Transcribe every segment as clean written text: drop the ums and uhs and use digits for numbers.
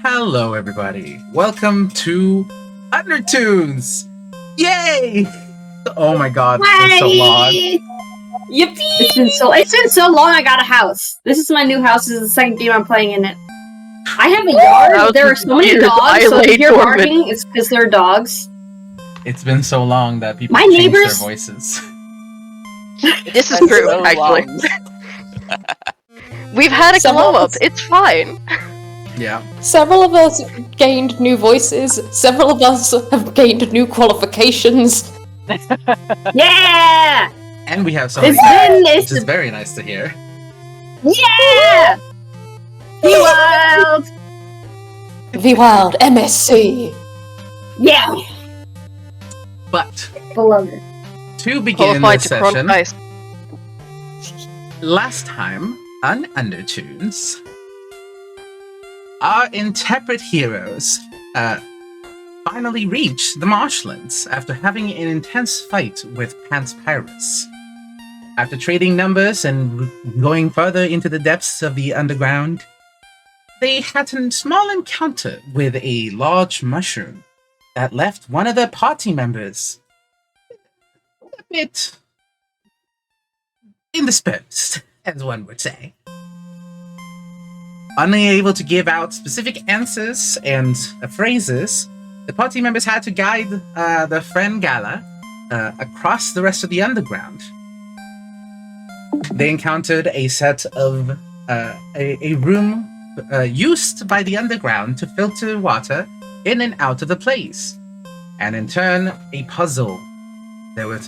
Hello, everybody. Welcome to Undertoons. Yay! Oh my god, it's been so long. Yippee! It's been so long. I got a house. This is my new house. This is the second game I'm playing in it. I have a yard. There are so many dogs. So if you hear barking, it's because they're dogs. It's been so long that people My change neighbors- their voices. This is true, actually. We've had a glow up. It's fine. Yeah. Several of us gained new voices. Several of us have gained new qualifications. Yeah! And we have some It's been which is very nice to hear. Yeah! Be wild! The Wild MSC. Yeah! But Beloved. to begin Qualified this to front session, ice. last time on Undertoons, our intrepid heroes finally reached the Marshlands after having an intense fight with Pants Pirates. After trading numbers and going further into the depths of the underground, they had a small encounter with a large mushroom that left one of their party members a bit indisposed, as one would say. Unable to give out specific answers and phrases, the party members had to guide their friend Gala across the rest of the underground. They encountered a set of a room used by the underground to filter water in and out of the place, and in turn, a puzzle. There were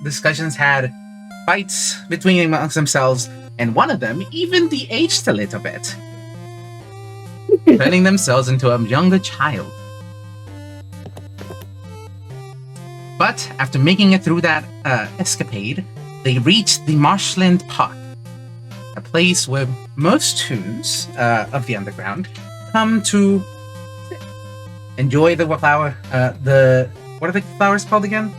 discussions had, fights between amongst themselves, and one of them even de-aged a little bit, turning themselves into a younger child. But after making it through that escapade, they reached the Marshland Park, a place where most tunes of the underground come to enjoy the flower. What are the flowers called again?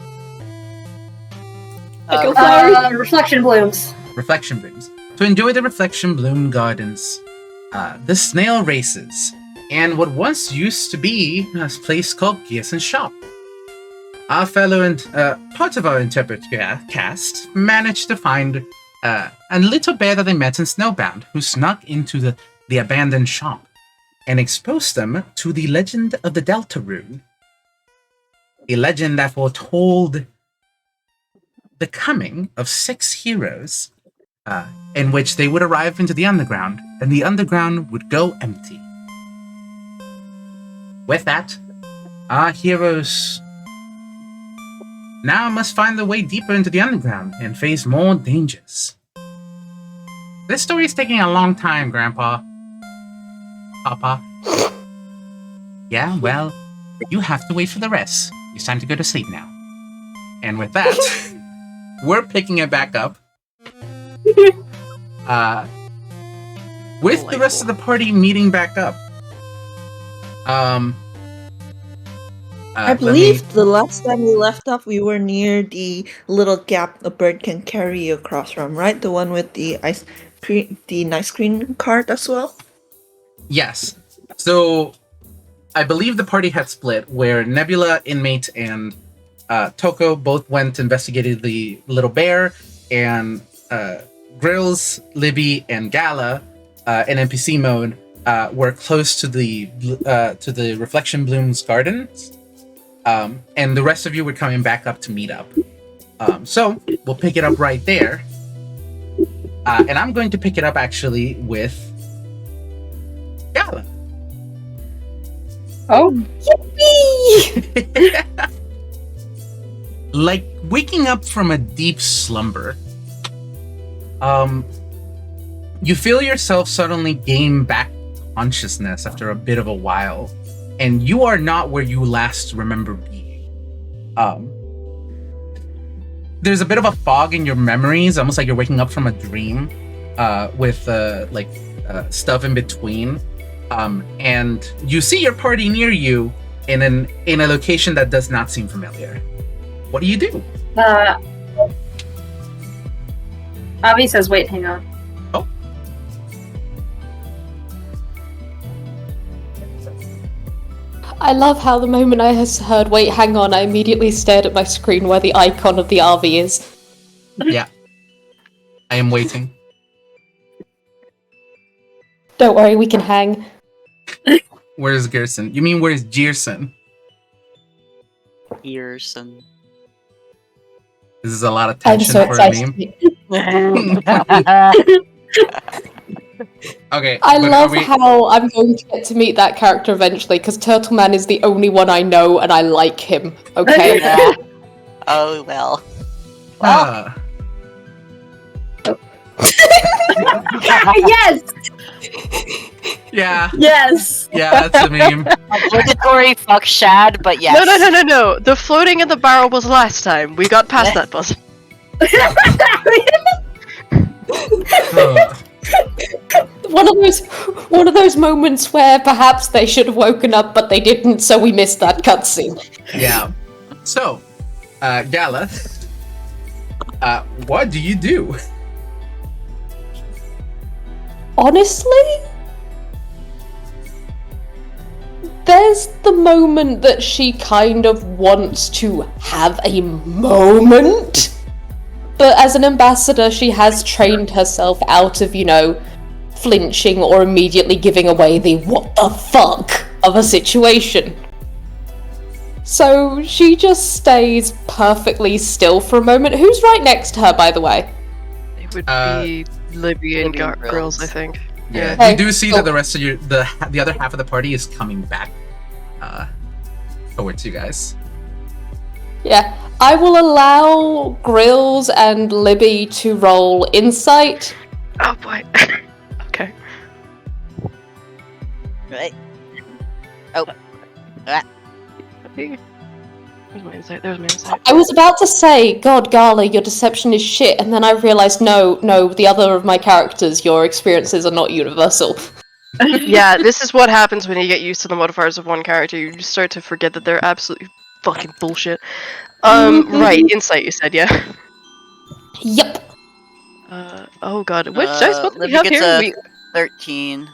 Reflection blooms. Reflection blooms. To enjoy the reflection bloom gardens, the snail races, and what once used to be a place called Gearson's Shop. Our fellow and part of our interpreter cast managed to find a little bear that they met in Snowbound, who snuck into the abandoned shop and exposed them to the legend of the Delta Rune, a legend that foretold the coming of 6 heroes, in which they would arrive into the underground, and the underground would go empty. With that, our heroes now must find their way deeper into the underground and face more dangers. This story is taking a long time, Grandpa. Papa. Yeah, well, you have to wait for the rest. It's time to go to sleep now. And with that, we're picking it back up. With the rest of the party meeting back up. I believe the last time we left off, we were near the little gap a bird can carry you across from, right? The one with the ice cream cart as well? Yes. So, I believe the party had split, where Nebula, Inmate, and Toko both went to investigate the little bear, and Grills, Libby, and Gala, in NPC mode, were close to the Reflection Bloom's gardens. And the rest of you were coming back up to meet up. So we'll pick it up right there. And I'm going to pick it up actually with Gala. Oh. Yippee! Like waking up from a deep slumber, you feel yourself suddenly gain back consciousness after a bit of a while. And you are not where you last remember being. There's a bit of a fog in your memories, almost like you're waking up from a dream, with stuff in between. And you see your party near you in a location that does not seem familiar. What do you do? Avi says, "Wait, hang on." Oh. I love how the moment I heard, wait, hang on, I immediately stared at my screen where the icon of the RV is. Yeah. I am waiting. Don't worry, we can hang. Where's Gerson? You mean where's Jerson? Earson. This is a lot of I'm tension so for a excited. name. Okay. I but love how I'm going to get to meet that character eventually, because Turtleman is the only one I know and I like him, okay? Yeah. Oh, well. Well. Yes! Yeah. Yes! Yeah, that's a meme. Obligatory fuck Shad, but yes. No. The floating in the barrel was last time. We got past that buzz. One of those moments where perhaps they should have woken up, but they didn't, so we missed that cutscene. Yeah. So, Gala, what do you do? Honestly, there's the moment that she kind of wants to have a moment. But as an ambassador, she has trained herself out of, flinching or immediately giving away the what the fuck of a situation. So she just stays perfectly still for a moment. Who's right next to her, by the way? It would be Libby and Grills, I think. Yeah, Okay, you do see cool. that the rest of the other half of the party is coming back towards you guys. Yeah, I will allow Grills and Libby to roll insight. Oh boy. Okay. Right. Oh. Ah. There's my insight. There's my insight. I was about to say, God, Gala, your deception is shit, and then I realised, no, the other of my characters, your experiences are not universal. Yeah, this is what happens when you get used to the modifiers of one character. You just start to forget that they're absolutely fucking bullshit. Right, insight you said, yeah? Yep. Oh god, which dice, what do we Libby have gets here? a 13.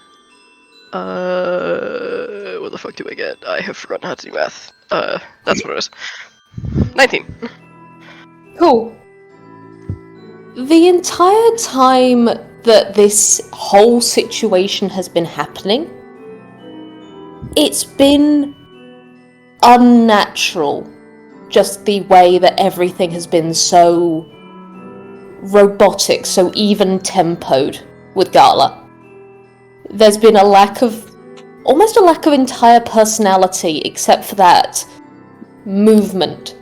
What the fuck do I get? I have forgotten how to do math. That's what it is. 19. Cool. The entire time that this whole situation has been happening, it's been unnatural. Just the way that everything has been so robotic, so even-tempoed with Gala. There's been almost a lack of entire personality, except for that movement.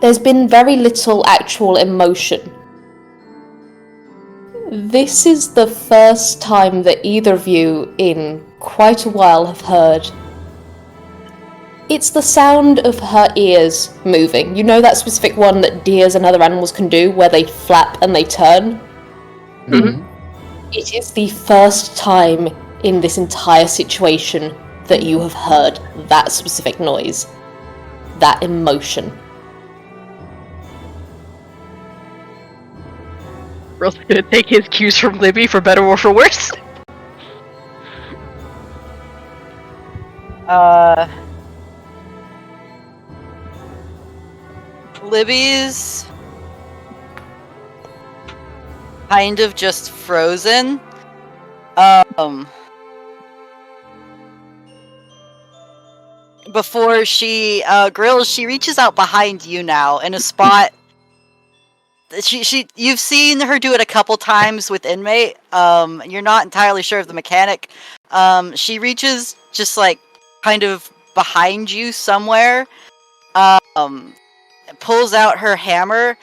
There's been very little actual emotion. This is the first time that either of you, in quite a while, have heard. It's the sound of her ears moving. You know that specific one that deers and other animals can do, where they flap and they turn? Mm-hmm. It is the first time in this entire situation that you have heard that specific noise. That emotion. Rill's gonna take his cues from Libby for better or for worse. Libby's kind of just frozen. Before she Grills, she reaches out behind you now in a spot. You've seen her do it a couple times with inmate. You're not entirely sure of the mechanic. She reaches just like kind of behind you somewhere. Pulls out her hammer,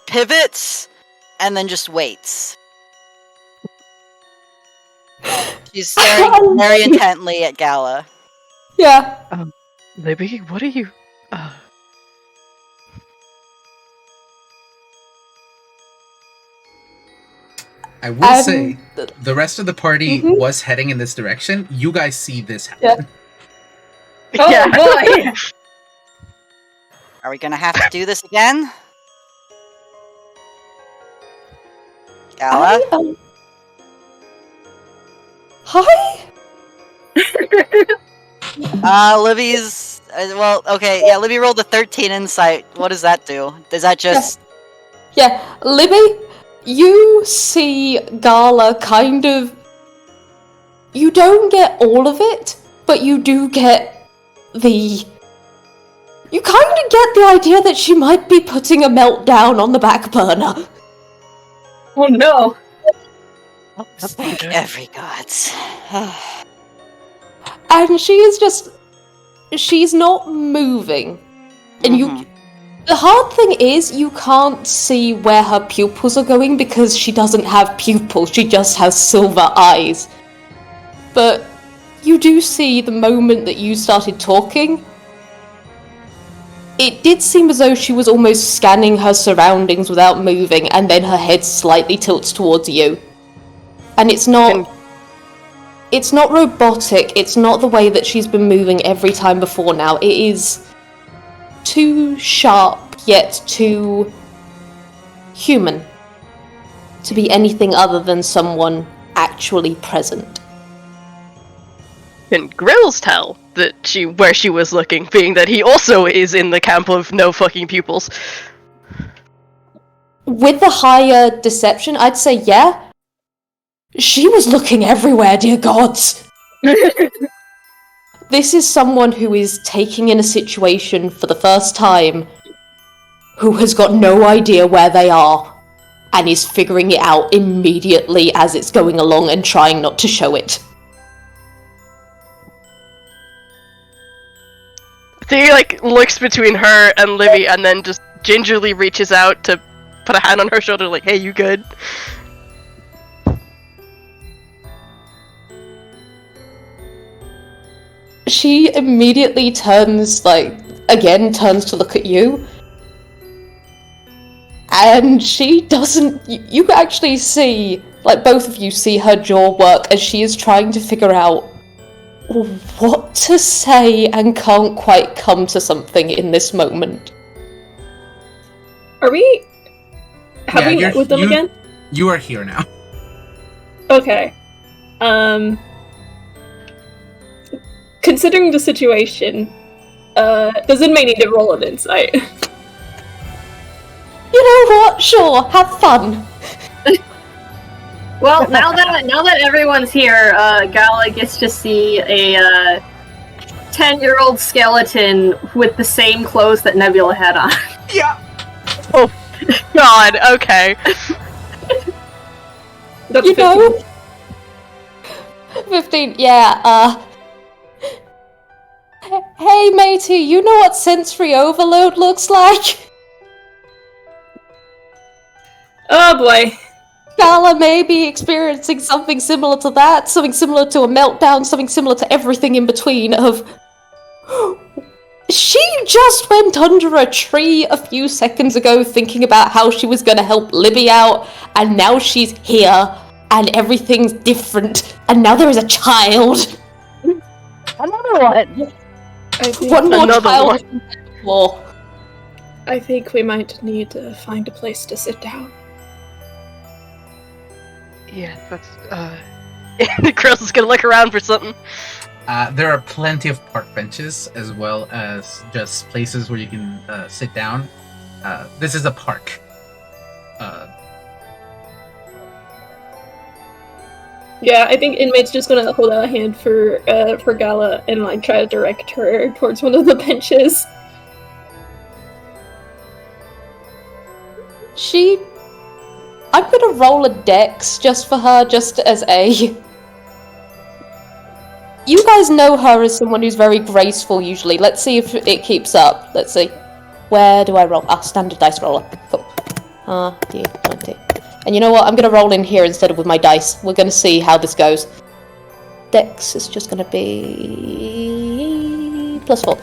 pivots, and then just waits. She's staring very intently at Gala. Yeah. Libby, what are you? I will say, the rest of the party was heading in this direction. You guys see this happen. Oh boy! Are we gonna have to do this again? Gala? Hi? Libby's. Well, okay, yeah. Libby rolled a 13 insight. What does that do? Does that just? Yeah, Libby, you see Gala kind of. You don't get all of it, but you do get the. You kind of get the idea that she might be putting a meltdown on the back burner. Oh no! Thank every gods. And she is just. She's not moving. And you. The hard thing is, you can't see where her pupils are going because she doesn't have pupils, she just has silver eyes. But you do see the moment that you started talking. It did seem as though she was almost scanning her surroundings without moving, and then her head slightly tilts towards you. And it's not robotic, it's not the way that she's been moving every time before now. It is too sharp, yet too human to be anything other than someone actually present. Can Grills tell that where she was looking, being that he also is in the camp of no fucking pupils? With the higher deception, I'd say yeah. She was looking everywhere, dear gods! This is someone who is taking in a situation for the first time, who has got no idea where they are, and is figuring it out immediately as it's going along and trying not to show it. So he, looks between her and Livy and then just gingerly reaches out to put a hand on her shoulder like, hey, you good? She immediately turns to look at you. And she doesn't... You actually see, both of you see her jaw work as she is trying to figure out what to say and can't quite come to something in this moment. Are we... Have we met with them again? You are here now. Okay. Considering the situation, does Inmate need to roll an insight? You know what? Sure, have fun. Well, now that everyone's here, Gala gets to see a 10-year-old skeleton with the same clothes that Nebula had on. Yeah. Oh, God. Okay. That's you 15. know, 15. Yeah. Hey, matey, you know what sensory overload looks like? Oh boy. Gala may be experiencing something similar to that, something similar to a meltdown, something similar to everything in between of... She just went under a tree a few seconds ago thinking about how she was going to help Libby out, and now she's here, and everything's different, and now there is a child. Another one. One more Another child. one. I think we might need to find a place to sit down. Yeah, that's, Grills is gonna look around for something. There are plenty of park benches, as well as just places where you can sit down. This is a park. Yeah, I think Inmate's just gonna hold out a hand for Gala and try to direct her towards one of the benches. I'm gonna roll a dex just for her, just as a... You guys know her as someone who's very graceful, usually. Let's see if it keeps up. Let's see. Where do I roll? Standard dice roller. Cool. D20. And you know what? I'm gonna roll in here instead of with my dice. We're gonna see how this goes. Dex is just gonna be... +4.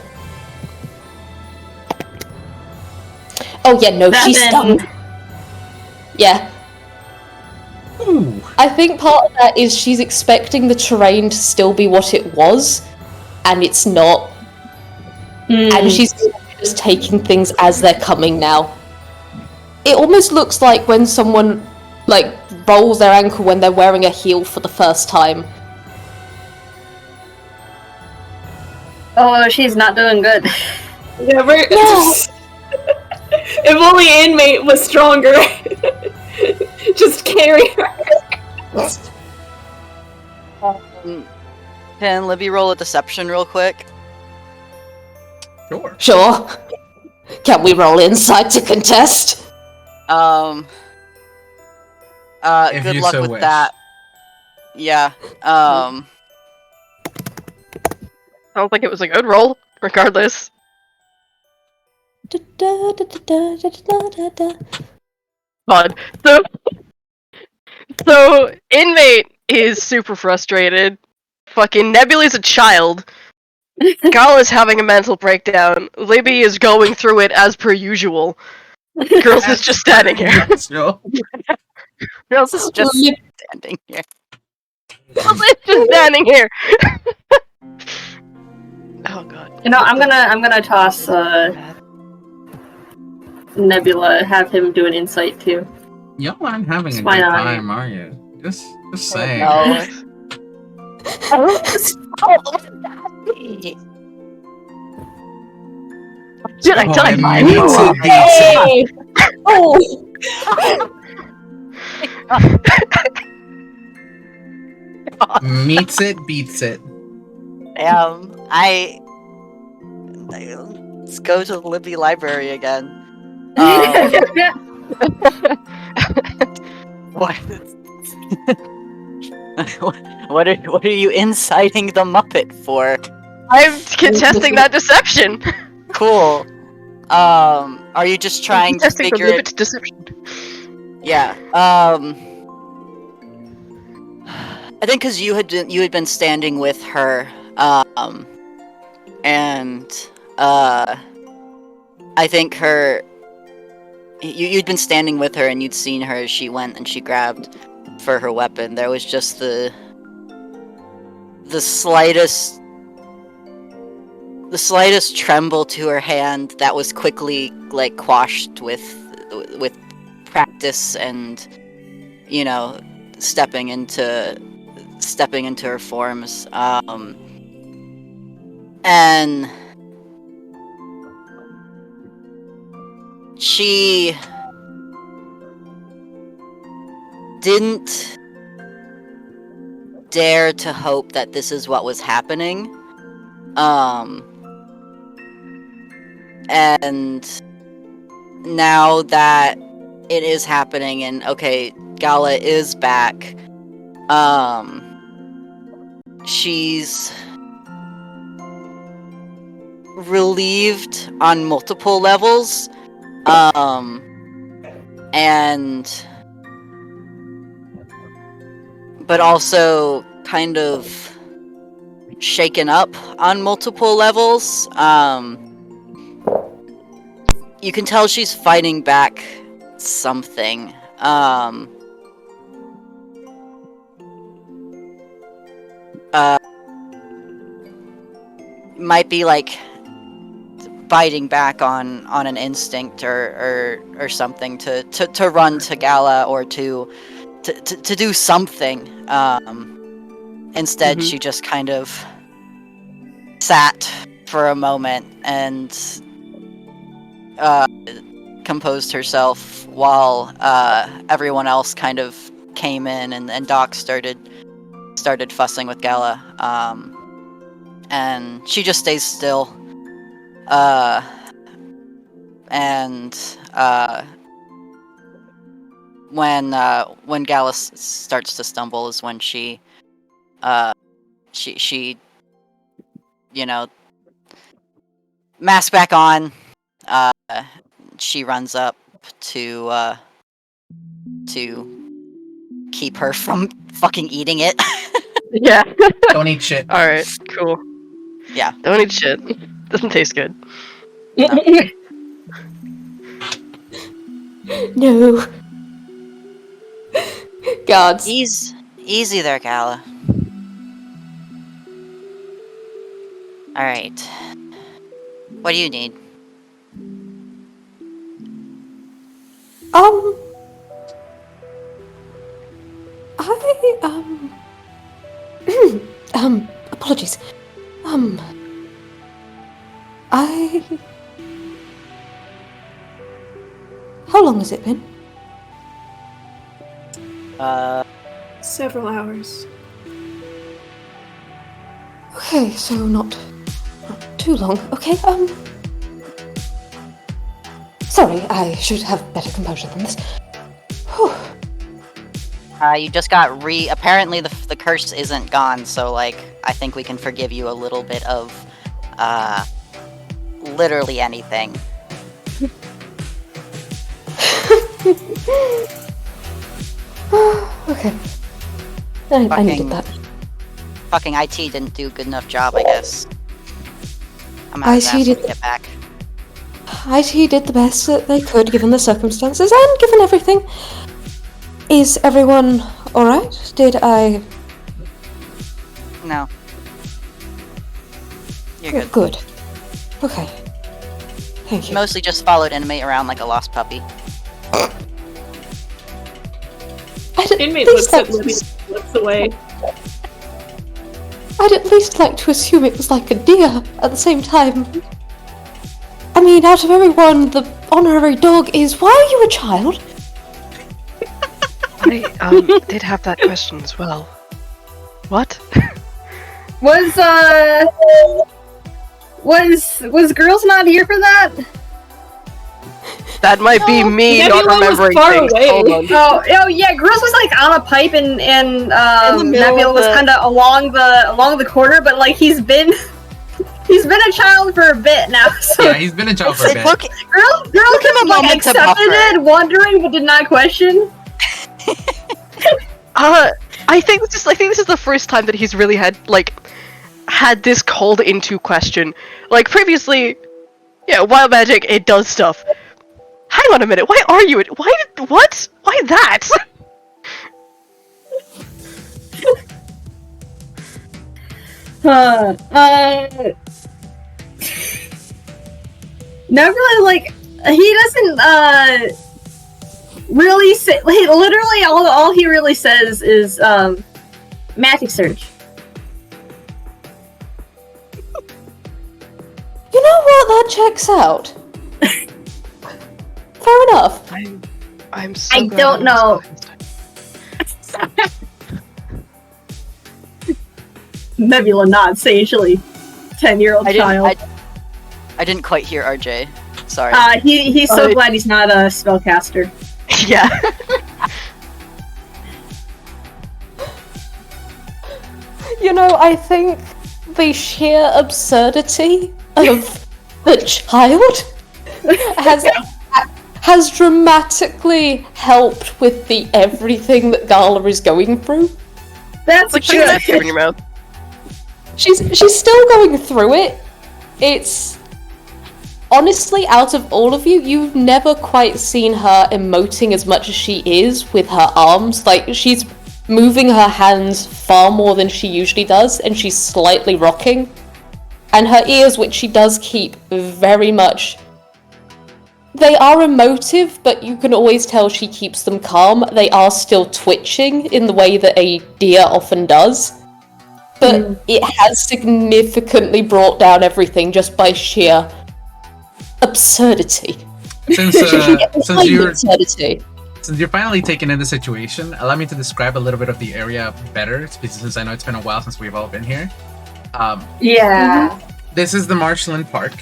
Oh yeah, no, she's stunned. Yeah. Ooh. I think part of that is she's expecting the terrain to still be what it was, and it's not. And she's just taking things as they're coming now. It almost looks like when someone, rolls their ankle when they're wearing a heel for the first time. Oh, she's not doing good. Yeah, if only inmate was stronger. Just carry her. Can Libby roll a deception real quick? Sure. Sure. Can we roll insight to contest? Good you luck so with wish. that. Yeah. Sounds like it was a good roll, regardless. Fun. So inmate is super frustrated. Fucking Nebula's a child. Gala's having a mental breakdown. Libby is going through it as per usual. Girls is just standing here. Sure. Girls is just standing here. Girls is just standing here. Oh god. You know, I'm gonna toss Nebula, have him do an insight too. You aren't having a good Why not? time, are you? Just saying. No. Did I die mine? Oh! Meets it, beats it. Let's go to the Libby library again. What? what are you inciting the Muppet for? I'm contesting that deception. Cool. Are you just trying to Contesting figure the it? deception. Yeah. I think because you had been standing with her, and I think you'd been standing with her and you'd seen her as she went and she grabbed for her weapon. There was just the slightest tremble to her hand that was quickly like quashed with practice and, you know, stepping into her forms. And she didn't dare to hope that this is what was happening. And now that it is happening and okay, Gala is back, she's relieved on multiple levels, and but also kind of shaken up on multiple levels. You can tell she's fighting back something. Might be like biting back on an instinct or something to run to Gala or to do something. Instead, she just kind of sat for a moment and composed herself while everyone else kind of came in and Doc started fussing with Gala. And she just stays still. When Gallus starts to stumble is when she you know, mask back on. She runs up to keep her from fucking eating it. Yeah. Don't eat shit. Alright, cool. Yeah. Don't eat shit. Doesn't taste good. No. Gods. Easy there, Gala. Alright. What do you need? Apologies. How long has it been? Several hours. Okay, so not too long. Okay, sorry, I should have better composure than this. Whew. You just got apparently the curse isn't gone, so, like, I think we can forgive you a little bit of, literally anything. Okay. I needed that. Fucking IT didn't do a good enough job, I guess. I'm out of that when we get back. IT did the best that they could given the circumstances and given everything. Is everyone alright? Did I... No. You're good. Good. Okay. Thank you. Mostly just followed Inmate around like a lost puppy. Inmate looks at Libby, looks away. I'd at least like to assume it was like a deer at the same time. I mean, out of everyone, the honorary dog is, why are you a child? I did have that question as well. What? Was girls not here for that? That might be me Nebula not remembering was far things. away. Hold on. Oh yeah, girls was like on a pipe and Nebula was kind of along the corner, but like he's been a child for a bit now. So Yeah, he's been a child for a bit. girl him a like moment to accepted buffer. it, wondering but did not question. I think this is the first time that he's really had this called into question. Like previously, yeah, wild magic, it does stuff. Hang on a minute, why are you? What? Why that? Nebula, like, he doesn't really say, like, literally all he really says is magic surge. You know what? That checks out. Fair enough. I'm so I glad don't know. Nebula nods sagely. 10-year-old child. I didn't quite hear RJ. Sorry. He's so glad he's not a spellcaster. Yeah. You know, I think the sheer absurdity of the child has dramatically helped with the everything that Gala is going through. That's like putting that in your mouth. She's still going through it. It's honestly, out of all of you, you've never quite seen her emoting as much as she is with her arms. Like, she's moving her hands far more than she usually does, and she's slightly rocking. And her ears, which she does keep very much, they are emotive, but you can always tell she keeps them calm. They are still twitching in the way that a deer often does. But it has significantly brought down everything just by sheer absurdity. Since absurdity. Since you're finally taken in the situation, allow me to describe a little bit of the area better, since I know it's been a while since we've all been here. Yeah. This is the Marshland Park.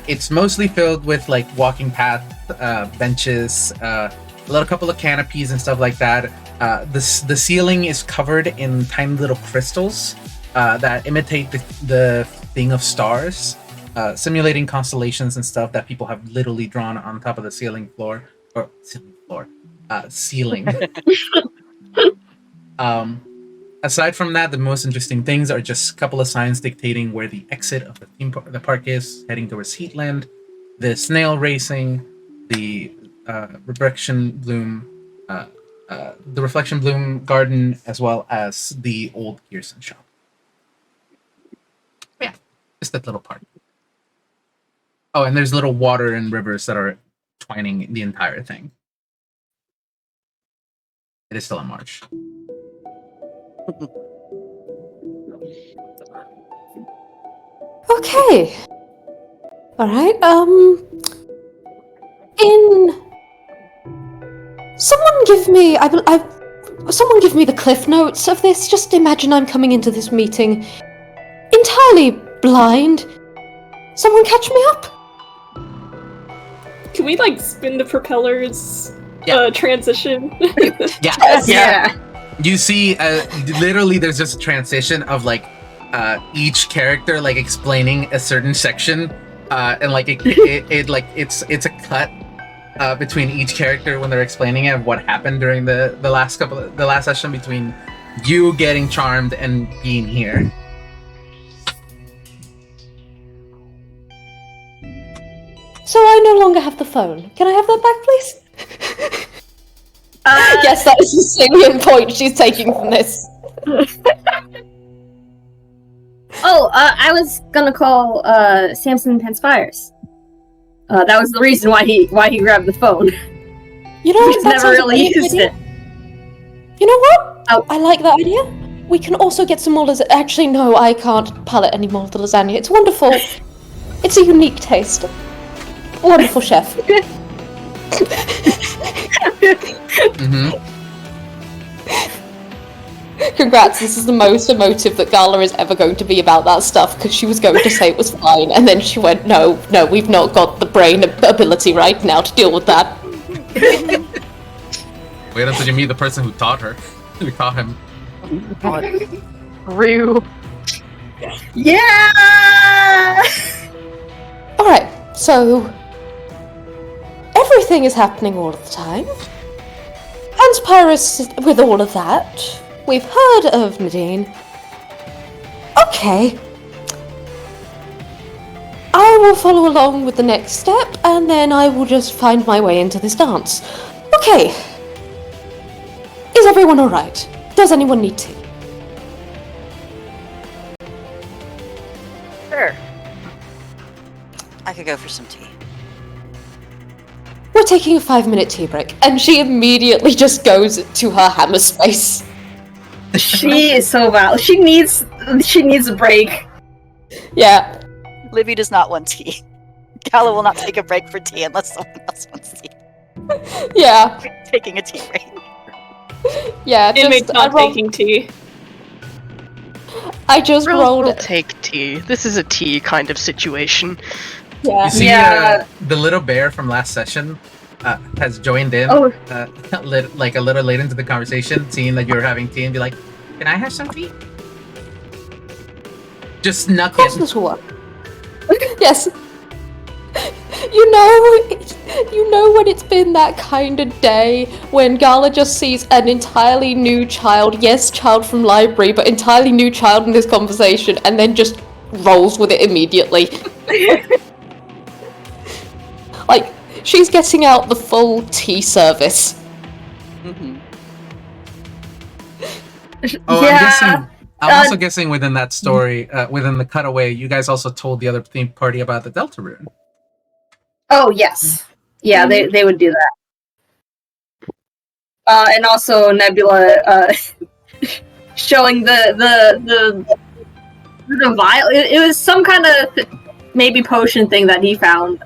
It's mostly filled with like walking path, benches, a little couple of canopies and stuff like that. The ceiling is covered in tiny little crystals that imitate the thing of stars, simulating constellations and stuff that people have literally drawn on top of the ceiling. Aside from that, the most interesting things are just a couple of signs dictating where the exit of the park is, heading towards Heatland, the snail racing, the reflection bloom garden, as well as the old Gearson shop. Yeah, just that little part. Oh, and there's little water and rivers that are twining the entire thing. It is still a marsh. Okay. Alright, someone give me, someone give me the cliff notes of this. Just imagine I'm coming into this meeting entirely blind. Someone catch me up. Can we, like, spin the propellers transition? Yeah. You see, literally, there's just a transition of like each character like explaining a certain section, and like it's a cut between each character when they're explaining it of what happened during the last session between you getting charmed and being here. So I no longer have the phone. Can I have that back, please? Yes, that is the salient point she's taking from this. I was gonna call Samson Transpires. That was the reason why he grabbed the phone. You know, He's never really used it. You know what? Oh, I like that idea. We can also get some more lasagna. Actually, no, I can't palate any more of the lasagna. It's wonderful. It's a unique taste. Wonderful chef. Congrats, this is the most emotive that Gala is ever going to be about that stuff, because she was going to say it was fine, and then she went, no, we've not got the brain ability right now to deal with that. Wait until you meet the person who taught her. Who taught him. Ryu. Yeah! Alright, so everything is happening all of the time. Transpires with all of that. We've heard of Nadine. Okay. I will follow along with the next step, and then I will just find my way into this dance. Okay. Is everyone alright? Does anyone need tea? Sure. I could go for some tea. We're taking a 5-minute tea break, and she immediately just goes to her hammer space. She is so valid. She needs a break. Yeah. Livy does not want tea. Gala will not take a break for tea unless someone else wants tea. Yeah. Taking a tea break. Yeah, Inmate's not taking tea. I just rolled We'll take tea. This is a tea kind of situation. Yeah. You see, the little bear from last session has joined in, a little late into the conversation, seeing that you're having tea, and be like, "Can I have some tea?" Just snuck Of course in. this will work. Yes. You know when it's been that kind of day when Gala just sees an entirely new child, yes, child from library, but entirely new child in this conversation, and then just rolls with it immediately. Like, she's getting out the full tea service. Mm-hmm. Oh, I'm also guessing within that story, within the cutaway, you guys also told the other theme party about the Delta Rune. Oh, yes. Yeah, they would do that. And also Nebula showing the vial. It was some kind of maybe potion thing that he found.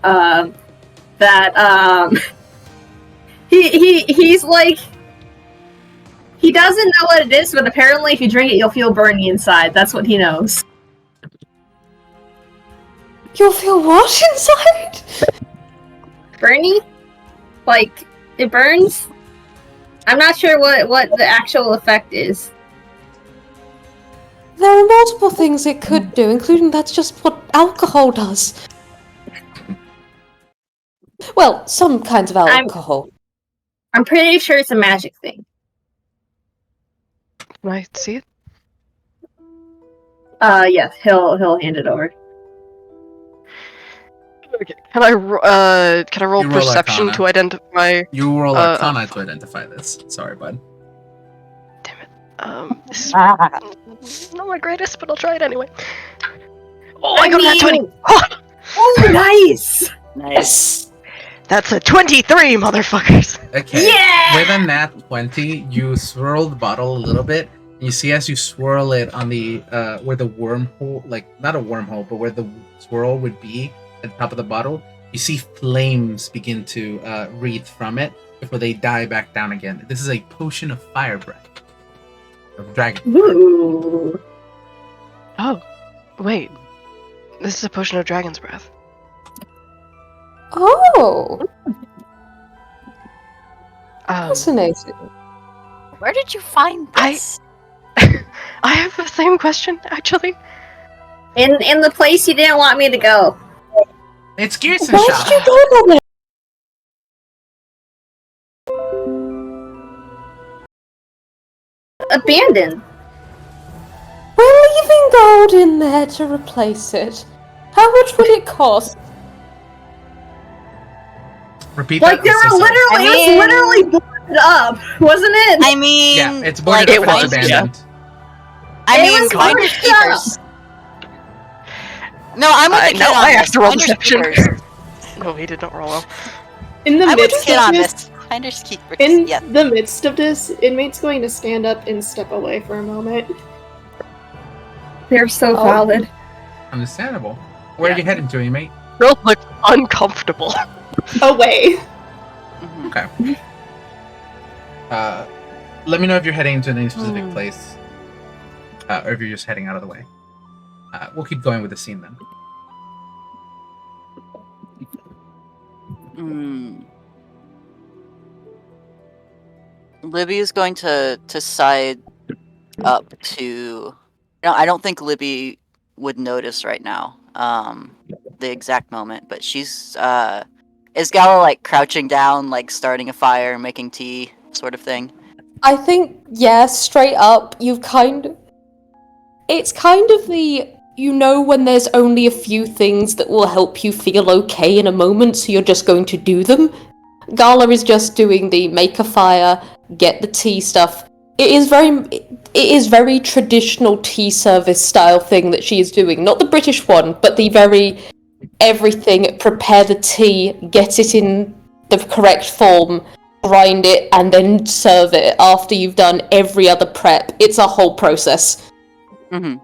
He's like, he doesn't know what it is, but apparently if you drink it, you'll feel burning inside. That's what he knows. You'll feel what inside? Burny? Like, it burns? I'm not sure what the actual effect is. There are multiple things it could do, including that's just what alcohol does. Well, some kinds of alcohol. I'm pretty sure it's a magic thing. Can I see it? Yes, he'll hand it over. Okay. Can I roll You roll perception Arcana. to identify? You roll Arcana to identify this. Sorry, bud. Damn it. This is not my greatest, but I'll try it anyway. Oh, I got that 20! Oh, nice! Nice. That's a 23, motherfuckers! Okay. Yeah! With a nat 20, you swirl the bottle a little bit, You see as you swirl it on the where the wormhole, like not a wormhole, but where the swirl would be at the top of the bottle, you see flames begin to wreath from it before they die back down again. This is a potion of fire breath. Of dragon. Ooh. Oh, wait. This is a potion of dragon's breath. Oh, fascinating. Where did you find this? I have the same question, actually. In the place you didn't want me to go. It's Gearson Where shop. did you go then? Abandoned. We're leaving gold in there to replace it. How much would it cost? Repeat Like that. there were literally, it was literally boarded up, wasn't it? I mean, Yeah, it's boarded like, up and it's find- abandoned. I It mean, was finders boarded up. keepers. No, I'm with the kid no, on I this. have to roll Finders deception. keepers. No, he did not roll well. In the I'm with the midst kid of on this, this. Finders keepers. in Yeah. the midst of this, inmate's going to stand up and step away for a moment. They're so valid. Understandable. Where are you heading to, mate? Girl looks uncomfortable. Away. Mhm. Okay. Let me know if you're heading to any specific place, or if you're just heading out of the way. We'll keep going with the scene then. Libby is going to side up to. No, I don't think Libby would notice right now. The exact moment, but she's is Gala like crouching down, like starting a fire, making tea, sort of thing. I think, yeah, straight up, it's kind of when there's only a few things that will help you feel okay in a moment, so you're just going to do them. Gala is just doing the make a fire, get the tea stuff. It is very traditional tea service style thing that she is doing. Not the British one, but the very everything, prepare the tea, get it in the correct form, grind it, and then serve it after you've done every other prep. It's a whole process. Mm-hmm.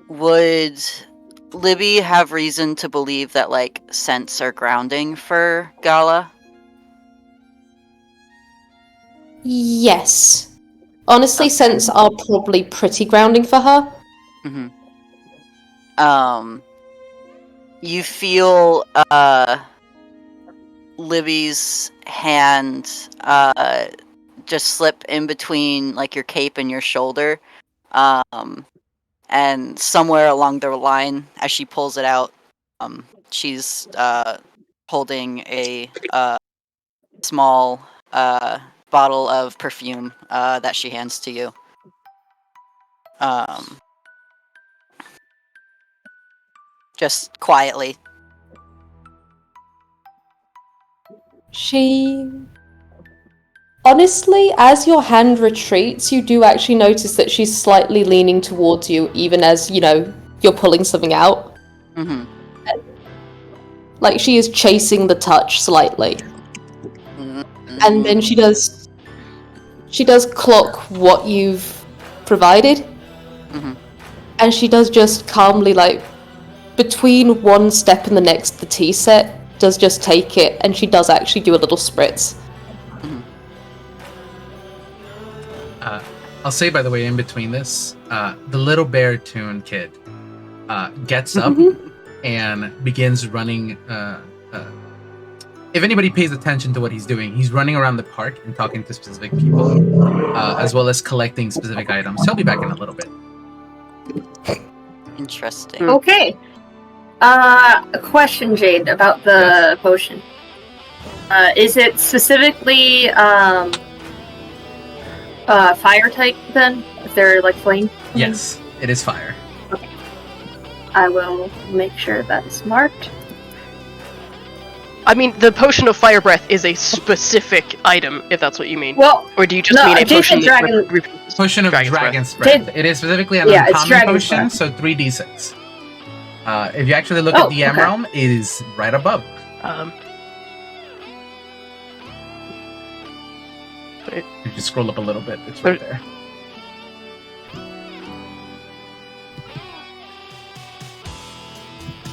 Would Libby have reason to believe that, like, scents are grounding for Gala? Yes. Honestly, scents are probably pretty grounding for her. Mm-hmm. You feel, Libby's hand, just slip in between, like, your cape and your shoulder. And somewhere along the line, as she pulls it out, she's holding a small bottle of perfume that she hands to you. Just quietly. Honestly, as your hand retreats, you do actually notice that she's slightly leaning towards you, even as, you're pulling something out. Mm-hmm. Like, she is chasing the touch slightly. Mm-hmm. And then she does clock what you've provided. Mm-hmm. And she does just calmly, like, between one step and the next, the tea set does just take it, and she does actually do a little spritz. I'll say, by the way, in between this, the little bear tune kid gets up and begins running. If anybody pays attention to what he's doing, he's running around the park and talking to specific people, as well as collecting specific items. He'll be back in a little bit. Interesting. Okay. A question, Jade, about the potion. Is it specifically fire type then? If they're like flame? Yes, it is fire. Okay. I will make sure that's marked. I mean, the potion of fire breath is a specific item, if that's what you mean. Well, or do you just no, mean a Jade potion said dragon. Potion of dragon's breath. It is specifically an Yeah, it's uncommon dragon's potion, breath. so 3d6. If you actually look at the M realm, it is right above. Wait. If you scroll up a little bit, it's right there.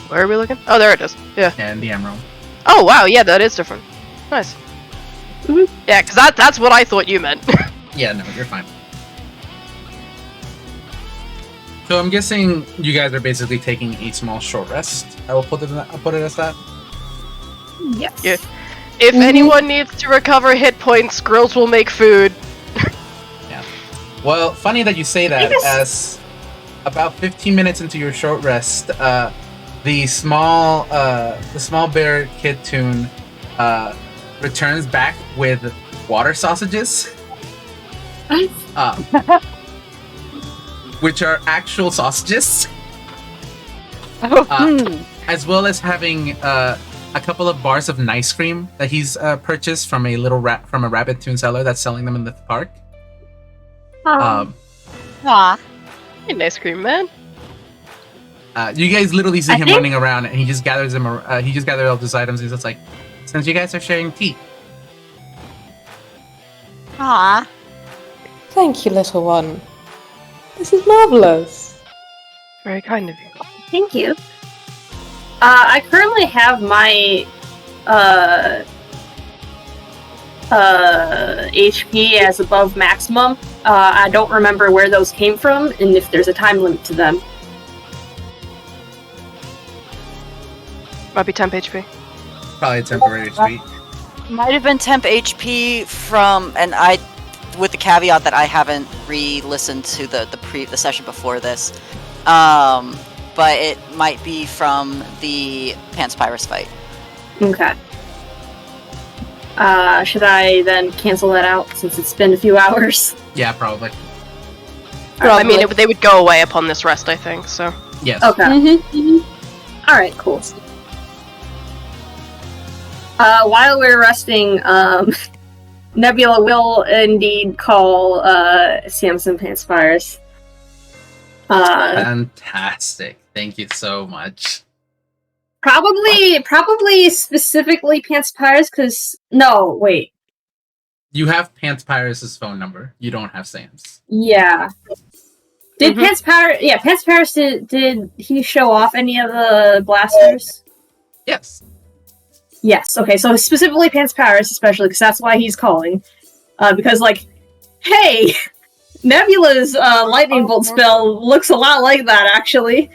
Where are we looking? Oh, there it is. Yeah. And the emerald. Oh, wow, yeah, that is different. Nice. Mm-hmm. Yeah, because that's what I thought you meant. Yeah, no, you're fine. So I'm guessing you guys are basically taking a small short rest. I will put it as that. Yes. Yeah. If anyone needs to recover hit points, Grills will make food. Yeah. Well, funny that you say that, as about 15 minutes into your short rest, the small bear kid tune returns back with water sausages, which are actual sausages, as well as having a couple of bars of nice cream that he's purchased from a rabbit tune seller that's selling them in the park. Aw. Hey, nice cream, man. You guys literally see him running around, and he just gathers them. He just gathered all those items. And he's just like, since you guys are sharing tea. Aw. Thank you, little one. This is marvelous. Very kind of you. Thank you. I currently have my HP as above maximum. I don't remember where those came from and if there's a time limit to them. Might be temp HP. Probably a temporary speed. Might have been temp HP from, and I, with the caveat that I haven't re-listened to the session before this, but it might be from the Panspyrus fight. Okay. Should I then cancel that out since it's been a few hours? Yeah, probably. I mean, they would go away upon this rest, I think, so. Yes. Okay. Alright, cool. While we're resting, Nebula will indeed call Samson Panspyrus. Fantastic. Thank you so much. Probably specifically Panspyrus, because... No, wait. You have Panspyrus' phone number. You don't have Sam's. Yeah. Did Panspyrus... Yeah, Panspyrus, did he show off any of the blasters? Yes. Yes, okay, so specifically Panspyrus, especially, because that's why he's calling. Because, like, hey! Nebula's lightning bolt spell looks a lot like that, actually.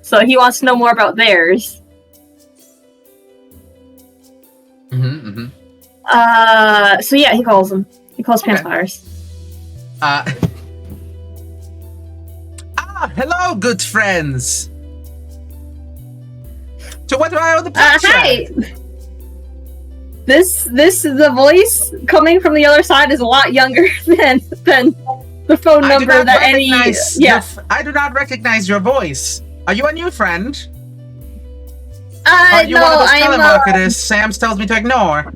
So he wants to know more about theirs. So yeah, he calls him. He calls Panspyrus. Hello, good friends! So what do I owe the pleasure? Hi! The voice coming from the other side is a lot younger than the phone number that any... Yes. I do not recognize your voice. Are you a new friend? Are you one of those telemarketers Sam tells me to ignore?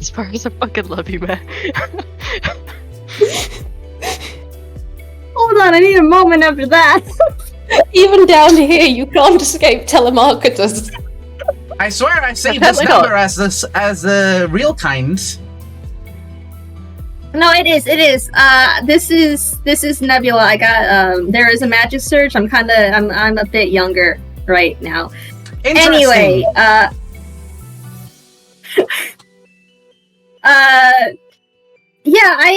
As far as I fucking love you, man. Hold on, I need a moment after that. Even down here, you can't escape telemarketers. I swear I saved this number as the real kind. No, it is. This is Nebula. I got there is a magic surge. I'm a bit younger right now. Anyway, yeah,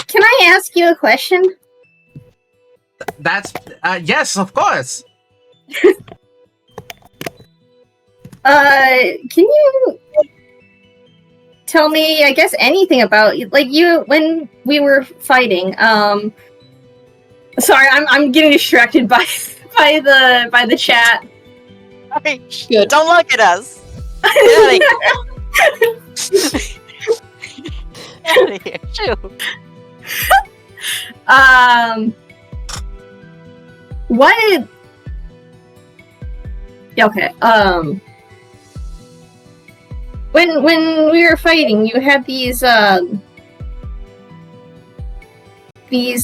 can I ask you a question? That's yes, of course. Can you tell me, I guess, anything about, like, you when we were fighting? Sorry, I'm getting distracted by the chat. Hey, don't look at us. Get out of here. Get out of here. Shoot. What? Okay. When we were fighting, you had these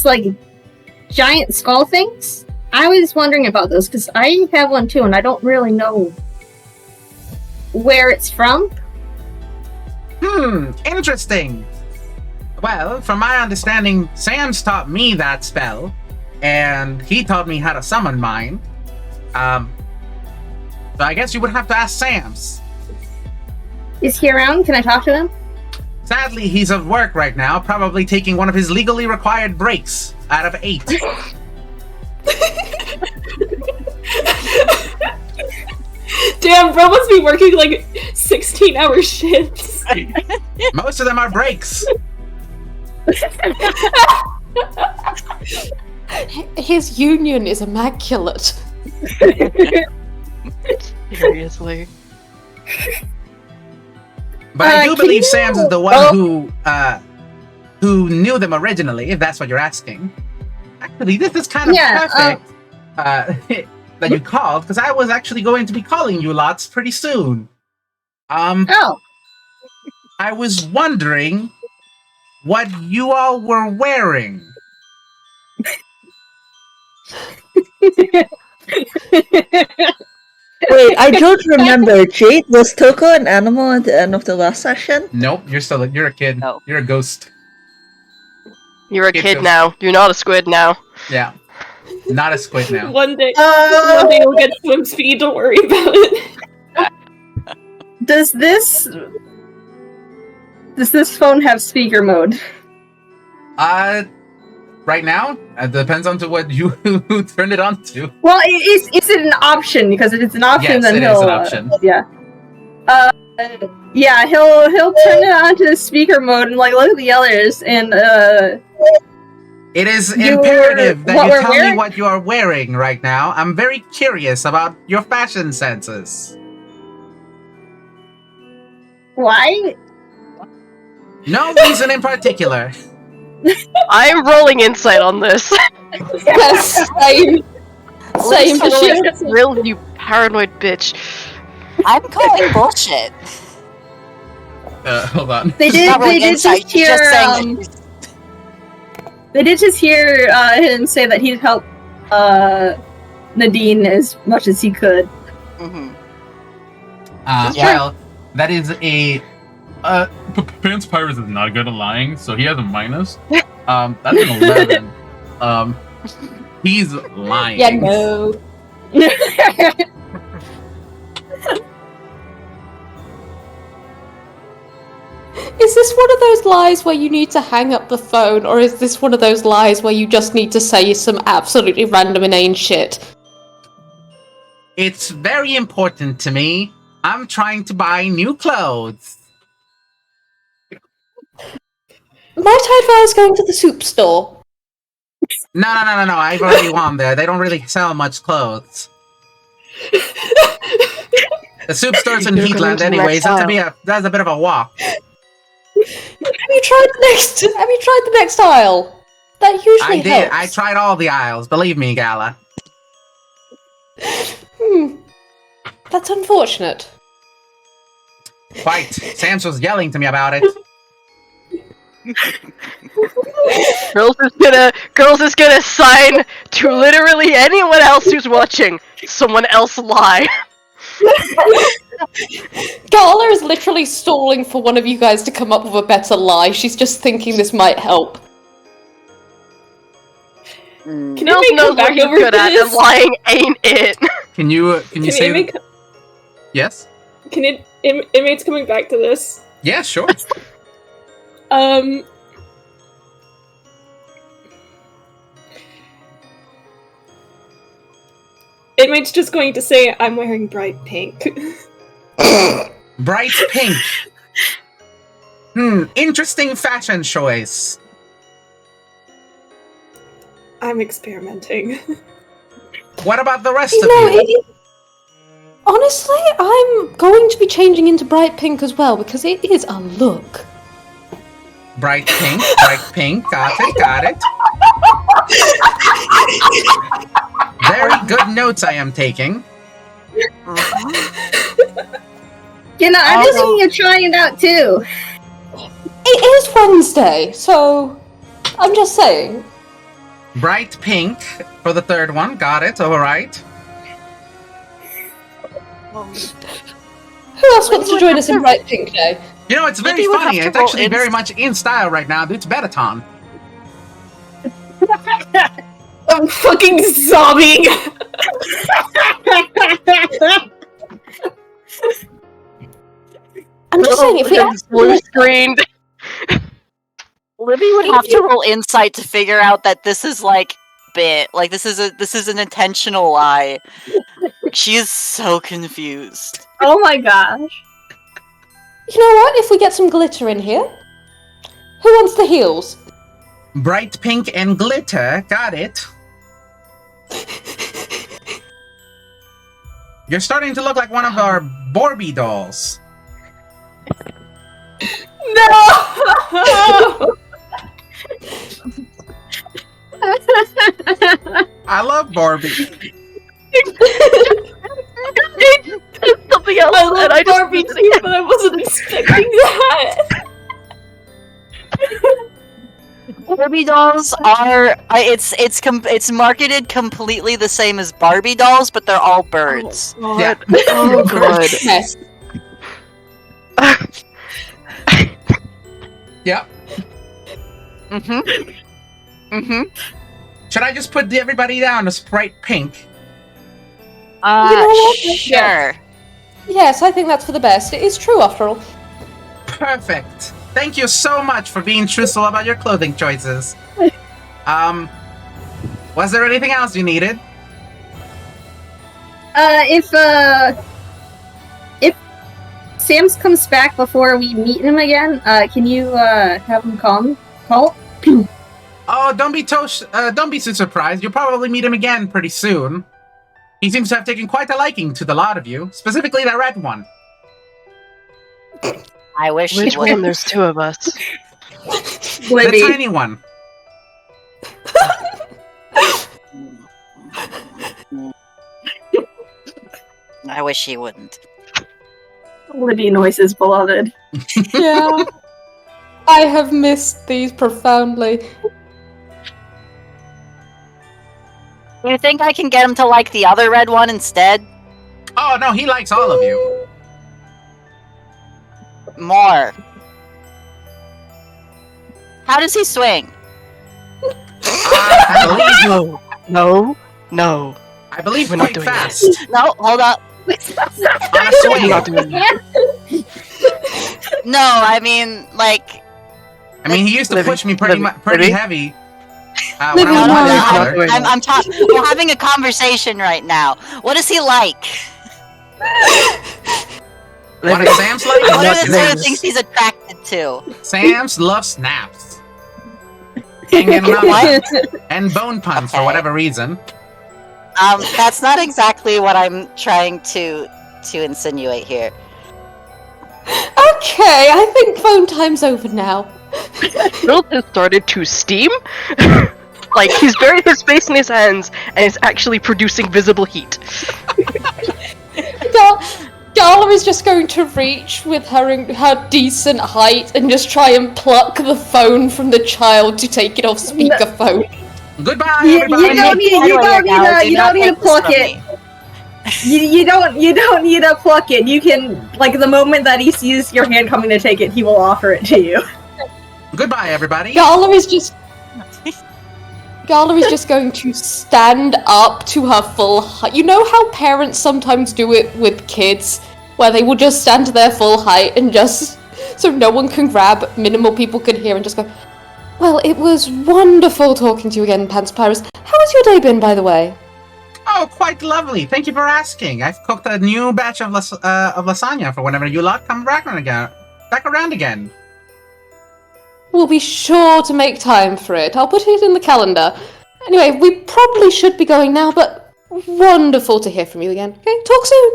like giant skull things. I was wondering about those because I have one too, and I don't really know where it's from? Interesting. Well, from my understanding, Sam's taught me that spell, and he taught me how to summon mine. So I guess you would have to ask Sam's. Is he around? Can I talk to him? Sadly, he's at work right now, probably taking one of his legally required breaks out of 8. Damn, bro must be working like 16-hour shifts. Most of them are breaks. His union is immaculate. Seriously. But I do can believe you- Sam's is the one who knew them originally, if that's what you're asking. Actually, this is kind of perfect that you called, because I was actually going to be calling you lots pretty soon. Oh. I was wondering what you all were wearing. Wait, I don't remember. Jade, was Toko an animal at the end of the last session? Nope, you're a kid. No. You're a ghost. You're a Kid kid goes- now. You're not a squid now. Yeah. Not a squid now. One day you'll get swim speed. Don't worry about it. Does this phone have speaker mode? Right now, it depends on to what you turn it on to. Well, is it an option? Because if it's an option, Yes, then it he'll. is an option. Yeah. Yeah, he'll turn it on to speaker mode and like look at the others and It is You're- imperative that what you we're tell me wearing? what you are wearing right now. I'm very curious about your fashion senses. why? No reason in particular. I'm rolling insight on this. Yes, same. Same to shit. Real, you paranoid bitch. I'm calling bullshit. Hold on. They did. Not really They did insight, just hear. just saying it. They did just hear him say that he'd help Nadine as much as he could. Mhm. Yeah. Well, that is a. Prince Pyrus is not good at lying, so he has a minus. That's an 11. He's lying. Yeah, no. Is this one of those lies where you need to hang up the phone, or is this one of those lies where you just need to say some absolutely random inane shit? It's very important to me. I'm trying to buy new clothes. Might I advise going to the soup store? No. I've already gone there. They don't really sell much clothes. The soup store's in You're going Heatland, to the anyways. next That's a bit of a walk. Have you tried the next aisle? That usually I did. helps. I tried all the aisles. Believe me, Gala. That's unfortunate. Quite. Sans was yelling to me about it. Girls is gonna sign to literally anyone else who's watching. Someone else lie. Gala is literally stalling for one of you guys to come up with a better lie. She's just thinking this might help. Mm. Can Girls you make knows come back what he's over good at, this? and lying ain't it. Can you Can say inmate, yes? inmates coming back to this? Yeah, sure. Inmate's just going to say, I'm wearing bright pink. Bright pink. Interesting fashion choice. I'm experimenting. What about the rest You of know, you? honestly, I'm going to be changing into bright pink as well because it is a look. Bright pink, got it. Very good notes I am taking. You know, I'm just thinking of trying it out too. It is Wednesday, so I'm just saying. Bright pink for the third one, got it, alright. Who Who else wants to join us in Bright Pink Day? You know, it's very Maybe we'd funny. have to It's roll actually very much in style right now. It's Betaton. I'm fucking sobbing. I'm just saying, if we ask blue screened. Libby would have to roll insight to figure out that this is like bit. Like this is an intentional lie. She is so confused. Oh my gosh. You know what? If we get some glitter in here, who wants the heels? Bright pink and glitter. Got it. You're starting to look like one of our Barbie dolls. No. I love Barbie. Something else, I love and I just Barbie too, but I wasn't expecting that. Barbie dolls are it's marketed completely the same as Barbie dolls, but they're all birds. Yeah. Oh god. Yes. Yep. Should I just put everybody down as bright pink? You know what? Sure. Yes, I think that's for the best. It is true, after all. Perfect. Thank you so much for being truthful about your clothing choices. Was there anything else you needed? If Sam's comes back before we meet him again, can you have him call? Oh, don't be too surprised. You'll probably meet him again pretty soon. He seems to have taken quite a liking to the lot of you, specifically the red one. I wish Which he would. one? There's two of us. Libby. The tiny one. I wish he wouldn't. Libby noises, beloved. Yeah. I have missed these profoundly. You think I can get him to like the other red one instead? Oh, no, he likes all of you. More. How does he swing? No. I believe We're not quite doing fast. No, hold up. On a We're swing. not doing that. No, I mean, like... I mean, he used to Libby, push me pretty Libby. heavy. When Libby, I was No, much no, younger. doing that. I'm talking. We're having a conversation right now. What does he like? What does Sam's like? What not are the doing two this. things he's attracted to? Sam's love snaps. And bone puns for whatever reason. That's not exactly what I'm trying to insinuate here. Okay, I think phone time's over now. Build has started to steam. Like he's buried his face in his hands and is actually producing visible heat. Darla is just going to reach with her decent height and just try and pluck the phone from the child to take it off speakerphone. Goodbye, You everybody. don't need to pluck it. You don't need to pluck it. You can, like, the moment that he sees your hand coming to take it, he will offer it to you. Goodbye, everybody. Darla is just going to stand up to her full height. You know how parents sometimes do it with kids, where they will just stand to their full height and just so no one can grab, minimal people can hear, and just go, "Well, it was wonderful talking to you again, Pants Pyrus. How has your day been, by the way?" Oh, quite lovely. Thank you for asking. I've cooked a new batch of lasagna for whenever you lot come back around again. We'll be sure to make time for it. I'll put it in the calendar. Anyway, we probably should be going now, but wonderful to hear from you again. Okay, talk soon.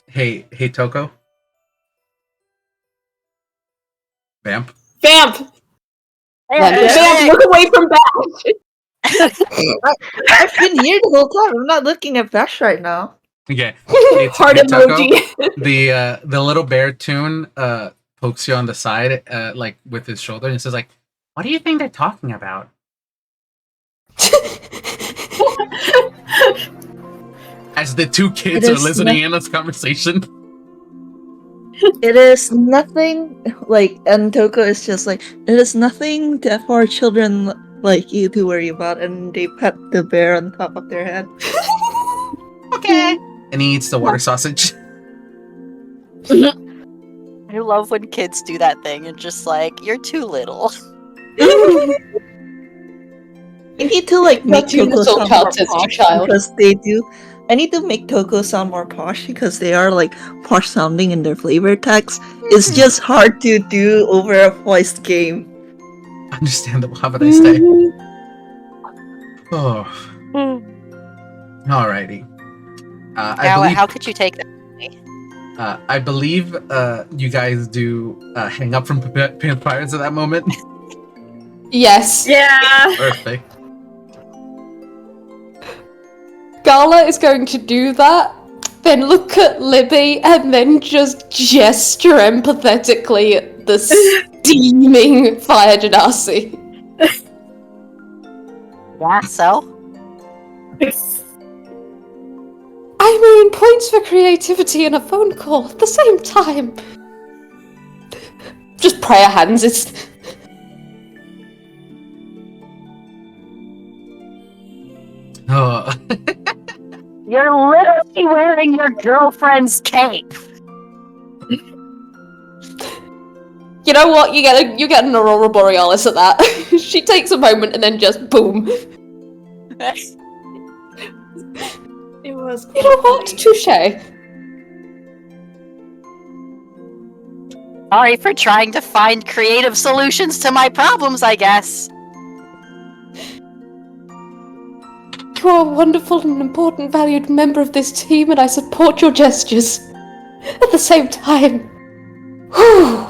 Hey, Toko. Vamp. Vamp! Vamp. Vamp, look away from Bash! I've been here the whole time. I'm not looking at Bash right now. Okay. Hey, Heart Toko, emoji. the little bear tune pokes you on the side, like with his shoulder, and says, like, "What do you think they're talking about?" As the two kids It are is listening in on this conversation. It is nothing like, and Toko is just like, it is nothing for children like you to worry about, and they pet the bear on top of their head. Okay. And he eats the water sausage. I love when kids do that thing and just like, you're too little. I need to like make Toko sound more posh because they do. I need to make Toko sound more posh because they are like posh sounding in their flavor text. It's just hard to do over a voiced game. Understandable. How about I stay? Oh. Alrighty. How could you take that? I believe you guys do hang up from Pirates at that moment. Yes. Yeah. Perfect. Gala is going to do that, then look at Libby, and then just gesture empathetically at the steaming fire genasi. Yeah, so? I mean, points for creativity and a phone call at the same time. Just prayer hands, it's... Oh. You're literally wearing your girlfriend's cape. You know what? You get an Aurora Borealis at that. She takes a moment and then just boom. It was. You know what? Touché. Sorry for trying to find creative solutions to my problems, I guess. You are a wonderful and important, valued member of this team, and I support your gestures. At the same time, whew.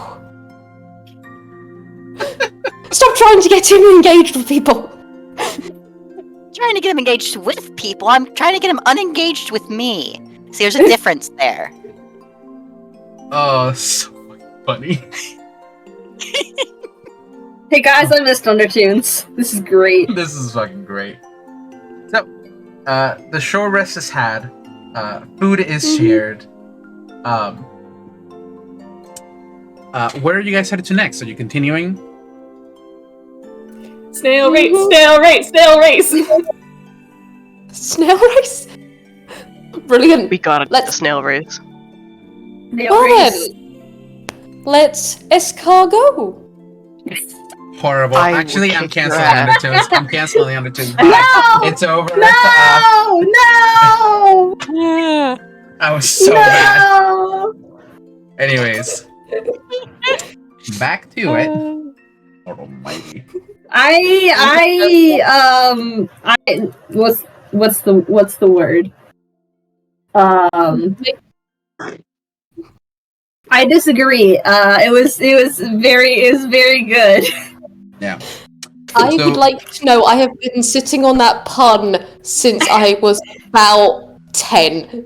Stop trying to get him engaged with people. Trying to get him engaged with people. I'm trying to get him unengaged with me. See, there's a difference there. Oh, so funny. Hey guys, I missed Undertoons. This is great. This is fucking great. So, the shore rest is had. Food is shared. Where are you guys headed to next? Are you continuing? Snail race, snail race, snail race! Snail race? Brilliant. We gotta Let's- the snail race. Well then, let's escargot. Horrible. I Actually, will I'm kick your canceling ass. Undertoons. I'm canceling Undertoons. No! Bye. It's over. No! I was so bad. Anyways. Back to it. Almighty. What's the word? I disagree. It was very good. Yeah. I would like to know, I have been sitting on that pun since I was about 10.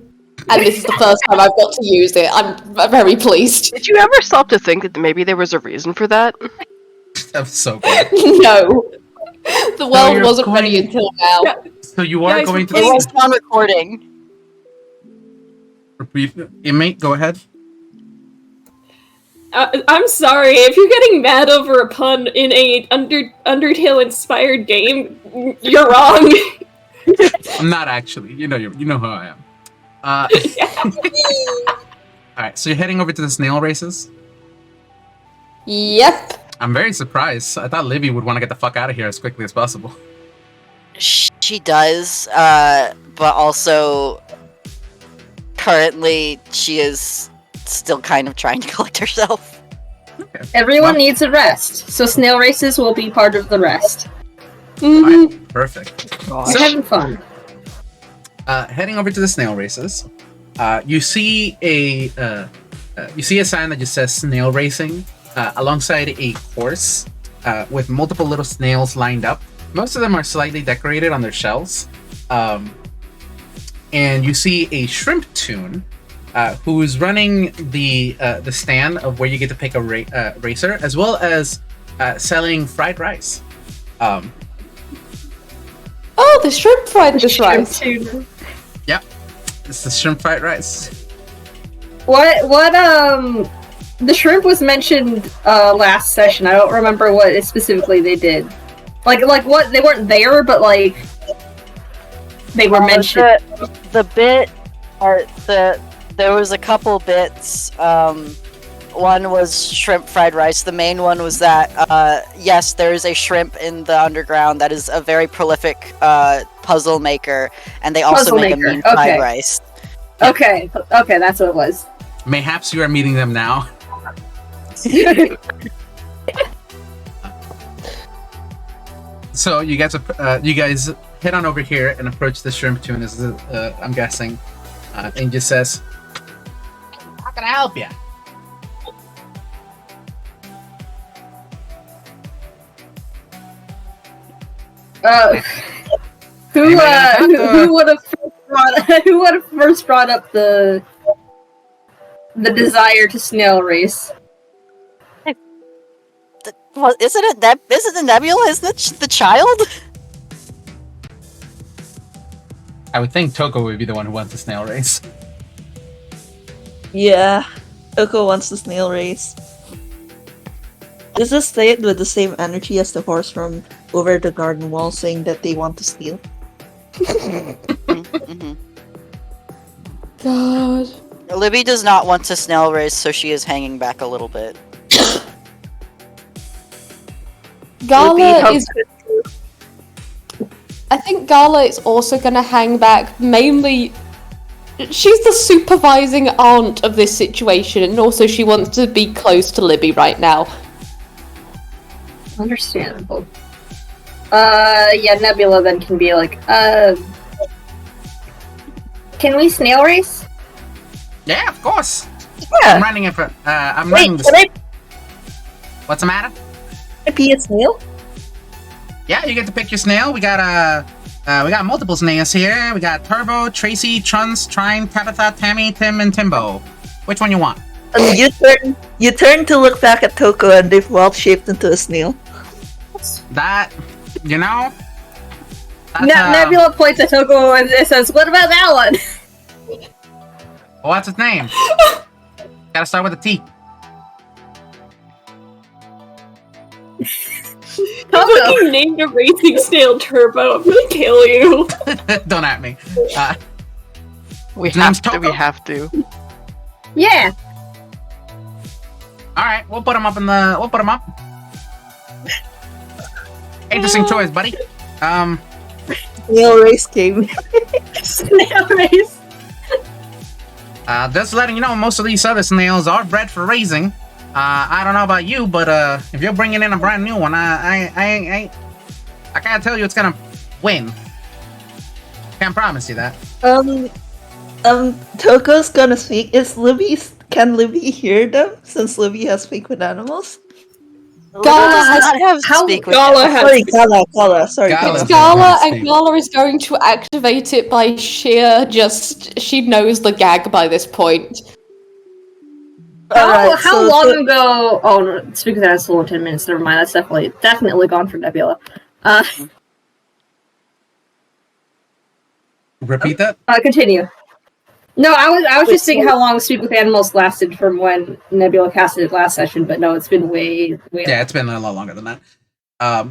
And this is the first time I've got to use it. I'm very pleased. Did you ever stop to think that maybe there was a reason for that? That's so good. No. The world you're wasn't going- ready until now. Yeah. So you are Guys, going to It was on recording. Inmate, go ahead. I'm sorry, if you're getting mad over a pun in a Undertale-inspired game, you're wrong. I'm not actually. You know who I am. Alright, so you're heading over to the snail races? Yep. I'm very surprised. I thought Livy would want to get the fuck out of here as quickly as possible. She does, but also currently she is still kind of trying to collect herself. Okay. Everyone Well- needs a rest, so snail races will be part of the rest. Alright, perfect. We're having fun. Heading over to the snail races, you see a sign that just says snail racing alongside a course with multiple little snails lined up. Most of them are slightly decorated on their shells. And you see a shrimp tune who's running the stand of where you get to pick a racer, as well as selling fried rice. Oh, the shrimp fried this rice. Yep, it's the shrimp fried rice. What the shrimp was mentioned last session. I don't remember what specifically they did. Like what? They weren't there, but like they were mentioned. The bit, or there was a couple bits. One was shrimp fried rice. The main one was that yes, there is a shrimp in the underground that is a very prolific puzzle maker, and they also make a mean fried rice. Okay, that's what it was. Mayhaps you are meeting them now. So you guys head on over here and approach the shrimp tune, as I'm guessing, and just says, "How can I help you?" Who would have first brought up the desire to snail race? Well, isn't it the Nebula? Isn't it the child? I would think Toko would be the one who wants the snail race. Yeah, Toko wants the snail race. Does this say it with the same energy as the horse from over the garden wall saying that they want to steal? Mm-hmm. God. Libby does not want to snail race, so she is hanging back a little bit. Gala is... I think Gala is also going to hang back, mainly... She's the supervising aunt of this situation, and also she wants to be close to Libby right now. Understandable. Yeah, Nebula then can be like, can we snail race? Yeah, of course. Yeah. I'm running it for. I'm running this. What's the matter? Can I be a snail? Yeah, you get to pick your snail. We got multiple snails here. We got Turbo, Tracy, Truns, Trine, Tabitha, Tammy, Tim, and Timbo. Which one you want? And you turn to look back at Toko, and they've wild shaped into a snail. That, you know. Nebula points at Toko and says, "What about that one?" What's its name? Gotta start with a T. You named a racing snail Turbo. I'm gonna kill you. Don't at me. We name's have to. Yeah. All right, we'll put him up. Interesting choice, buddy. Snail race game. Snail race. Just letting you know, most of these other snails are bred for raising. I don't know about you, but if you're bringing in a brand new one, I can't tell you it's gonna win. Can't promise you that. Toko's gonna speak. Can Libby hear them since Libby has speak with animals? Gala has Sorry, Gala. Sorry, Gala. Gala, and Gala is going to activate it by sheer she knows the gag by this point. How long ago? Oh, no, speaking of that, it's only 10 minutes. Never mind. That's definitely gone for Nebula. Repeat that. Continue. No, I was just thinking how long Speak with Animals lasted from when Nebula casted it last session, but no, it's been way. Yeah, it's been a lot longer than that.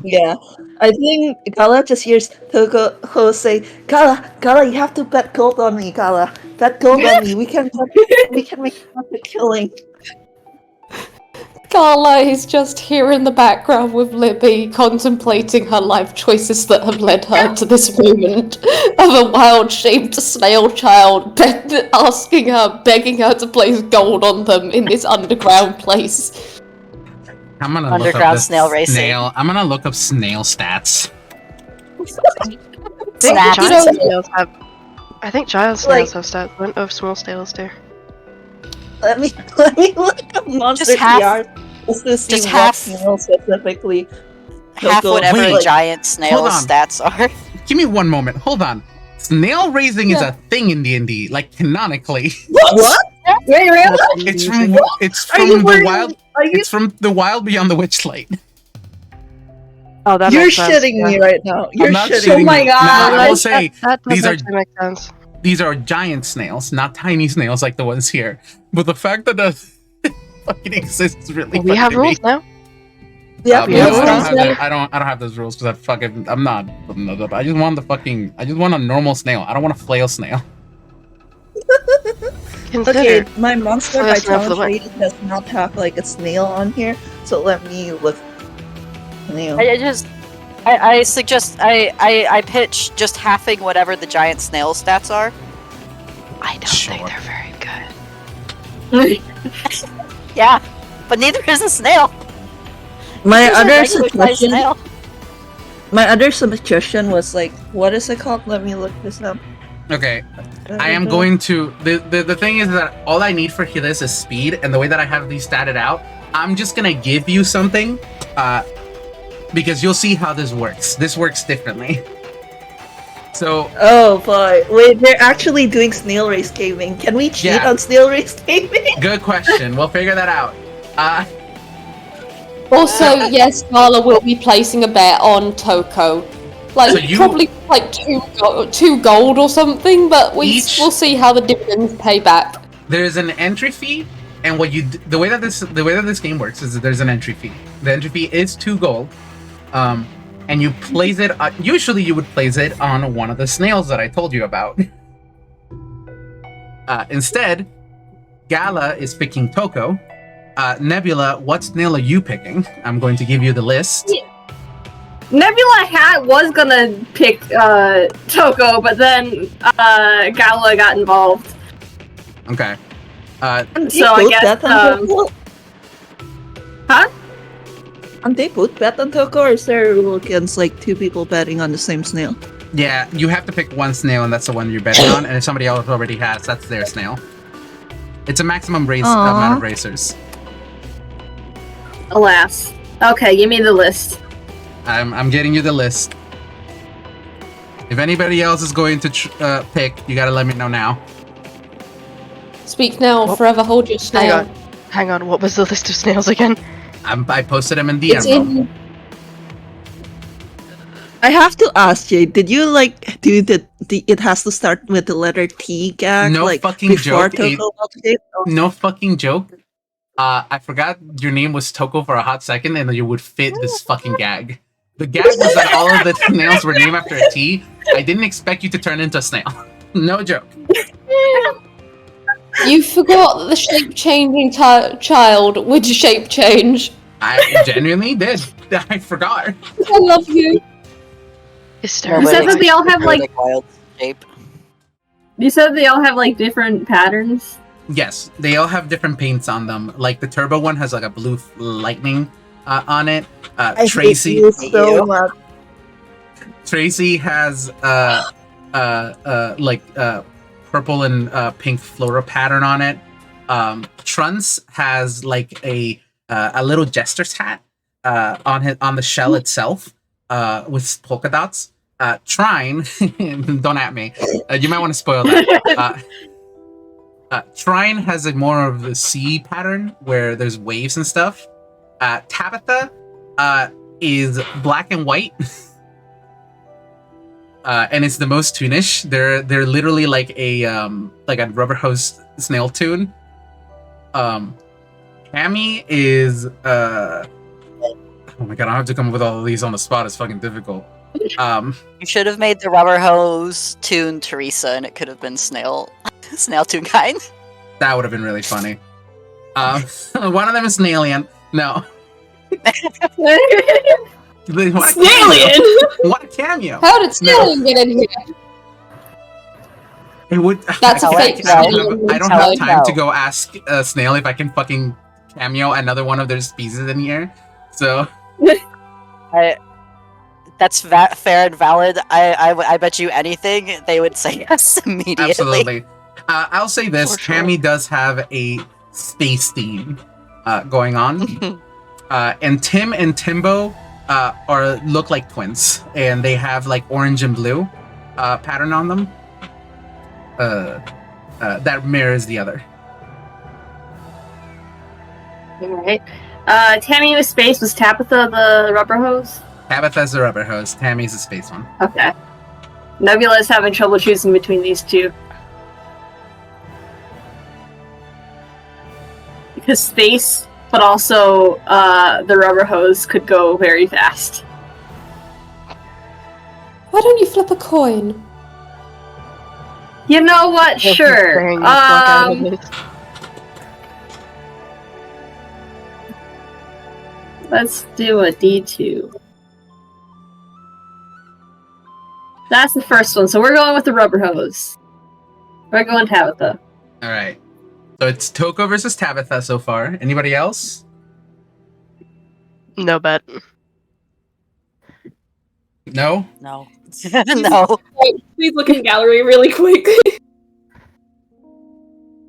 Yeah, I think Gala just hears Toko say, "Gala, you have to bet gold on me, Gala. Bet gold on me. We can make a killing." Gala is just here in the background with Libby, contemplating her life choices that have led her to this moment of a wild-shaped snail child begging her to place gold on them in this underground place. I'm gonna Underground look up snail racing. I'm gonna look up snail stats. I think giant snails have stats. What of small snails do? Let me look up monster PR just to see what snail specifically. Half whatever Wait, a giant snail's stats are. Give me one moment. Hold on. Snail raising is a thing in D&D, like canonically. What? Wait, really? It's from the wild beyond the Witchlight. Oh, that You're makes sense. shitting me right now. You're I'm not shitting shitting Oh my you. god. No, I will say That these are make sense. these are giant snails, not tiny snails like the ones here. But the fact that fucking exists really. We have rules now. Yeah, No, I don't have those rules because I'm not. I just want a normal snail. I don't want a flail snail. Okay, my monster by Flail snail for the challenge win. rating does not have like a snail on here, so let me look. Snail. I suggest I pitch just halving whatever the giant snail stats are. I don't think they're very good. Yeah, but neither is a snail. My There's a other regular sized suggestion. snail. My other suggestion was like, what is it called? Let me look this up. Okay, I am going to. The thing is that all I need for this is speed, and the way that I have these statted out, I'm just gonna give you something, because you'll see how this works. This works differently. So. Oh boy! Wait, they're actually doing snail race gaming. Can we cheat on snail race gaming? Good question. We'll figure that out. Also, yes, Carla will be placing a bet on Toko. Like, So you- probably like two gold or something, but we'll see how the dividends pay back. There's an entry fee, and the way that this game works is that there's an entry fee. The entry fee is 2 gold, and you place it. Usually, you would place it on one of the snails that I told you about. Instead, Gala is picking Toko. Nebula, what snail are you picking? I'm going to give you the list. Nebula was gonna pick Toko, but then Gala got involved. Okay. So I guess. Huh? Aren't they both bet on Toko, or is there a rule against like 2 people betting on the same snail? Yeah, you have to pick one snail, and that's the one you're betting on. And if somebody else already has, that's their snail. It's a maximum amount of racers. Alas. Okay, give me the list. I'm getting you the list. If anybody else is going to pick, you gotta let me know now. Speak now, forever hold your snail. Hang on, what was the list of snails again? I posted them in It's DM. in. I have to ask you, did you like do the it has to start with the letter T gag? No like, fucking before joke. Toko update? No fucking joke. I forgot your name was Toko for a hot second, and you would fit this fucking gag. The gag was that all of the snails were named after a T. I didn't expect you to turn into a snail. No joke. You forgot that the shape-changing child would shape change. I genuinely did. I forgot. I love you. You said that they all have like wild shape. You said they all have like different patterns. Yes, they all have different paints on them. Like the turbo one has like a blue lightning on it. Tracy, hate you so much. Tracy has purple and pink floral pattern on it. Trunce has like a little jester's hat on the shell itself with polka dots. Trine, don't at me. You might want to spoil that. Trine has a more of the sea pattern where there's waves and stuff. Tabitha is black and white. And it's the most toonish. They're literally like a rubber hose snail tune. Cammy is oh my god, I have to come up with all of these on the spot. It's fucking difficult. You should have made the rubber hose tune Teresa, and it could have been snail tune kind. That would have been really funny. One of them is Snailian. No. Snailian! What a cameo! How did Snailian get in here? It would. That's a fake I Snailian. don't have time to go ask Snail if I can fucking cameo another one of their species in here. So. That's fair and valid. I bet you anything they would say yes immediately. Absolutely. I'll say this: For sure. Cammy does have a space theme going on, and Tim and Timbo look like twins, and they have like orange and blue pattern on them. That mirrors the other. Alright. Tammy with space, was Tabitha the rubber hose? Tabitha's the rubber hose. Tammy's the space one. Okay. Nebula's having trouble choosing between these two. because space, but also the rubber hose could go very fast. Why don't you flip a coin? You know what? Sure. Let's do a D2. That's the first one, so we're going with the rubber hose. We're going Tabitha. Alright. So it's Toko versus Tabitha so far. Anybody else? No bet. No? No. No. Please look in the gallery really quick.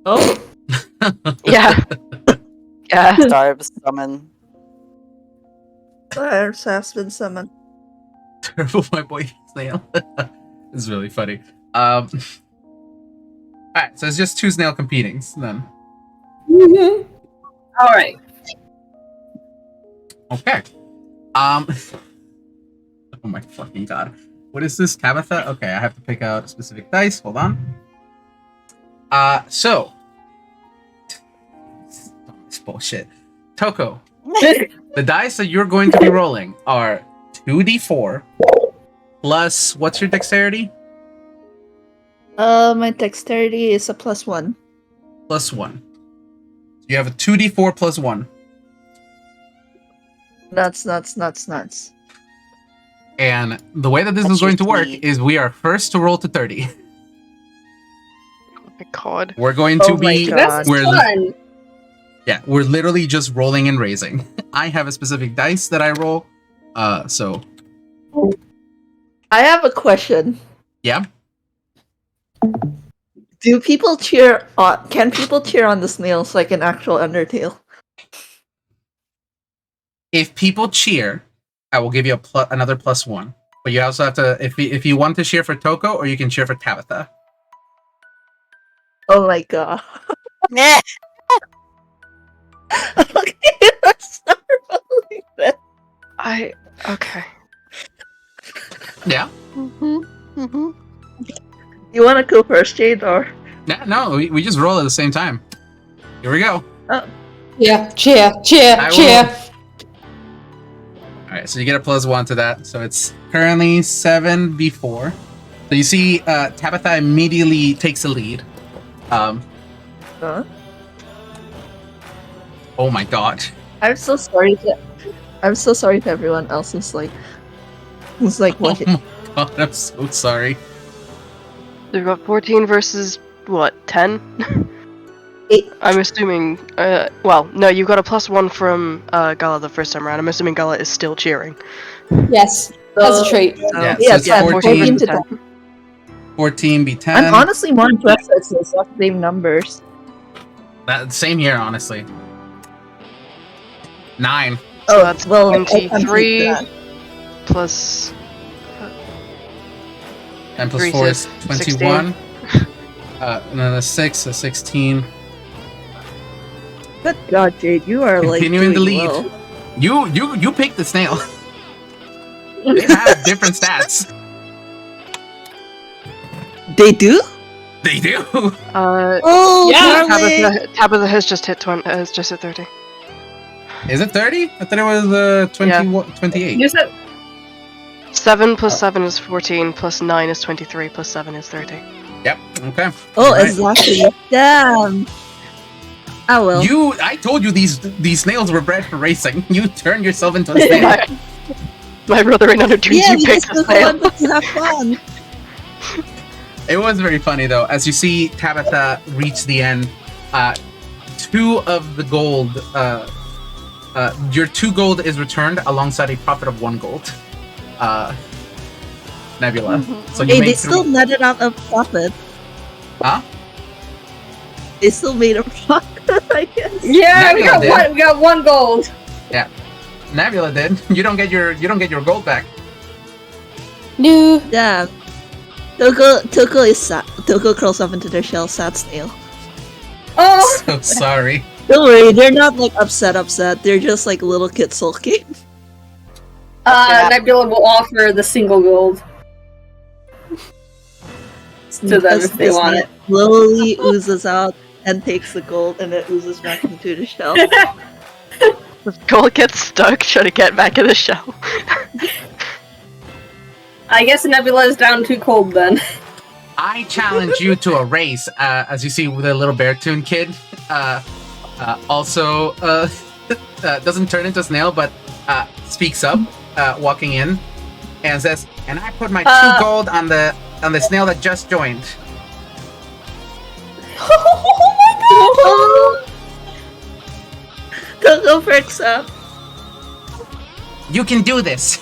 Oh, Yeah. Yeah. Starve summon. Stars has been summoned. Terrible, my boy snail. It's really funny. Alright, so it's just two snail competing then. Alright. Okay. Oh my fucking god. What is this, Tabitha? Okay, I have to pick out a specific dice. Hold on. So. This bullshit. Toko. The dice that you're going to be rolling are 2d4 plus, what's your dexterity? My dexterity is a +1. +1. So you have a 2d4 plus 1. Nuts. And the way that this is going to work is we are first to roll to 30. Oh my god. We're going to Oh my be... God. That's fun. Yeah, we're literally just rolling and raising. I have a specific dice that I roll. So... I have a question. Yeah? Do people cheer on? Can people cheer on the snails like an actual Undertale? If people cheer, I will give you another +1. But you also have to... If you want to cheer for Toko, or you can cheer for Tabitha. Oh my god. Nah. Okay, let's start rolling then. Okay. Yeah? You want to go first, Jade, or? No, we just roll at the same time. Here we go. Yeah, cheer. I will- Alright, so you get a +1 to that. So it's currently 7v4. So you see Tabitha immediately takes the lead. Huh? Oh my god. I'm so sorry to everyone else who's like what? Oh my god, I'm so sorry. We've got 14 versus, what, 10? 8. I'm assuming, well, no, you got a +1 from Gala the first time around. I'm assuming Gala is still cheering. Yes, as a treat. Yeah, Yeah, so it's 14 to 10. 14 be 10. I'm honestly more impressed that it's the same numbers. Same here, honestly. 9. So Oh, that's well, 23 plus... 10 plus 3 4 is says 21. And then a 6 is 16. Good God, Jade, you are Continuing the lead. well. You picked the snail. They have different stats. They do? They do. Oh, yeah, darling! Tabitha has just hit 30. Is it 30? I thought it was 28. You said 7 plus 7 is 14, plus 9 is 23, plus 7 is 30. Yep. Okay. Oh, Alright. exactly. Damn. Oh well. I told you these snails were bred for racing. You turned yourself into a snail. My brother in Undertoons, Yeah, you picked a because snail. want to have fun. It was very funny though. As you see Tabitha reach the end, 2 of the gold, your 2 gold is returned alongside a profit of 1 gold. Nebula. So you Hey, made they still netted out a profit. Huh? They still made a profit, I guess. yeah, Nebula did. we got 1 gold. Nebula did. You don't get your gold back. No. Damn. Toko is sad. Toko curls up into their shell, sad snail. Oh, So sorry. Don't worry, they're not like upset. They're just like little kids sulking. Nebula will offer the single gold to them if they want it. Slowly oozes out and takes the gold, and it oozes back into the shell. The gold gets stuck trying to get back in the shell. I guess Nebula is down too cold then. I challenge you to a race, as you see with the little Beartoon kid. Also, doesn't turn into a snail, but speaks up, walking in, and says, "And I put my 2 gold on the snail that just joined." Oh my god! Coco perks up. You can do this.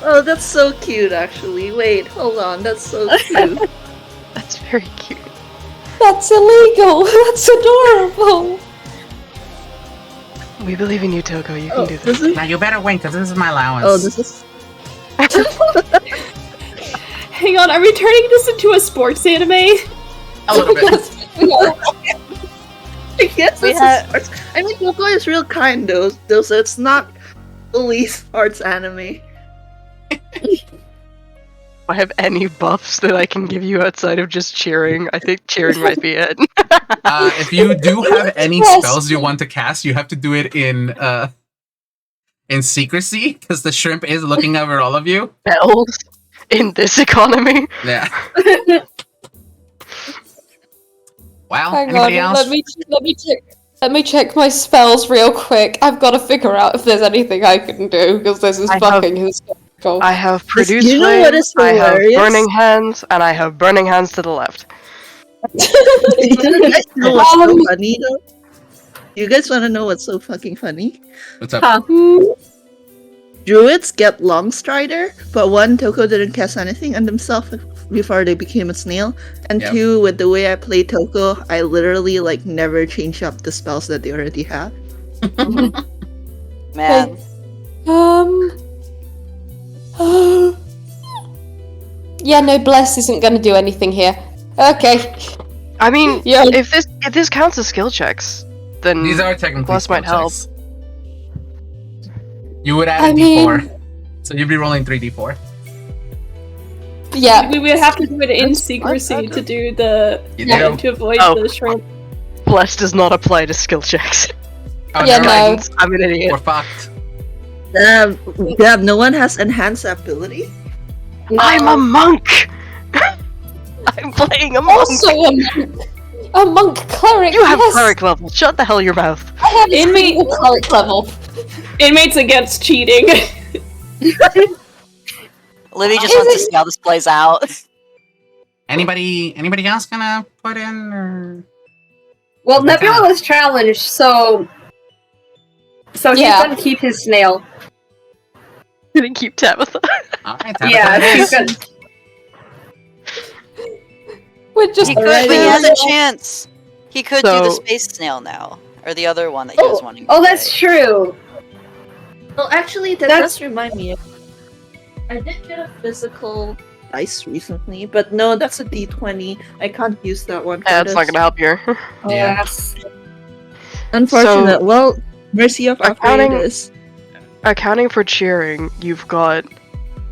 Oh, that's so cute, actually. Wait, hold on, that's so cute. That's very cute. That's illegal. That's adorable. We believe in you, Toko. You can do this. Now you better win, because this is my allowance. Oh, this is. Hang on, are we turning this into a sports anime? A little bit. Yes, I mean, Coco is real kind, though, so it's not fully sports anime. I have any buffs that I can give you outside of just cheering. I think cheering might be it. If you do have any spells you want to cast, you have to do it in secrecy, because the shrimp is looking over all of you. Spells in this economy. Yeah. Well, Hang anybody on, else? let me check my spells real quick. I've got to figure out if there's anything I can do, because this is fucking hysterical. I have produce You know what is flame, I have hilarious? burning hands, and I have burning hands to the left. You guys know what's so funny, though? You guys want to know what's so fucking funny? What's up? Druids get Long Strider, but 1, Toko didn't cast anything on themselves before they became a snail, and Yep. 2, with the way I play Toko, I literally never change up the spells that they already have. Man. Yeah, no, bless isn't going to do anything here. Okay. I mean, Yeah. if this counts as skill checks, then These are technically Plus might skill help. checks. You would add I a mean- d4, so you'd be rolling 3d4. Yeah. We would have to do it in secrecy to do the You to do? avoid Oh. the shrimp. Bless does not apply to skill checks. Oh, Yeah, never no. mind. I'm an idiot. We're fucked. Damn, no one has enhanced ability? I'm a monk. I'm playing a monk. Also a monk. A monk cleric. You have yes. cleric level. Shut the hell your mouth. I have Inmate- a cleric level. Inmates against cheating. Libby just wants to see how this plays out. Anybody else gonna put in, or? Well, Nebula was challenged, so he's Yeah. gonna keep his snail. Gonna keep Tabitha. Alright, Tabitha Yeah, it she's is. gonna. We're just He could, but he has a Yeah. chance. He could do the So- space snail now, or the other one that he was wanting to Oh, that's play. true. Well, actually, that That's- does remind me. I did get a physical dice recently, but no, that's a D20. I can't use that one. Yeah, it's not gonna help you. Yeah. Yes. Unfortunate. So- Well, mercy of Accounting- operators. Accounting for cheering, you've got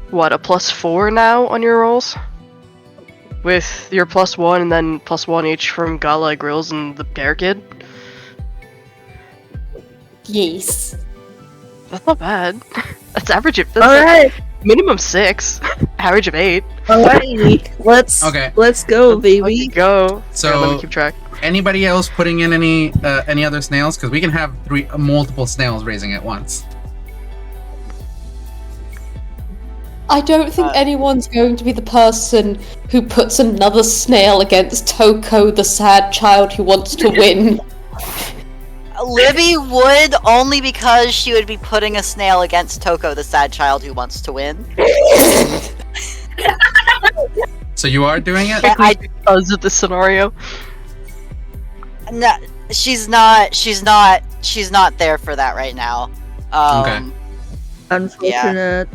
what, a +4 now on your rolls? With your +1 and then +1 each from Gala, Grills, and the Bear Kid? Yes. That's not bad. That's average of Alright, minimum 6. Average of 8. alright. Let's Okay. let's go, Let's baby. go. So- Here, let me keep track. Anybody else putting in any other snails? Because we can have multiple snails raising at once. I don't think anyone's going to be the person who puts another snail against Toko, the sad child who wants to win. Libby would, only because she would be putting a snail against Toko, the sad child who wants to win. So you are doing it? I, Because of the scenario. no, she's not there for that right now. Okay. Unfortunate.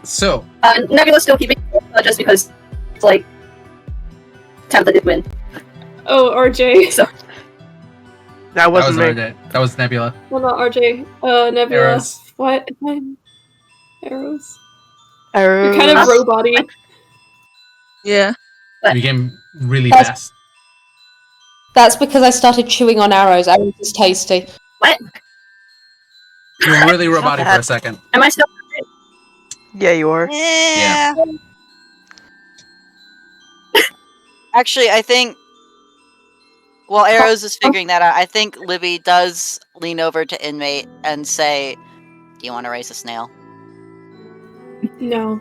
So Nebula's still keeping just because, Tabitha did win. Oh, RJ. So That wasn't me. RJ. That was Nebula. Well, not RJ. Nebula. Arrows. What? Arrows? Arrows. You're kind of robot-y. Yeah. You became really That's- fast. That's because I started chewing on arrows. Arrows is tasty. What? You were really robotic for bad. a second. Am I still? Yeah, you are. Yeah. Actually, I think. While Arrows is figuring that out, I think Libby does lean over to Inmate and say, "Do you want to raise a snail?" No.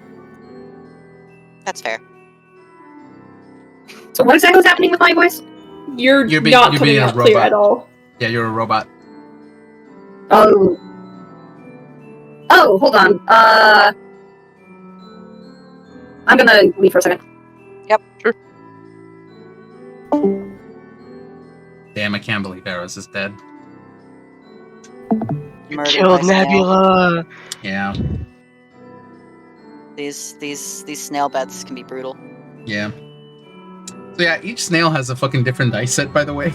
That's fair. So what exactly was happening with my voice? You're You're not being coming a out clear robot. at all. Yeah, you're a robot. Oh. Oh, hold on. I'm gonna leave for a second. Sure. Damn, I can't believe Eros is dead. You Murdered by killed snail. Nebula. Yeah, These snail beds can be brutal. yeah. So yeah, each snail has a fucking different dice set, by the way.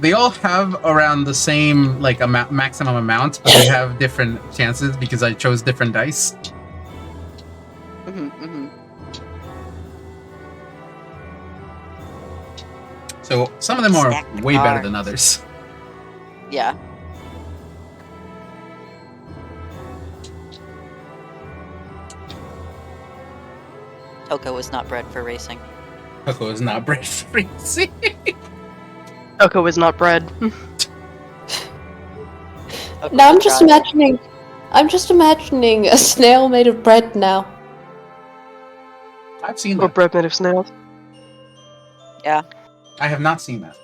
They all have around the same like maximum amount, but they have different chances because I chose different dice. So some of them are Stack the way better cards. than others. Yeah. Coco was not bred for racing. Coco is not bred for racing. Coco is not bread. Coco Now I'm was just tried. imagining. I'm just imagining a snail made of bread now. I've seen Or that. bread made of snails. I have not seen that.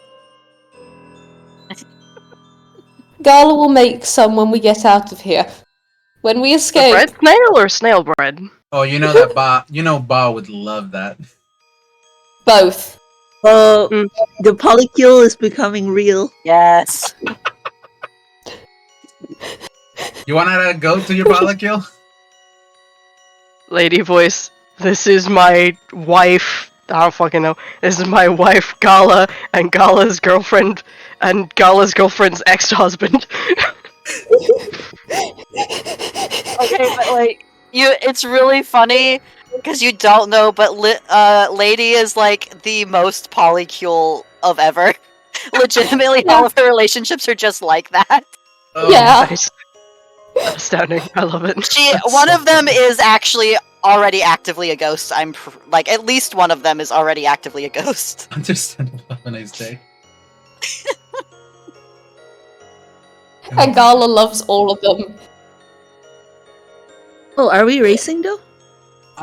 Gala will make some when we get out of here. When we The escape. bread snail or snail bread? Oh, you know that Ba would love that. Both. Oh, Mm. the polycule is becoming real. Yes. You wanna go to your polycule? Lady voice. This is my wife. I don't fucking know. This is my wife, Gala, and Gala's girlfriend, and Gala's girlfriend's ex-husband. Okay, but like it's really funny because you don't know, but Lady is like the most polycule of ever. Legitimately, all of her relationships are just like that. Oh, Yeah. Nice. Astounding. I love it. One of them is actually already actively a ghost. Like at least one of them is already actively a ghost. Understandable. Have a nice day. And Gala loves all of them. Oh, are we racing though?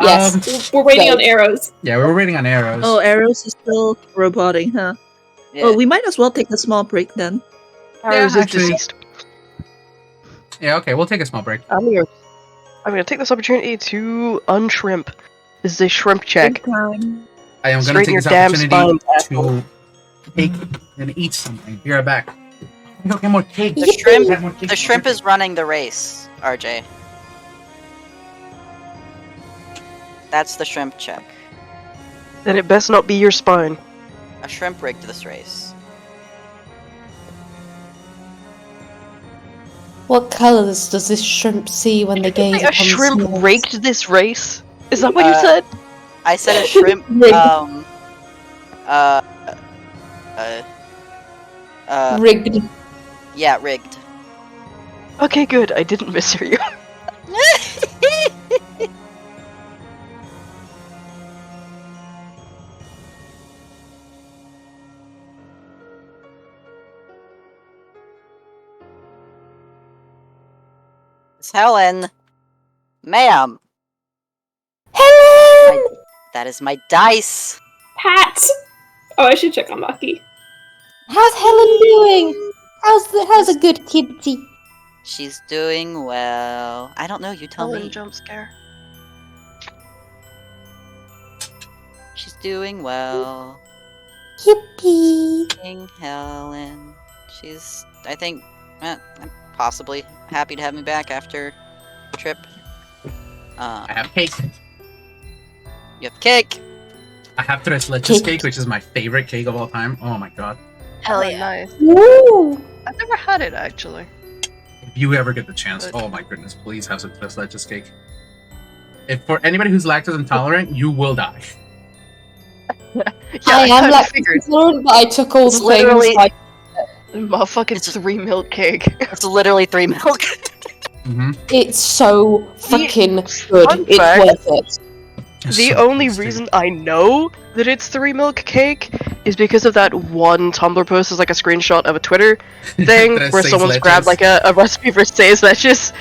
Yes. We're waiting Go. on arrows. Yeah, we're waiting on arrows. Oh, Arrows is still roboting, huh? Yeah. Oh, we might as well take a small break then. Arrows is actually- deceased. Yeah, okay, we'll take a small break. I'm gonna take this opportunity to unshrimp. This is a shrimp check. Break time. I am going to Straighten take your this damn opportunity spine, to take and eat something. Be right back. Okay, more cake. The shrimp- Have more cake. The shrimp is running the race, RJ. That's the shrimp check. Then it best not be your spine. A shrimp rigged this race. What colours does this shrimp see when they gaze Wait, a upon the shrimp snails? rigged this race? Is that what you Uh, said? I said a shrimp. Rigged. Rigged. Yeah, rigged. Okay, good. I didn't mishear you. It's Helen. Ma'am. Helen! That is my dice. Pat! Oh, I should check on Bucky. How's Helen doing? How's a good kitty? She's doing well. I don't know, you tell me. Jump scare. She's doing well. Yippee! King Helen. She's, I think, possibly happy to have me back after the trip. I have cake. You have cake. I have tres leches cake, which is my favorite cake of all time. Oh my god. Hell Oh, yeah. nice. Woo! I've never had it actually. If you ever get the chance, oh my goodness, please have some tres leches cake. If for anybody who's lactose intolerant, you will die. I am kinda lactose intolerant, but I took all It's the literally- things like Motherfucking 3 milk cake. It's literally 3 milk. Mm-hmm. it's so fucking good. fun It's fact- worth it. The only reason I know that it's 3 milk cake is because of that one Tumblr post is like a screenshot of a Twitter thing Tres where seis someone's leches. grabbed like a recipe for seis leches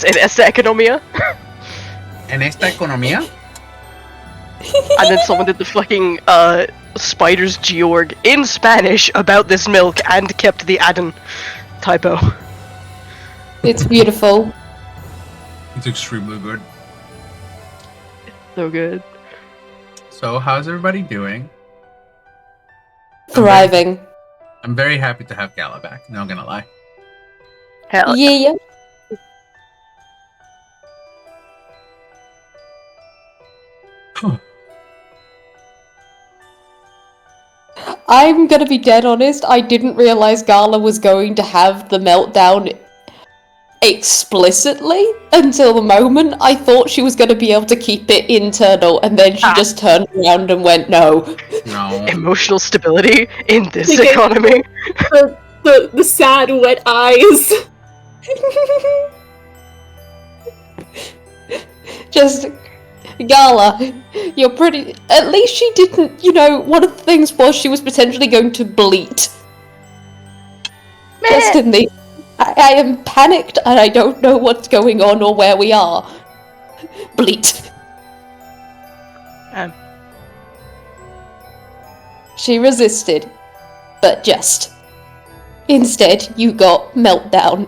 in esta economía, En esta economía, and then someone did the fucking Spider's Georg in Spanish about this milk and kept the addon typo. It's beautiful. it's extremely good. So good. So, how's everybody doing? Thriving. I'm very happy to have Gala back. No, I'm gonna lie. Hell Yeah. I'm gonna be dead honest, I didn't realize Gala was going to have the meltdown explicitly until the moment. I thought she was gonna be able to keep it internal, and then she just turned around and went, no. No. emotional stability in this Okay. economy. The sad wet eyes. Just, Gala, you're pretty. At least she didn't, one of the things was she was potentially going to bleat. Just in the. I am panicked and I don't know what's going on or where we are. Bleat. She resisted, but just. Instead, you got meltdown.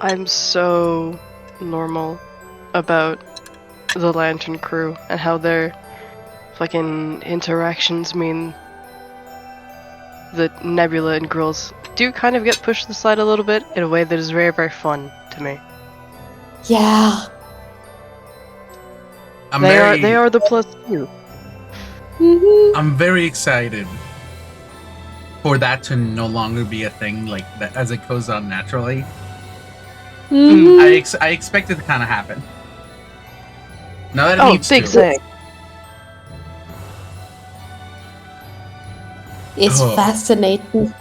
I'm so normal about the Lantern Crew and how their fucking interactions mean that Nebula and girls do kind of get pushed to the side a little bit in a way that is very, very fun to me. Yeah. They are the plus two. Mm-hmm. I'm very excited for that to no longer be a thing like that as it goes on naturally. Mm-hmm. I expect it to kind of happen. Now that it Oh, needs big to. thing. It's Oh. fascinating.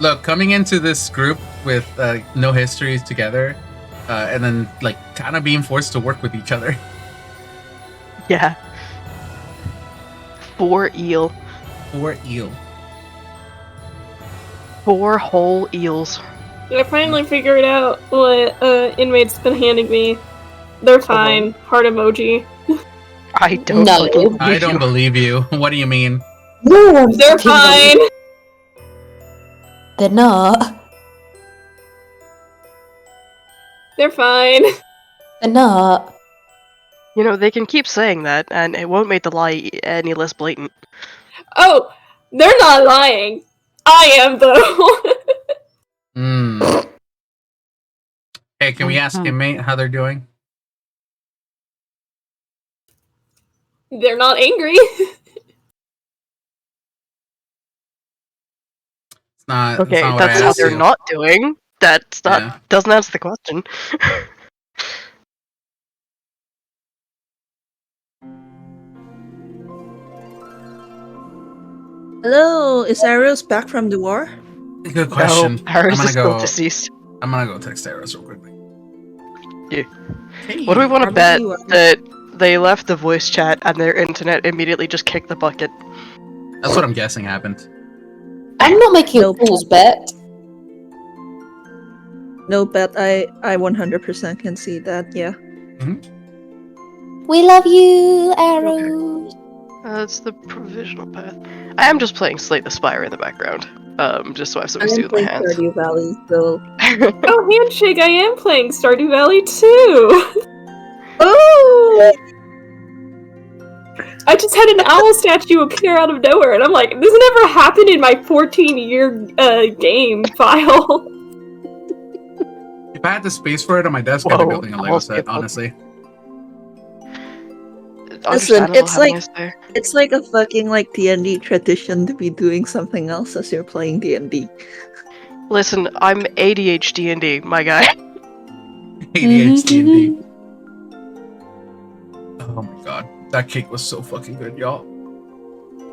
Look, coming into this group with no histories together, and then like kind of being forced to work with each other. Yeah. 4 eel. 4 eel. 4 whole eels. I finally figured out what inmates been handing me. They're fine. Heart emoji. I don't No. fucking believe I don't you. believe you. What do you mean? They're fine. They're not. They're fine. They're not. You know, they can keep saying that, and it won't make the lie any less blatant. Oh, they're not lying. I am though. Hey, can we ask inmate how they're doing? They're not angry. It's not. Okay, it's not what that's I how asked they're you. not doing. That's not Yeah. doesn't answer the question. Hello, is Arrows back from the war? Good question. No, Harris I'm is still deceased. gonna go text Eros real quickly. Yeah. Hey. What do we want to bet Probably one. that they left the voice chat and their internet immediately just kicked the bucket? That's what I'm guessing happened. I'm not making Nope. a fool's bet. No, but I 100% can see that, yeah. We love you, Arrows. That's the provisional path. I am just playing Slay the Spire in the background. Just so I have something to do I'm with my playing hands. Stardew Valley, so... Oh, handshake! I am playing Stardew Valley too. Oh! I just had an owl statue appear out of nowhere, and I'm like, this never happened in my 14-year game file. If I had the space for it on my desk, I'd be Whoa, building a Lego almost set, gave up. honestly. Understandable it's having like- us there. It's like a fucking, like, D&D tradition to be doing something else as you're playing D&D. Listen, I'm ADHD&D, my guy. ADHD indeed. Oh my god. That cake was so fucking good, y'all.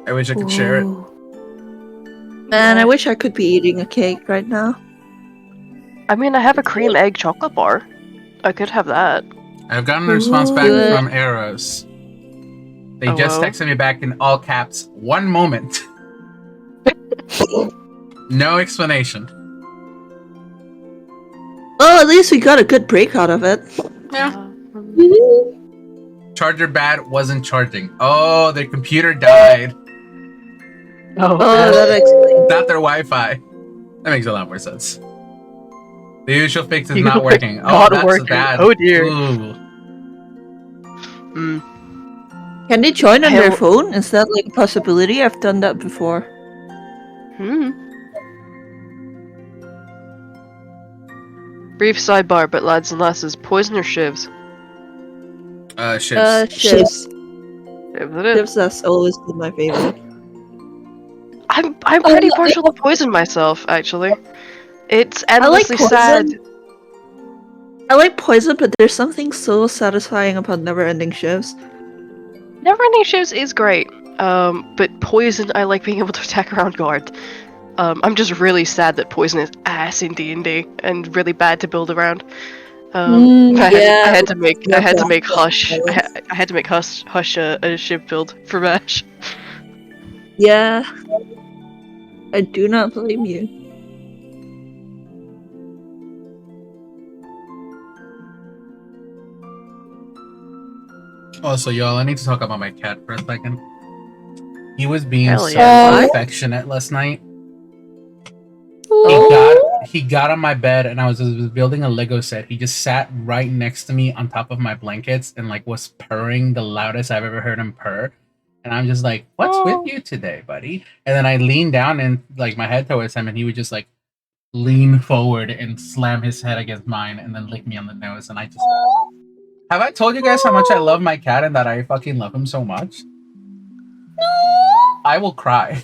I wish I could share it. Man, I wish I could be eating a cake right now. I mean, I have a cream egg chocolate bar. I could have that. I've gotten a response back Good. from Eros. They just Hello? texted me back in all caps, 1 moment. No explanation. Well, at least we got a good break out of it. Yeah. Charger bad wasn't charging. Oh, their computer died. Oh, that explains. Not their Wi-Fi. That makes a lot more sense. The usual fix is You not like working. Oh, not that's working. bad. Oh, dear. Ooh. Can they join on Hey, their phone? Is that like a possibility? I've done that before. Brief sidebar, but lads and lasses, poison or shivs? Shivs. Shivs. Shivs it is. Shivs has always been my favorite. I'm pretty partial to poison myself, actually. It's endlessly poison. sad. I like poison, but there's something so satisfying about never-ending shivs. Never-ending shivs is great, but poison I like being able to attack around guard. I'm just really sad that poison is ass in D&D and really bad to build around. I had to make Hush. I had to make Hush a shiv build for Mash. Yeah. I do not blame you. Also, y'all, I need to talk about my cat for a second. He was being Hell so yeah. affectionate last night. Oh. He got on my bed and I was building a Lego set. He just sat right next to me on top of my blankets and like was purring the loudest I've ever heard him purr. And I'm just like, what's with you today, buddy? And then I leaned down and like my head towards him and he would just like lean forward and slam his head against mine and then lick me on the nose. And I just... Have I told you guys how much I love my cat and that I fucking love him so much? I will cry.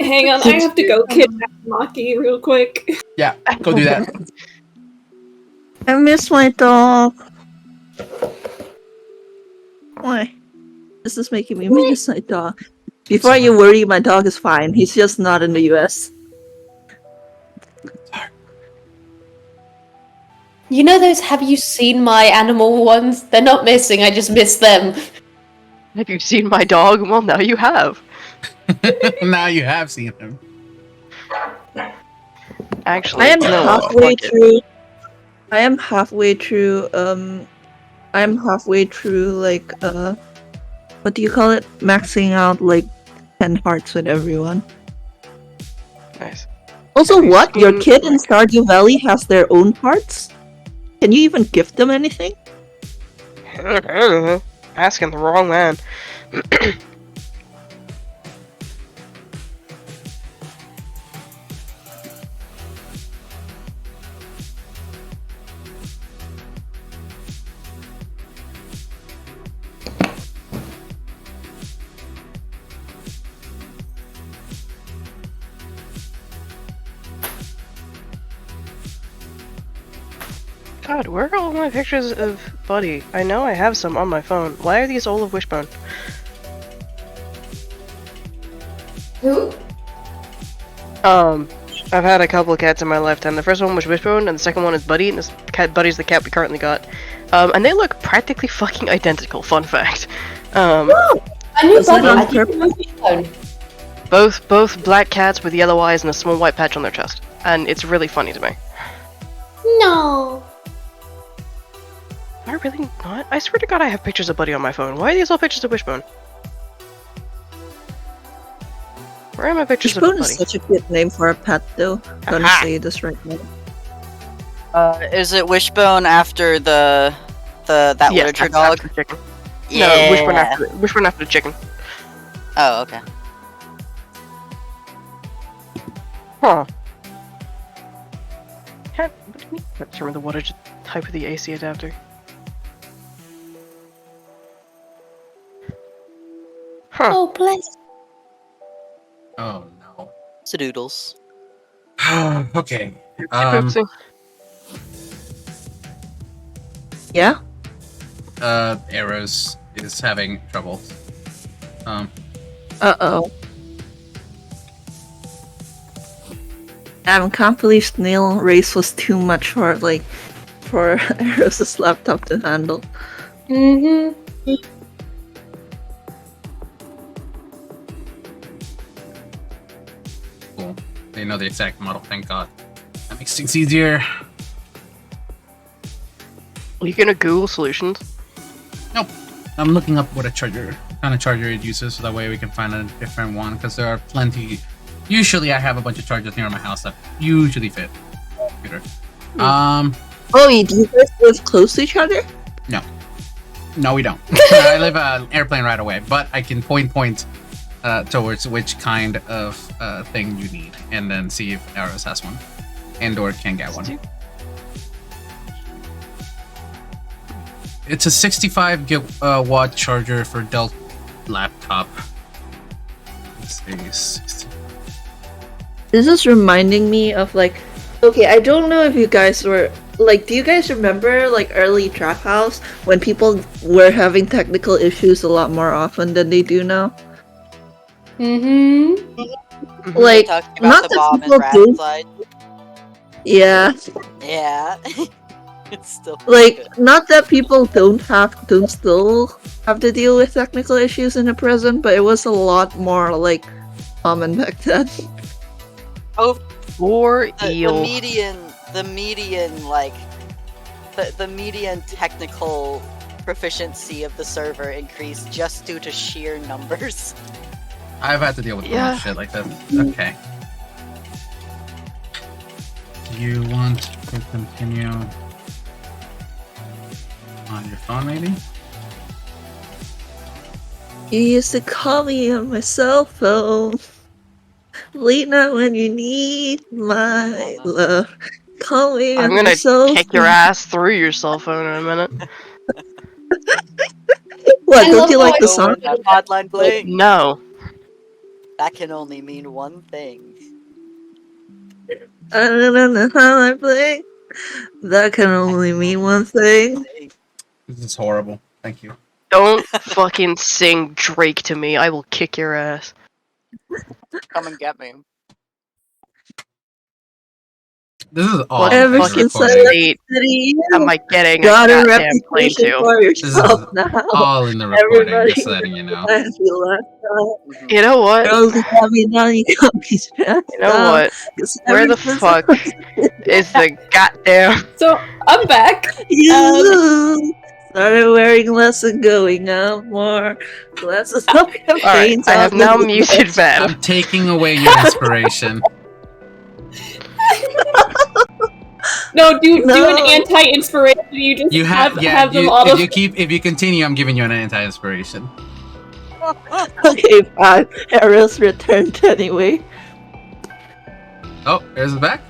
Hang on, I have to go kidnap Maki real quick. Yeah, go do that. I miss my dog. Why? This is making me miss my dog. Before you worry, my dog is fine. He's just not in the US. You know those have you seen my animal ones? They're not missing, I just miss them. Have you seen my dog? Well, now you have. Now you have seen him. Actually, I am no, halfway fuck it. through. I am halfway through. Like what do you call it? Maxing out like 10 hearts with everyone. Nice. Also, Have you what? Your seen- kid in Stardew Valley has their own hearts? Can you even gift them anything? Asking the wrong man. God, where are all my pictures of Buddy? I know I have some on my phone. Why are these all of Wishbone? Who? I've had a couple of cats in my lifetime. The first one was Wishbone, and the second one is Buddy, and this cat Buddy's the cat we currently got. And they look practically fucking identical, fun fact. I knew Was it Buddy, on I didn't know Wishbone. Both black cats with yellow eyes and a small white patch on their chest. And it's really funny to me. No. Am I really not? I swear to God I have pictures of Buddy on my phone. Why are these all pictures of Wishbone? Where are my pictures Wishbone of is Buddy? such a cute name for a pet, though. I'm gonna Aha. say this right now. Is it Wishbone after that Yes, literature that's dog? after the chicken. Yeah. No, Wishbone after the chicken. Oh, okay. Huh. What do you mean? Determine the wattage type of the AC adapter. Huh. Oh, bless. Oh no. Sadoodles. Okay. Oopsie. Yeah? Arrows is having trouble. Uh-oh. Can't believe snail race was too much for Arrows' laptop to handle. Mm-hmm. Cool. They know the exact model, thank god. That makes things easier. Are you gonna Google solutions? Nope. I'm looking up what kind of charger it uses, so that way we can find a different one, because there are plenty. Usually I have a bunch of chargers near my house that usually fit the computer. Oh, do you guys live close to each other? No, we don't. I live an airplane right away, but I can point towards which kind of thing you need, and then see if Arrows has one, and/or can get one. It's a 65 watt charger for Dell laptop. This is reminding me of okay, I don't know if you guys were do you guys remember early Trap House when people were having technical issues a lot more often than they do now? Mm-hmm. Talking about not the that bomb people and do. slide. Yeah. Yeah. It's still not that people don't still have to deal with technical issues in the present, but it was a lot more common back then. Oh, Poor the eel. median technical proficiency of the server increased just due to sheer numbers. I've had to deal with shit like that. Okay. Do you want to continue on your phone, maybe? You used to call me on my cell phone. Late night when you need my love. Call me I'm on gonna my cell kick your phone. ass through your cell phone in a minute. What, I don't love you how like I the So song? when that hotline bling, No. that can only mean one thing. I don't know how I play. That can only mean one thing. This is horrible. Thank you. Don't fucking sing Drake to me. I will kick your ass. Come and get me. This is all What in Ever the fucking since I recording. left state the city, am you I getting a got a goddamn plane reputation to? for This is yourself now. all in the recording, Everybody just letting you know. knows you left out. Mhm. You know what? Girls who got me down, you got me stressed You know out. what? 'Cause Where ever the since fuck I was is the goddamn... So I'm back. you started wearing less and going out more. Glasses up your Alright, veins I have out now with the muted best. Vamp. I'm taking away your inspiration. No, do No. an anti-inspiration. You just You have have them auto. if you continue, I'm giving you an anti-inspiration. Okay, fine. Arrows returned anyway. Oh, there's the back.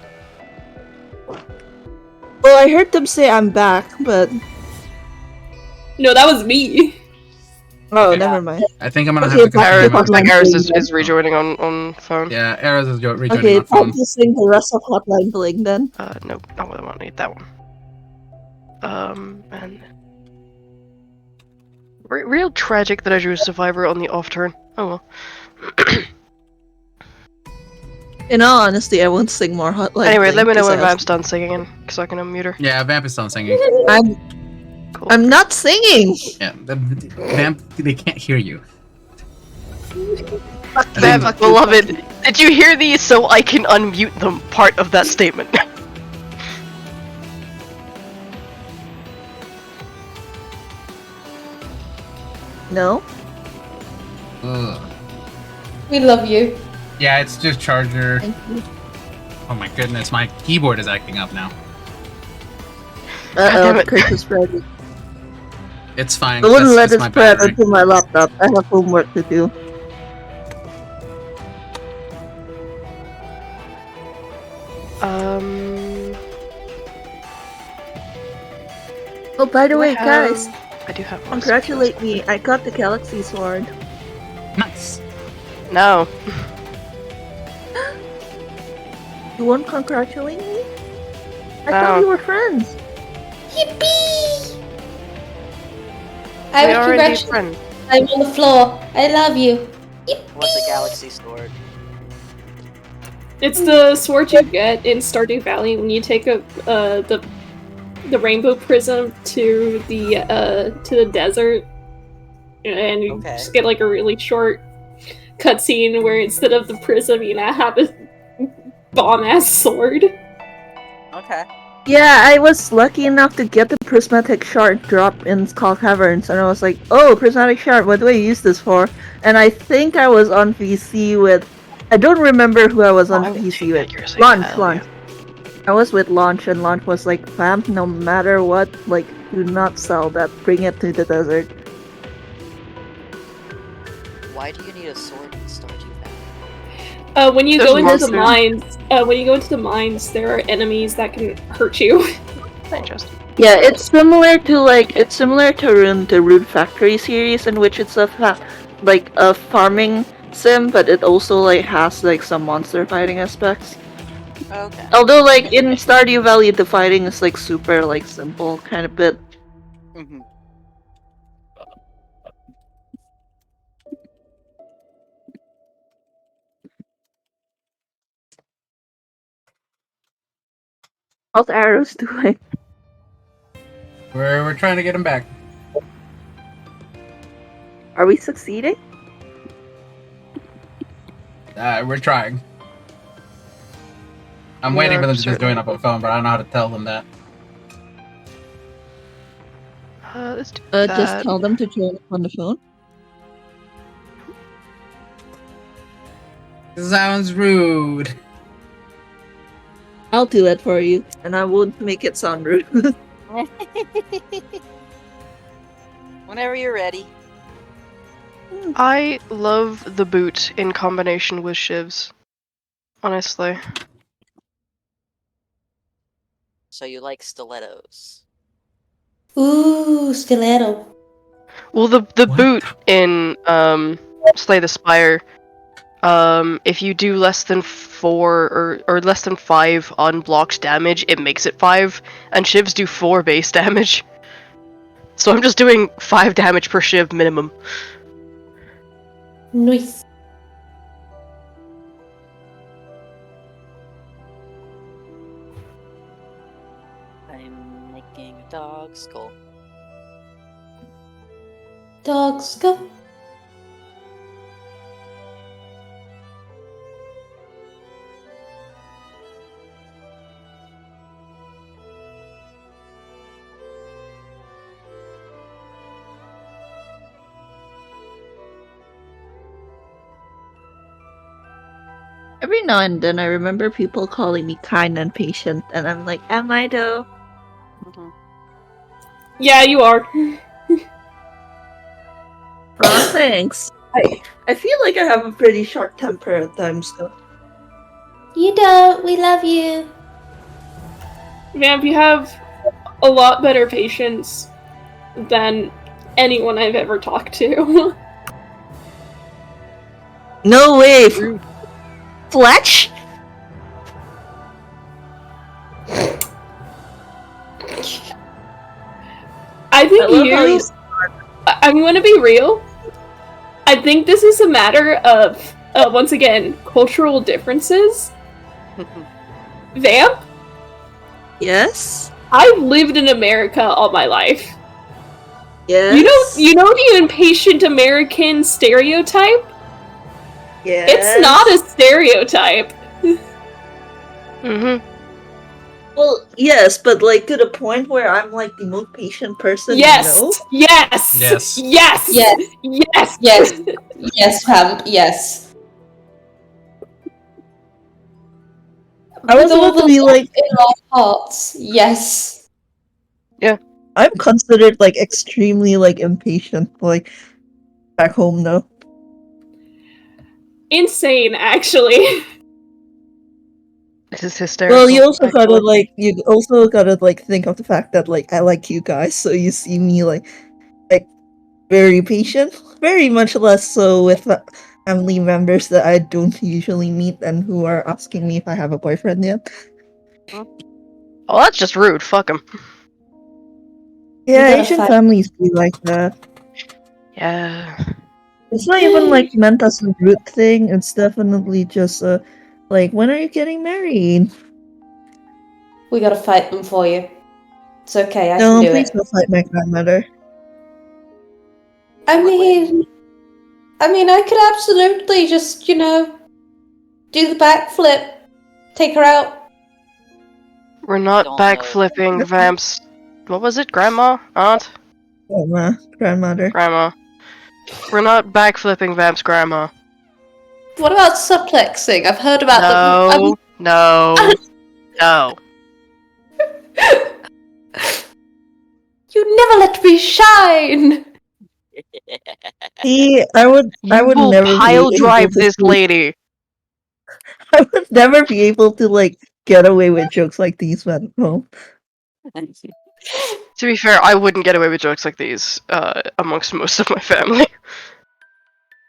Well, I heard them say I'm back, but No, that was me. oh, Yeah. never mind. I think I'm gonna Okay, have to back to continue. Hotline Garrus Bling then. is rejoining on phone. Yeah, Arrows is rejoining Okay, on phone. time to sing the rest of Hotline Bling then. Nope, not what I want. I need that one. And... Real tragic that I drew a survivor on the off turn. Oh well. In all honesty, I won't sing more Hotline Anyway, Bling let me know 'cause when I have- Vamp's done singing, because I can unmute her. Yeah, Vamp is done singing. Cool. I'm not singing! Yeah, Vamp, they can't hear you. Vamp, beloved, did you hear the "so I can unmute them" part of that statement? No? Ugh. We love you. Yeah, it's just charger. Thank you. Oh my goodness, my keyboard is acting up now. damn Uh-oh, it. Chris is spreading. It's fine. I wouldn't that's let just it my spread battery. onto my laptop. I have homework to do. Oh, by the way, guys, I do have one. congratulate me. I got the Galaxy Sword. Nice. No. You won't congratulate me? I Oh. thought we were friends. I We would are indeed congratulate friends. I'm on the floor. I love you. What's a galaxy sword? It's the sword you get in Stardew Valley when you take the rainbow prism to the desert, and you Okay. just get like a really short cutscene where instead of the prism, you now have a bomb ass sword. Okay. Yeah, I was lucky enough to get the prismatic shard drop in Skull Caverns, and I was like, oh, prismatic shard, what do I use this for? And I think I was on VC with... I don't remember who I was on VC with. Launch. I was with Launch, and Launch was like, fam, no matter what, like, do not sell that, bring it to the desert. Why do you need a sword in Stardew Valley? When you There's go into the monsters. mines, there are enemies that can hurt you. Interesting. Yeah, it's similar to Rune, the Rune Factory series, in which it's a farming sim, but it also like has like some monster fighting aspects. Okay. Although like in Stardew Valley, the fighting is like super like simple kind of bit. Mm-hmm. How's Arrows doing? We're trying to get him back. Are we succeeding? We're trying. I'm We waiting are for them to just certainly join up on phone, but I don't know how to tell them that. Let's do that. Just tell them to join up on the phone. Sounds rude. I'll do it for you, and I won't make it sound rude. Whenever you're ready. I love the boot in combination with shivs. Honestly. So you like stilettos? Ooh, stiletto. Well, the What? boot in Slay the Spire, if you do less than 4 or less than 5 unblocked damage, it makes it 5, and shivs do 4 base damage. So I'm just doing 5 damage per shiv minimum. Nice. I'm making a dog skull. Dogs go. Every now and then I remember people calling me kind and patient, and I'm like, am I though? Mm-hmm. Yeah, you are. Oh, thanks. I feel like I have a pretty short temper at times though. You don't. We love you. Vamp, you have a lot better patience than anyone I've ever talked to. No way! Fletch? I think love how you I'm gonna be real. I think this is a matter of, once again, cultural differences. Vamp? Yes? I've lived in America all my life. Yes? You know the impatient American stereotype? Yes? It's not a stereotype. Mm-hmm. Well, yes, but like to the point where I'm like the most patient person Yes! you know? Yes! Yes. Yes! Yes. Yes! Yes. Yes, Pam. Yes. I was With all about to the be love like, in our hearts. Yes. I'm considered like extremely like impatient, like back home though. Insane, actually. This is hysterical. Well, you also actually. gotta think of the fact that like I like you guys, so you see me like very patient, very much less so with family members that I don't usually meet and who are asking me if I have a boyfriend yet. Oh, that's just rude. Fuck him. Yeah, gotta Asian fight. families be like that. Yeah. It's not even like meant as a root thing. It's definitely just like, when are you getting married? We gotta fight them for you. It's okay, I can No, do please it. don't fight my grandmother. I mean, I could absolutely just, do the backflip, take her out. We're not Don't backflipping Vamps. What was it? Grandma? Aunt? Grandmother. Grandma. We're not backflipping Vamps' grandma. What about suplexing? I've heard about them. No. No. You never let me shine! See, I would You will never pile be able drive to this lady. I would never be able to like get away with jokes like these back home. To be fair, I wouldn't get away with jokes like these amongst most of my family.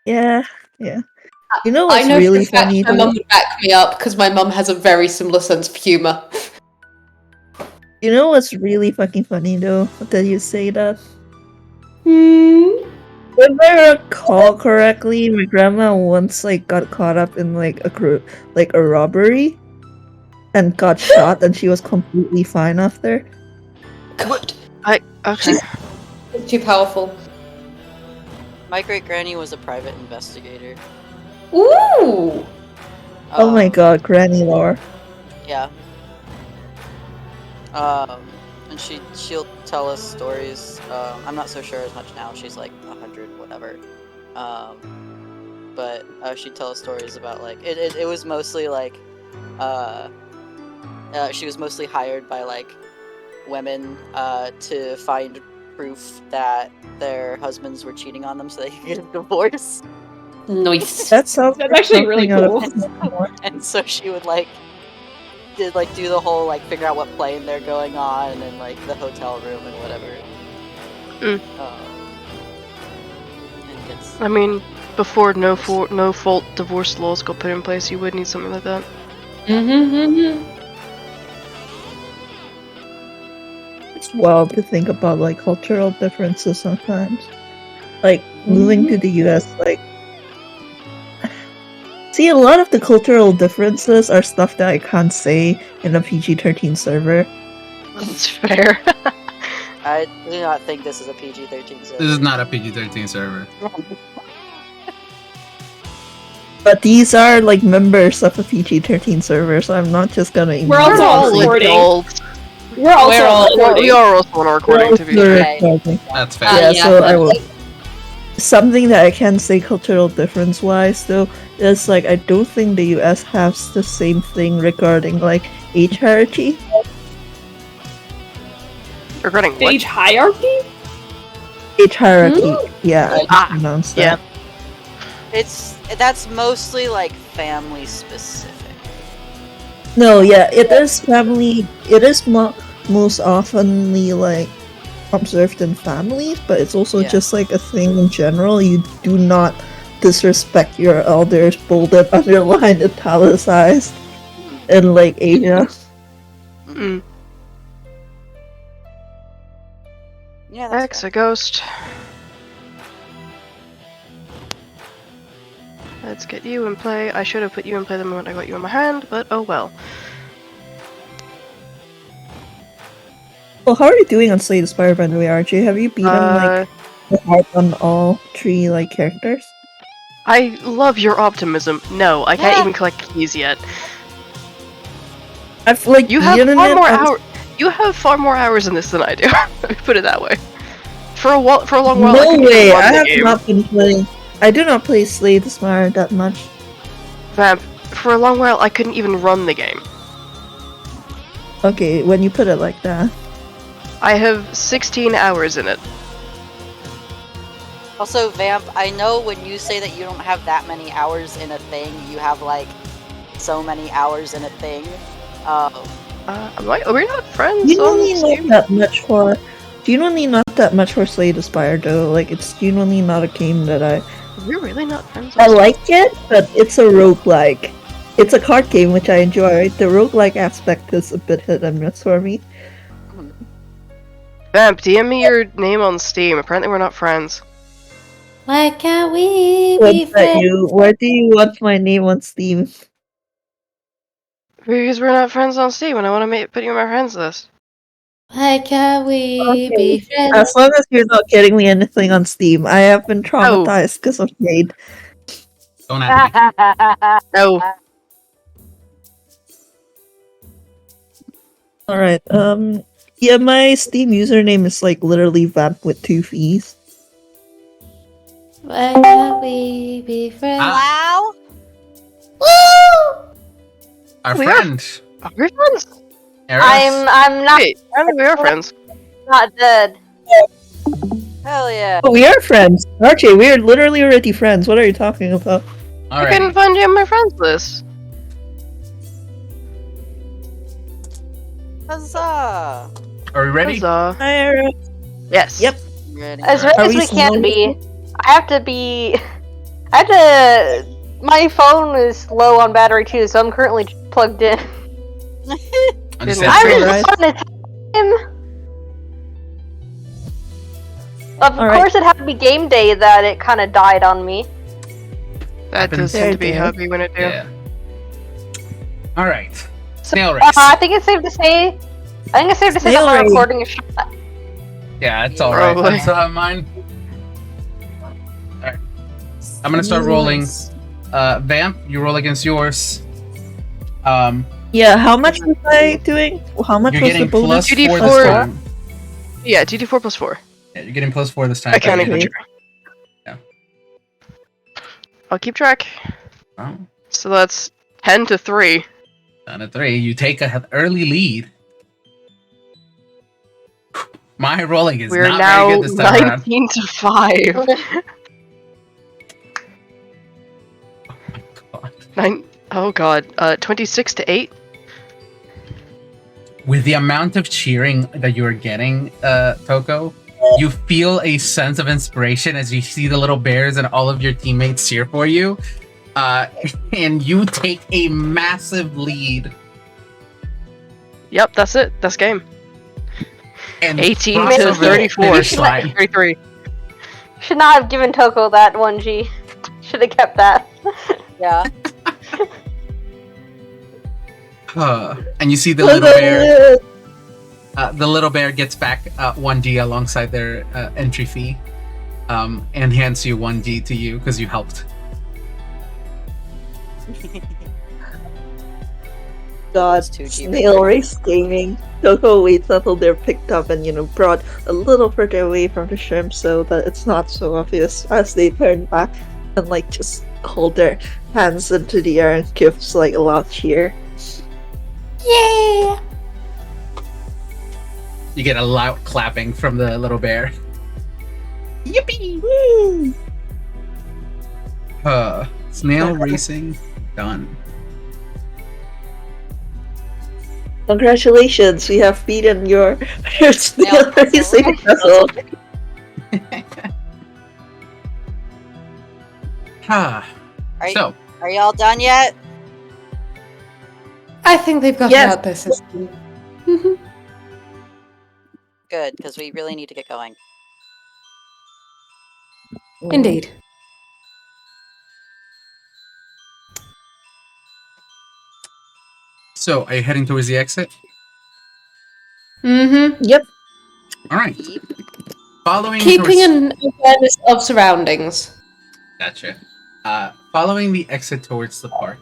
Yeah. You know I what's know for really a fact funny my though? mum would back me up because my mum has a very similar sense of humour. You know what's really fucking funny though? That you say that. If I recall correctly, my grandma once like got caught up in like a robbery and got shot, and she was completely fine after. God. Okay. It's too powerful. My great granny was a private investigator. Ooh! Oh my god, granny lore. Yeah. And she'll tell us stories. I'm not so sure as much now. She's like 100, whatever. But she'd tell us stories about like it was mostly like she was mostly hired by like women to find proof that their husbands were cheating on them so they could get a divorce. Nice. That sounds That's actually really cool. And so she would do the whole like figure out what plane they're going on and like the hotel room and whatever. And gets I mean, before no fault divorce laws got put in place, you would need something like that. It's wild to think about like cultural differences sometimes. Like moving to the US, like see, a lot of the cultural differences are stuff that I can't say in a PG-13 server. That's fair. I do not think this is a PG-13 server. This is not a PG-13 server. But these are like members of a PG-13 server, so I'm not just gonna. We're also all recording. We're also recording. We are also on our recording to be fair. That's fair. Yeah, so I will. Something that I can say cultural difference wise though is like I don't think the US has the same thing regarding like age hierarchy. Regarding what? Age hierarchy? Age hierarchy. Yeah, I pronounced that. That's mostly like family specific. No, yeah, it is family. It is most oftenly like observed in families, but it's also just like a thing in general. You do not disrespect your elders, bolded, underlined, italicized in like Asia. Yeah, that's X, a ghost. Let's get you in play. I should have put you in play the moment I got you in my hand, but oh well. Well, how are you doing on Slay the Spire, by the way, RJ? Have you beaten like the heart on all three like characters? I love your optimism. No, I can't even collect keys yet. I've like You have far more hours in this than I do. Let me put it that way. For a long while. No way! I have not been playing. I do not play Slay the Spire that much. Vamp, for a long while I couldn't even run the game. Okay, when you put it like that. I have 16 hours in it. Also, Vamp, I know when you say that you don't have that many hours in a thing, you have like so many hours in a thing. Are we not friends? You don't need not that much for. Genuinely not that much for Slay the Spire though. Like it's genuinely not a game that I. We're really not friends. I like it, but it's a roguelike. It's a card game which I enjoy. The roguelike aspect is a bit hit and miss for me. Vamp, DM me your name on Steam. Apparently we're not friends. Why can't we What's be that friends? you? Why do you want my name on Steam? Because we're not friends on Steam, and I want to put you on my friends list. Why can't we be friends? As long as you're not getting me anything on Steam, I have been traumatized because of Jade. Don't at me. No. Alright, yeah, my Steam username is like literally Vamp with 2 V's. Why can't we be friends? Wow. Woo! Our We friend. Are we friends? Eris. I'm not Wait, I think we are friends. not dead. Hell yeah. Oh, we are friends! Archie, we are literally already friends. What are you talking about? I couldn't Alright. find you on my friends list. Huzzah. Are we ready? Huzzah. Hi, Eris. Yes. Yep. Ready. As Are ready as we we can slow? be. I have to be. I have to. My phone is low on battery too, so I'm currently plugged in. Understand. I'm Alright. just on time. Of Alright. course, it had to be game day that it kind of died on me. That does There, tend to be there. happy when it do. Yeah. Alright. So, Snail race. I think it's safe to say. I think it's safe to say that Snail my race. recording is shot. Yeah, it's alright. Probably. I still have mine. Alright. I'm gonna start rolling. Vamp, you roll against yours. Yeah, how much was I doing? How much You're was the getting bonus? plus 4 2d4. this time. Yeah, 2d4 plus 4. Yeah, you're getting plus 4 this time. I can't even Okay. try. Yeah. I'll keep track. Oh, So that's 10 to 3. down to 3. You take an early lead. My rolling is We're not now very good this time around. 19 to 5. God. Oh god. 26 to 8. With the amount of cheering that you are getting, Toko, you feel a sense of inspiration as you see the little bears and all of your teammates cheer for you. And you take a massive lead. Yep, that's it. That's game. And 18 cross to over the 34. finish line. 33. Should not have given Toko that 1G. Should have kept that. Yeah. And you see the little bear. The little bear gets back 1D alongside their entry fee, and hands you 1D to you because you helped. God, Too cheap. snail race gaming. Toko waits until they're picked up and, brought a little further away from the shrimp so that it's not so obvious as they turn back and, just hold their hands into the air and gives, a loud cheer. Yeah! You get a loud clapping from the little bear. Yippee! Woo! Snail racing done. Congratulations, we have beaten your snail Yeah. racing vessel. Are y- So, Are y'all done yet? I think they've got Yes. out their system. Good, because we really need to get going. Indeed. so are you heading towards the exit? Mm-hmm. Yep. All right. Following Keeping towards... an awareness of surroundings. Gotcha. Following the exit towards the park,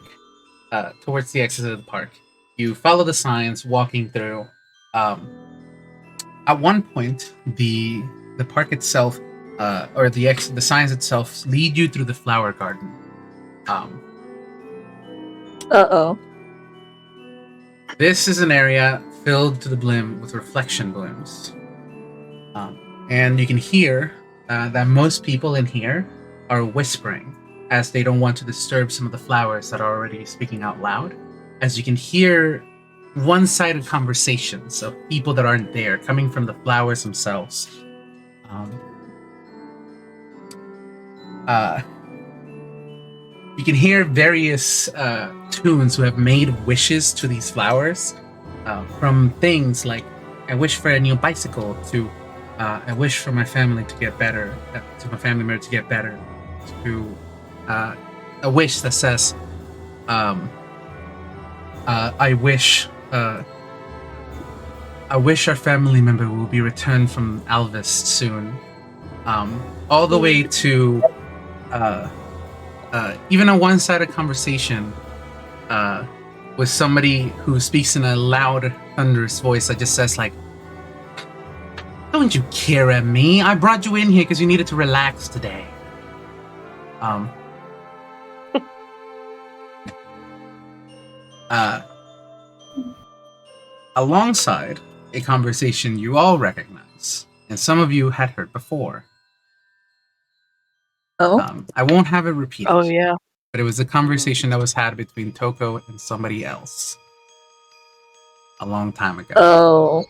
towards the exit of the park, you follow the signs walking through. At one point, the park itself, or the signs itself, lead you through the flower garden. Uh-oh. This is an area filled to the brim with reflection blooms, and you can hear that most people in here are whispering, as they don't want to disturb some of the flowers that are already speaking out loud. As you can hear one-sided conversations of people that aren't there, coming from the flowers themselves. You can hear various tunes who have made wishes to these flowers, from things like, I wish for a new bicycle, to I wish for my family to get better, to my family member to get better, to a wish that says, I wish our family member will be returned from Alvis soon. All the way to even a one-sided conversation with somebody who speaks in a loud, thunderous voice that just says like, "Don't you care at me? I brought you in here because you needed to relax today." Alongside a conversation you all recognize, and some of you had heard before. I won't have it repeated. Oh yeah. But it was a conversation that was had between Toko and somebody else a long time ago. Oh.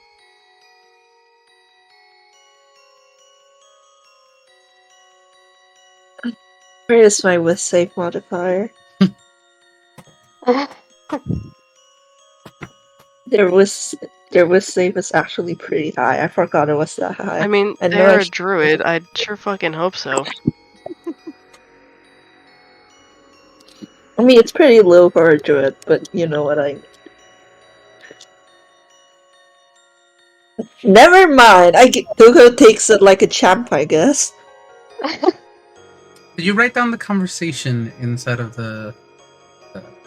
Where is my with save modifier? Their with save is actually pretty high. I forgot it was that high. I mean, they're a druid. I'd sure fucking hope so. I mean, it's pretty low for a druid, but you know what I mean. Never mind. Toko takes it like a champ, I guess. Did you write down the conversation inside of the?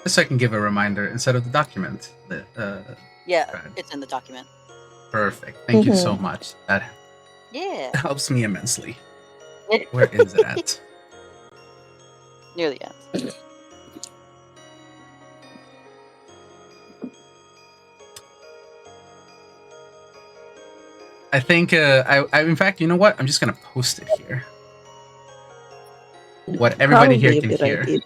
Just so I can give a reminder inside of the document. Yeah, it's in the document. Perfect. Thank you so much. That helps me immensely. Where is it at? Near the end. I think, in fact, you know what? I'm just gonna post it here. What everybody here can hear. Idea.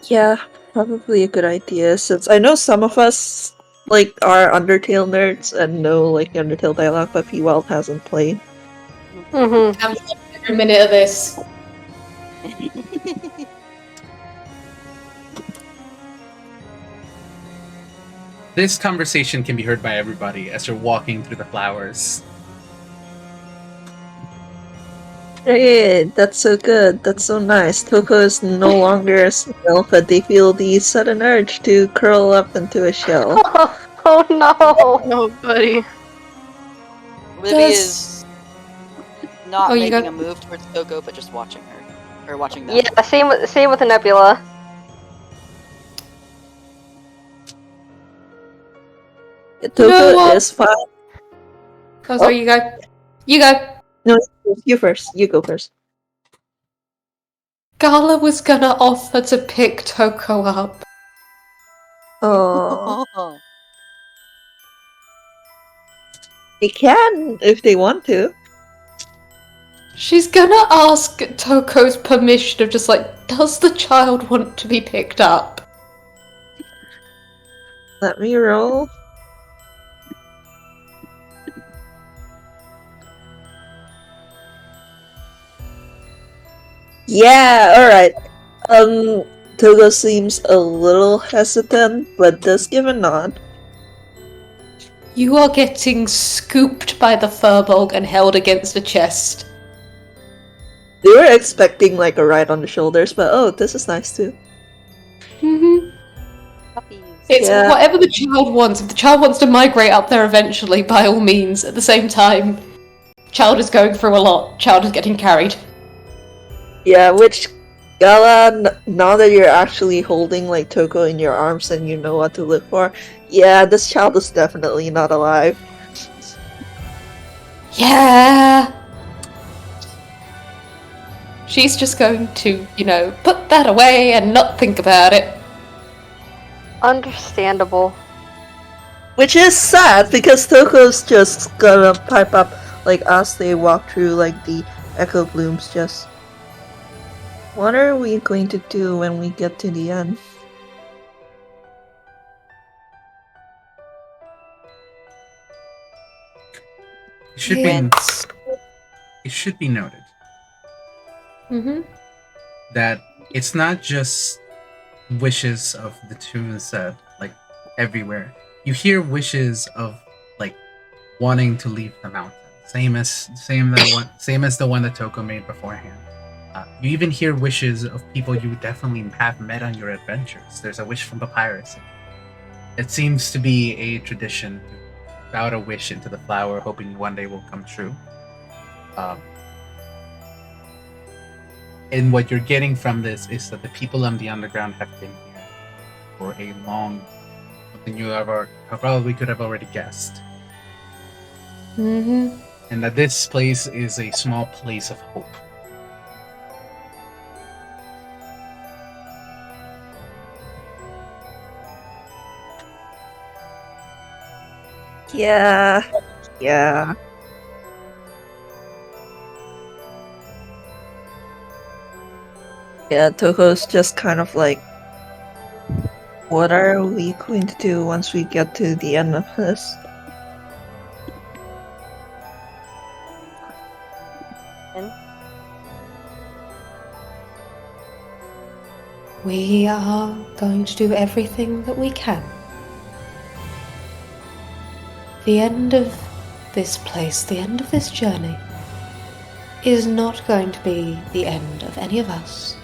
Yeah, probably a good idea, since I know some of us, like, are Undertale nerds and know, like, Undertale dialogue, but P-Wild hasn't played. I'm every minute of this. This conversation can be heard by everybody as you're walking through the flowers. Hey, that's so good. That's so nice. Toko is no longer a snail, but they feel the sudden urge to curl up into a shell. Oh no! Oh, buddy. Libby is not making a move towards Toko, but just watching her. Or watching them. Yeah, same with the nebula. Toko is fine. Oh, sorry, you go. You go. No, you first. You go first. Gala was gonna offer to pick Toko up. Oh. They can if they want to. She's gonna ask Toko's permission of just like, does the child want to be picked up? Let me roll. Yeah, alright. Togo seems a little hesitant, but does give a nod. You are getting scooped by the Furbolg and held against a chest. They were expecting like a ride on the shoulders, but oh, this is nice too. It's whatever the child wants. If the child wants to migrate up there eventually, by all means. At the same time, child is going through a lot. Child is getting carried. Yeah, which, Gala, now that you're actually holding like Toko in your arms and you know what to look for, yeah, this child is definitely not alive. Yeah. She's just going to, put that away and not think about it. Understandable. Which is sad, because Toko's just gonna pipe up, like, as they walk through, like, the echo blooms, just... What are we going to do when we get to the end? It should be noted that it's not just wishes of the tunes that like everywhere. You hear wishes of like wanting to leave the mountain. Same as the one that Toko made beforehand. You even hear wishes of people you definitely have met on your adventures. There's a wish from Papyrus. It seems to be a tradition to bow a wish into the flower, hoping one day will come true. And what you're getting from this is that the people on the underground have been here for a long, something you probably could have already guessed. Mm-hmm. And that this place is a small place of hope. Yeah. Yeah, Toko's just kind of like, what are we going to do once we get to the end of this? We are going to do everything that we can. The end of this place, the end of this journey, is not going to be the end of any of us,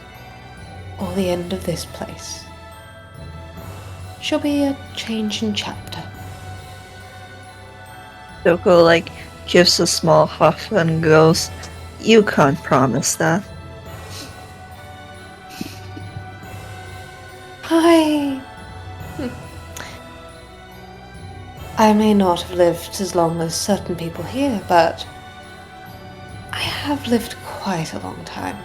or the end of this place. Shall be a change in chapter. Toko like gives a small huff and goes, "You can't promise that." I may not have lived as long as certain people here, but I have lived quite a long time.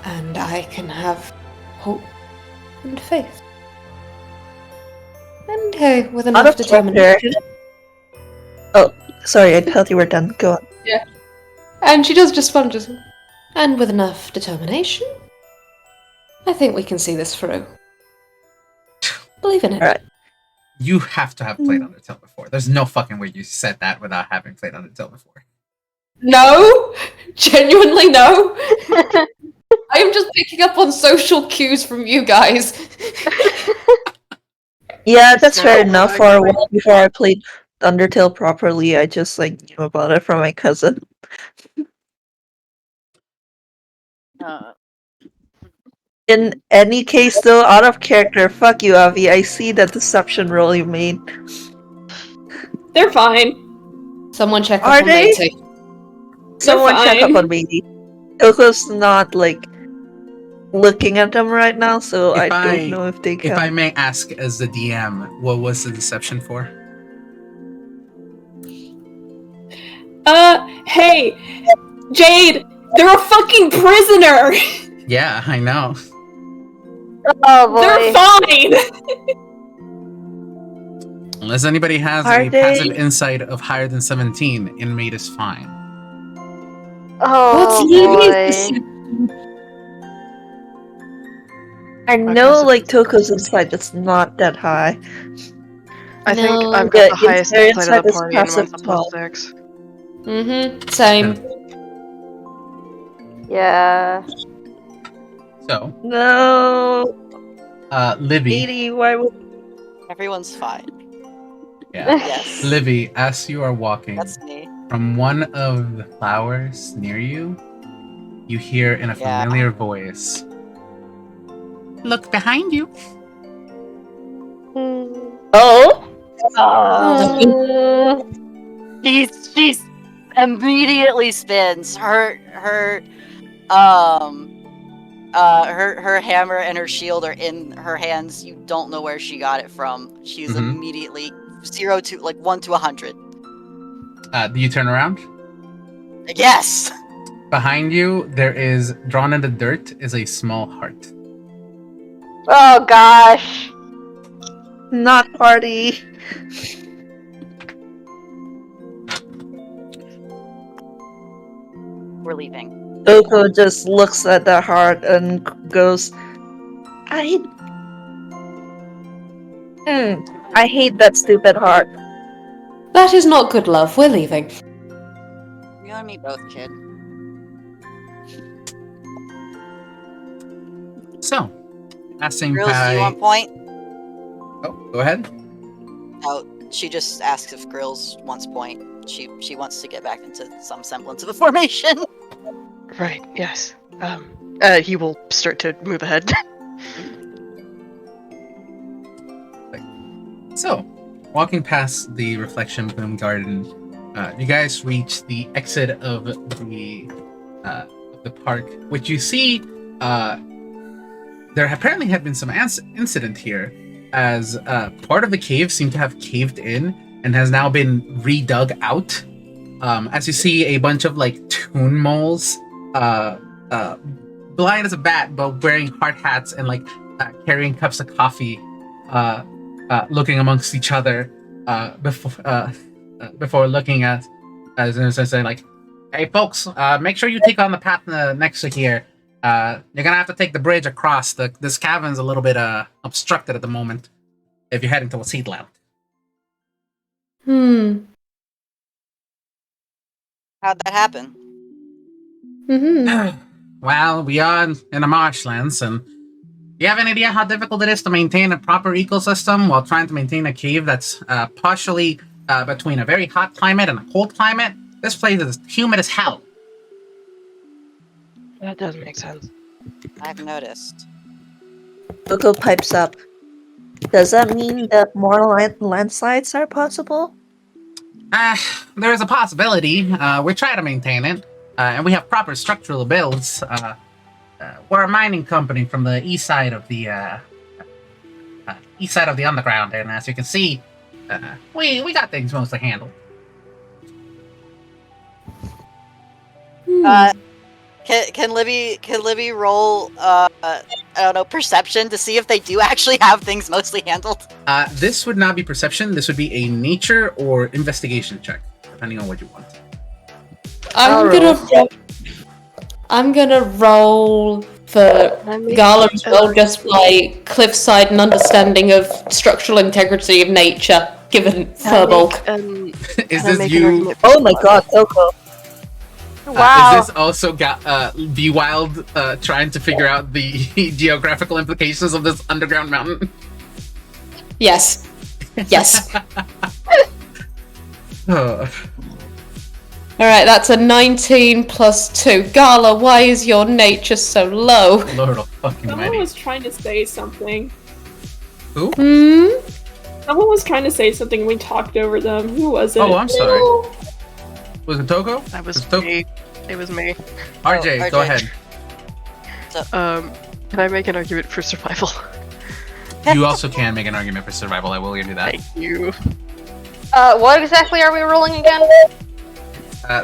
And I can have hope and faith. And hey, with enough determination. Oh, sorry, I thought you were done. Go on. Yeah. And she does just sponges. And with enough determination, I think we can see this through. Believe in it. Alright. You have to have played Undertale before. There's no fucking way you said that without having played Undertale before. No! Genuinely no! I am just picking up on social cues from you guys. Yeah, that's fair enough. For a while before I played Undertale properly, I just like knew about it from my cousin. In any case, though, out of character, fuck you, Avi. I see that deception roll you made. They're fine. Someone check up Are on they? Matey. Someone check fine. up on Matey. Toko's not like looking at them right now, so I don't know if they can. If I may ask, as the DM, what was the deception for? Hey, Jade, they're a fucking prisoner. Yeah, I know. Oh boy. They're fine. Unless anybody has Are a they? passive insight of higher than 17, inmate is fine. Oh boy. I know, like, Toko's insight is not that high. I think No. I've got Yeah, the highest their insight of the insight is party, and passive mine's a 12. +6. Mm-hmm. Same. Yeah. So, No, Livy. Matey, why would... Everyone's fine. Yeah. Yes. Livy, as you are walking, That's me. from one of the flowers near you, you hear in a Yeah. familiar voice, "Look behind you." Oh? She's immediately spins her hammer and her shield are in her hands. You don't know where she got it from. She's immediately 1 to 100. Do you turn around? Yes. Behind you, there is, drawn in the dirt, is a small heart. Oh gosh. Not party. We're leaving. Toko just looks at the heart and goes, I hate that stupid heart. That is not good love. We're leaving. You and me both, kid. So, passing Girls, do by... you want point? Oh, go ahead. Oh, she just asks if Grills wants point. She wants to get back into some semblance of a formation. Right, yes. He will start to move ahead. So, walking past the Reflection Bloom Garden, you guys reach the exit of the park, which you see there apparently had been some incident here, as part of the cave seemed to have caved in and has now been redug out. As you see a bunch of like toon moles, blind as a bat, but wearing hard hats and like carrying cups of coffee, looking amongst each other before looking at, as saying like, "Hey folks, make sure you take on the path next to here. You're gonna have to take the bridge across. This cavern's a little bit obstructed at the moment if you're heading towards Heatland." How'd that happen? Well, we are in the Marshlands, and do you have any idea how difficult it is to maintain a proper ecosystem while trying to maintain a cave that's partially between a very hot climate and a cold climate? This place is humid as hell. That does make sense. I've noticed. Coco pipes up. Does that mean that more landslides are possible? There is a possibility. We're trying to maintain it, and we have proper structural builds. We're a mining company from the east side of the underground, and as you can see, we got things mostly handled. Can Libby roll I don't know, perception to see if they do actually have things mostly handled? This would not be perception. This would be a nature or investigation check, depending on what you want. I'm gonna roll for Gala as well, just like cliffside and understanding of structural integrity of nature, given Furbolg. Is this you? Oh my god, Coco. Wow. Is this also Be Wild trying to figure out the geographical implications of this underground mountain? Yes. Yes. Alright, that's a 19 plus 2. Gala, why is your nature so low? Lord of fucking Someone mighty. was trying to say something. Who? Someone was trying to say something and we talked over them. Who was it? Oh, I'm sorry. Was it Togo? That was Togo? me. It was me. RJ, go ahead. Can I make an argument for survival? You also can make an argument for survival. I will give you that. Thank you. What exactly are we rolling again?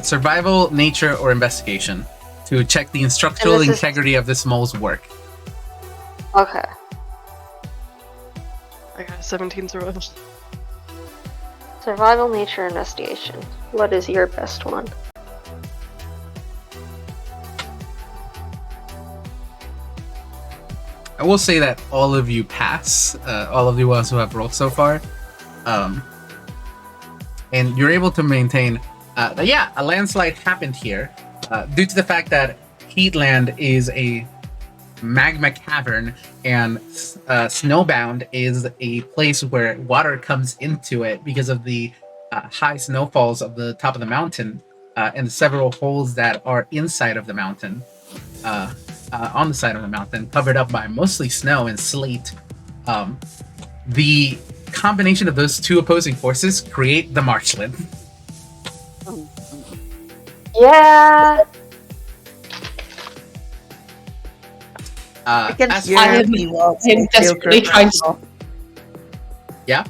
Survival, nature, or investigation to check the structural integrity of this mole's work. Okay. I got a 17 survival. Survival, nature, investigation. What is your best one? I will say that all of you pass, all of the ones who have rolled so far. And you're able to maintain, a landslide happened here due to the fact that Heatland is a magma cavern and Snowbound is a place where water comes into it because of the high snowfalls of the top of the mountain and several holes that are inside of the mountain. On the side of the mountain, covered up by mostly snow and sleet. The combination of those two opposing forces create the Marshland. Yeah. I can as hear for- Be Wild I'm desperately trying to... Yeah?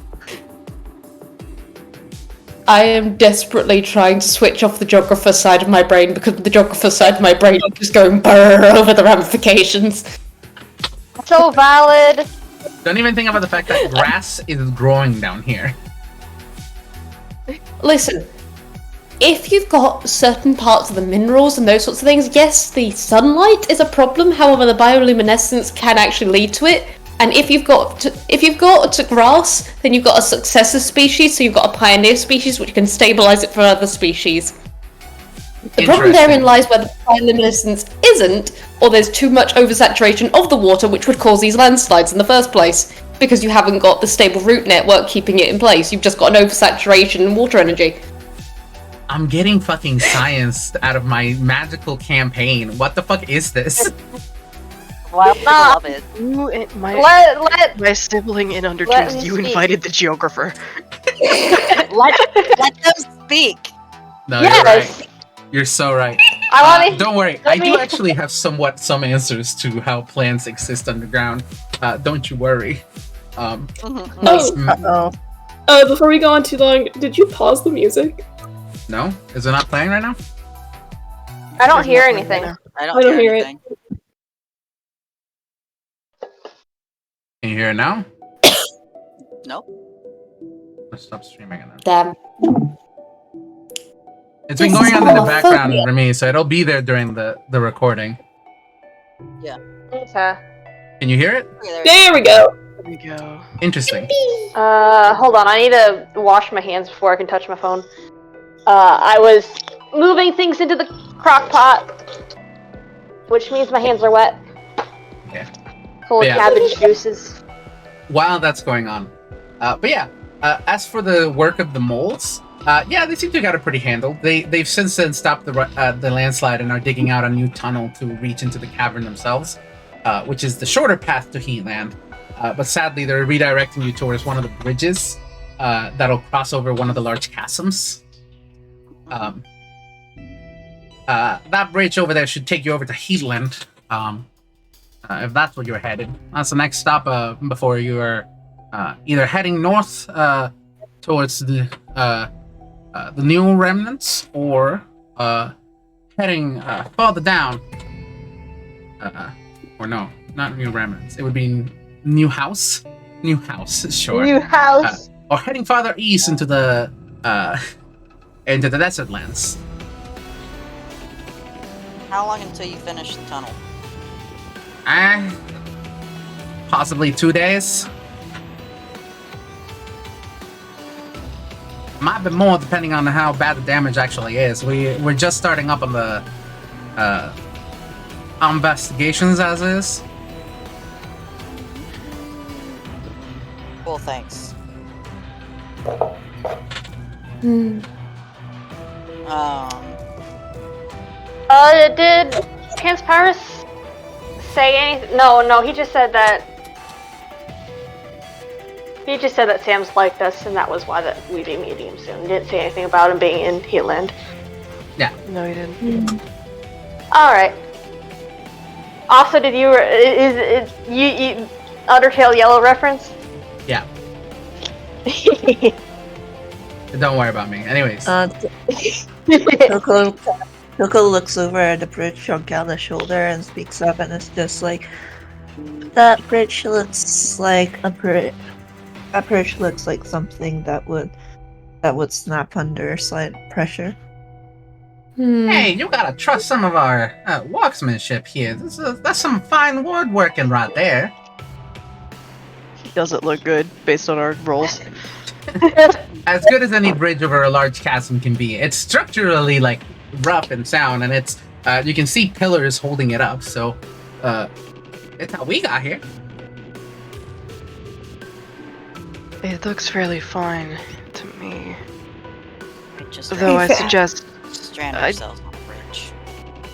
I am desperately trying to switch off the geographer side of my brain because the geographer side of my brain is just going brrr over the ramifications. So valid. Don't even think about the fact that grass is growing down here. Listen, if you've got certain parts of the minerals and those sorts of things, yes, the sunlight is a problem. However, the bioluminescence can actually lead to it. And if you've got grass, then you've got a successor species, so you've got a pioneer species which can stabilize it for other species. The problem therein lies where the bioluminescence isn't, or there's too much oversaturation of the water which would cause these landslides in the first place. because you haven't got the stable root network keeping it in place. You've just got an oversaturation in water energy. I'm getting fucking science out of my magical campaign. What the fuck is this? Well, I love it. My sibling in Undertoons, you invited the geographer. let them speak. No, Yes. you're right. You're so right. Don't worry. I do actually have some answers to how plants exist underground. Don't you worry. Before we go on too long, did you pause the music? No? Is it not playing right now? I don't hear anything. I don't hear anything. Can you hear it now? Nope. Let's stop streaming it then. Damn. It's been going on in the background for me, so it'll be there during the recording. Yeah. Okay. Can you hear it? There we go. There we go. Interesting. Hold on. I need to wash my hands before I can touch my phone. I was moving things into the crock pot, which means my hands are wet. Okay. Full of cabbage juices. While that's going on. As for the work of the moles, they seem to have got it pretty handled. They've since then stopped the landslide and are digging out a new tunnel to reach into the cavern themselves, which is the shorter path to Heatland. But sadly, they're redirecting you towards one of the bridges that'll cross over one of the large chasms. That bridge over there should take you over to Heatland, if that's where you're headed. That's the next stop before you are either heading north towards the new remnants, or heading farther down. Or no, not new remnants. It would be new house. New house, sure. New house. Or heading farther east into the desert lands. How long until you finish the tunnel? Possibly 2 days. Might be more depending on how bad the damage actually is. We're just starting up on the investigations as is. Well, thanks. Did Chance Paris say anything? No, he just said that. He just said that Sam's liked us, and that was why that we'd be meeting him soon. He didn't say anything about him being in Heatland. Yeah. No, he didn't. Alright. Also, did you you Undertale Yellow reference? Yeah. Don't worry about me. Anyways. Coco looks over at the bridge on Gala's shoulder and speaks up, and it's just like, that bridge looks like that bridge looks like something that would snap under slight pressure. Hey, you gotta trust some of our walksmanship here. That's some fine woodworking right there. Doesn't look good based on our rolls. As good as any bridge over a large chasm can be. It's structurally like rough and sound, and it's you can see pillars holding it up. So it's how we got here. It looks fairly fine to me. Just Though I suggest strand ourselves on the bridge.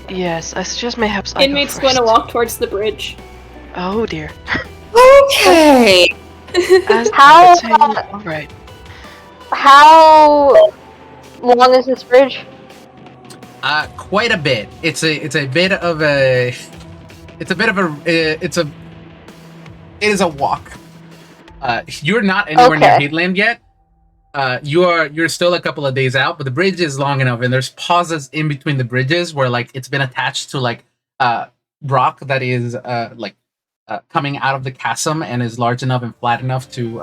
Yes, I suggest mayhaps I Inmate's go going to first. walk towards the bridge. Oh dear. Okay. How Alright. how long is this bridge? Quite a bit. It is a walk. You're not anywhere near Heatland yet. You're still a couple of days out, but the bridge is long enough, and there's pauses in between the bridges where like it's been attached to like rock that is coming out of the chasm and is large enough and flat enough to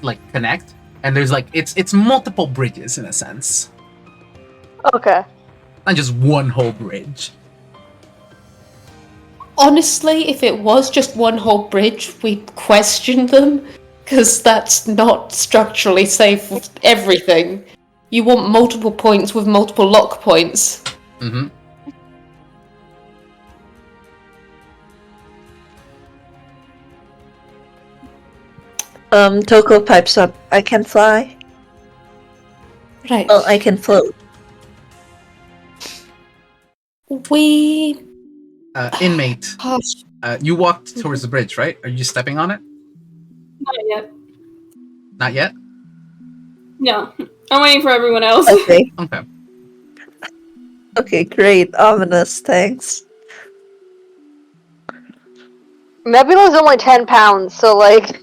like connect. And there's like it's multiple bridges in a sense, Okay. not just one whole bridge. Honestly, if it was just one whole bridge, we'd question them, because that's not structurally safe with everything. You want multiple points with multiple lock points. Mm-hmm. Toko pipes up. I can fly. Right. Well, I can float. We Inmate, pass. you walked towards the bridge, right? Are you stepping on it? Not yet. Not yet? No. I'm waiting for everyone else. Okay. Okay. Okay, great. Ominous, thanks. Nebula's only 10 pounds, so like.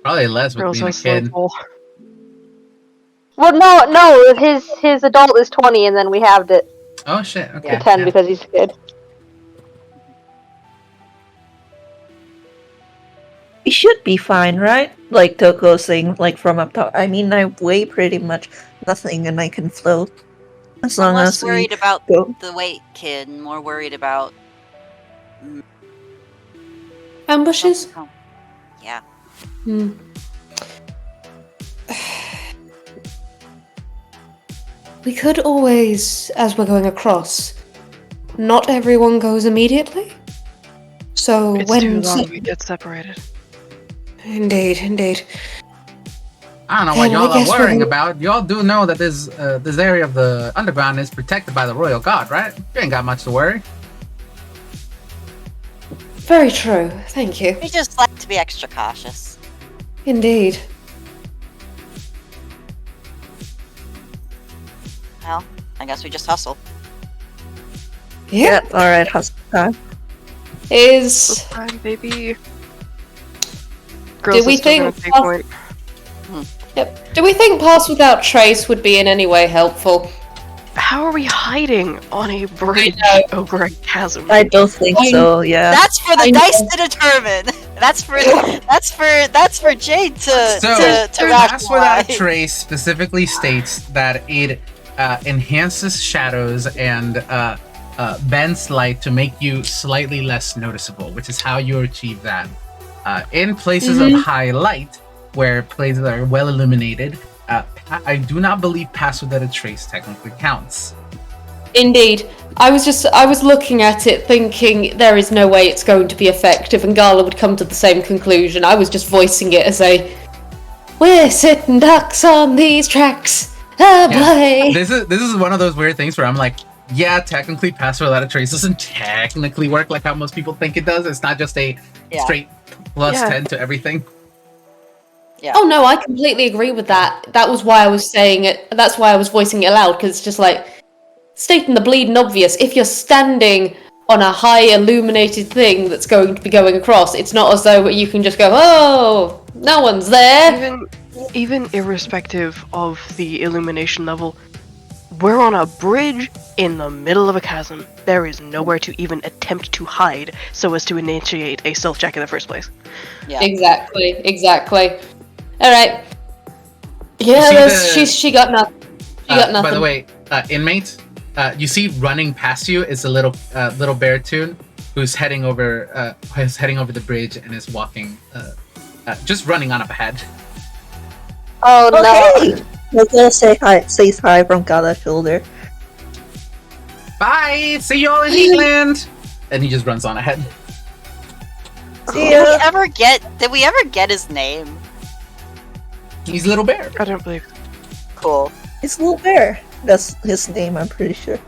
Probably less with Girls being a are so kid. full. Well, no. His adult is 20, and then we halved it Oh shit, okay. to 10 yeah. because he's a kid. We should be fine, right? Like Toko saying, like from up top. I mean, I weigh pretty much nothing, and I can float. As I'm long less as we worried about go. the weight, kid, and more worried about. Ambushes? Oh, yeah. We could always, as we're going across, not everyone goes immediately. So It's when too long, we get separated. Indeed. I don't know what Then I y'all are guess we're worrying gonna- about. Y'all do know that this area of the underground is protected by the royal guard, right? You ain't got much to worry. Very true. Thank you. We just like to be extra cautious. Indeed. Well, I guess we just hustle. Yeah. Alright, hustle time. Is Time, baby. do we think? Point. Yep. Do we think pass without trace would be in any way helpful? How are we hiding on a bridge over a chasm? I don't think so. Yeah. That's for the dice to determine. That's for Jade to Pass Without rationalize. Trace specifically states that it enhances shadows and bends light to make you slightly less noticeable, which is how you achieve that. In places of high light, where places are well illuminated, I do not believe Pass Without a Trace technically counts. Indeed. I was looking at it thinking there is no way it's going to be effective, and Gala would come to the same conclusion. I was just voicing it as we're sitting ducks on these tracks. Play. This is one of those weird things where I'm like, yeah, technically Pass Without a Trace doesn't technically work like how most people think it does. It's not just a straight plus 10 to everything. Yeah. Oh no, I completely agree with that. That was why I was saying it. That's why I was voicing it aloud, because it's just like stating the bleeding obvious. If you're standing on a high illuminated thing that's going to be going across, it's not as though you can just go, oh, no one's there. Even irrespective of the illumination level, we're on a bridge in the middle of a chasm. There is nowhere to even attempt to hide so as to initiate a stealth check in the first place. Yeah. Exactly. All right. Yeah, she got nothing. She got nothing. By the way, inmate, you see running past you is a little bear tune who's heading over the bridge and is walking, just running on up ahead. Oh no! Okay. Let's just say hi. Says hi from Gala's shoulder. Bye. See you all in England. And he just runs on ahead. See Did ya. we ever get his name? He's Little Bear. I don't believe. Cool. It's Little Bear. That's his name, I'm pretty sure.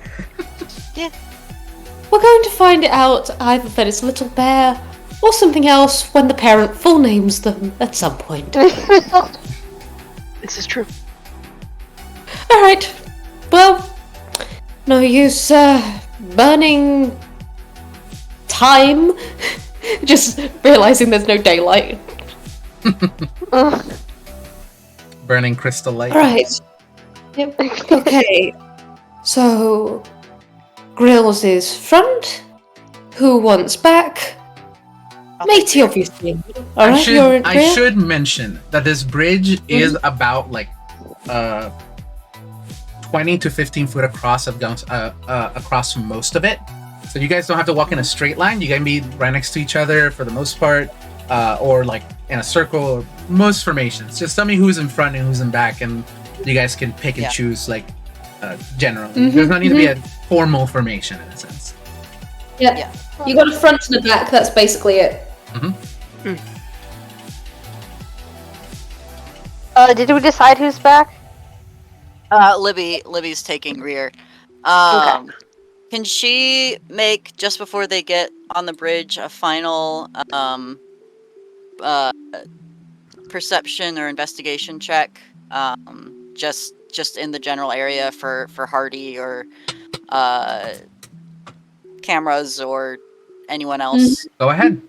We're going to find it out either that it's Little Bear or something else when the parent full names them at some point. This is true. Alright. Well, no use burning time. Just realizing there's no daylight. Burning crystal light. Alright. Yep. Okay. So, Grills is front. Who wants back? Matey, obviously. Alright, you're in I rear? should mention that this bridge is about like 20 to 15 foot across across most of it. So you guys don't have to walk in a straight line. You can be right next to each other for the most part, or like in a circle, or most formations. Just tell me who's in front and who's in back, and you guys can pick and choose like generally. There's no need to be a formal formation in a sense. Yeah. You got a front and a back, that's basically it. Did we decide who's back? Libby's taking rear. Okay. Can she make, just before they get on the bridge, a final perception or investigation check? Just in the general area for Hardy or cameras or anyone else. Go ahead.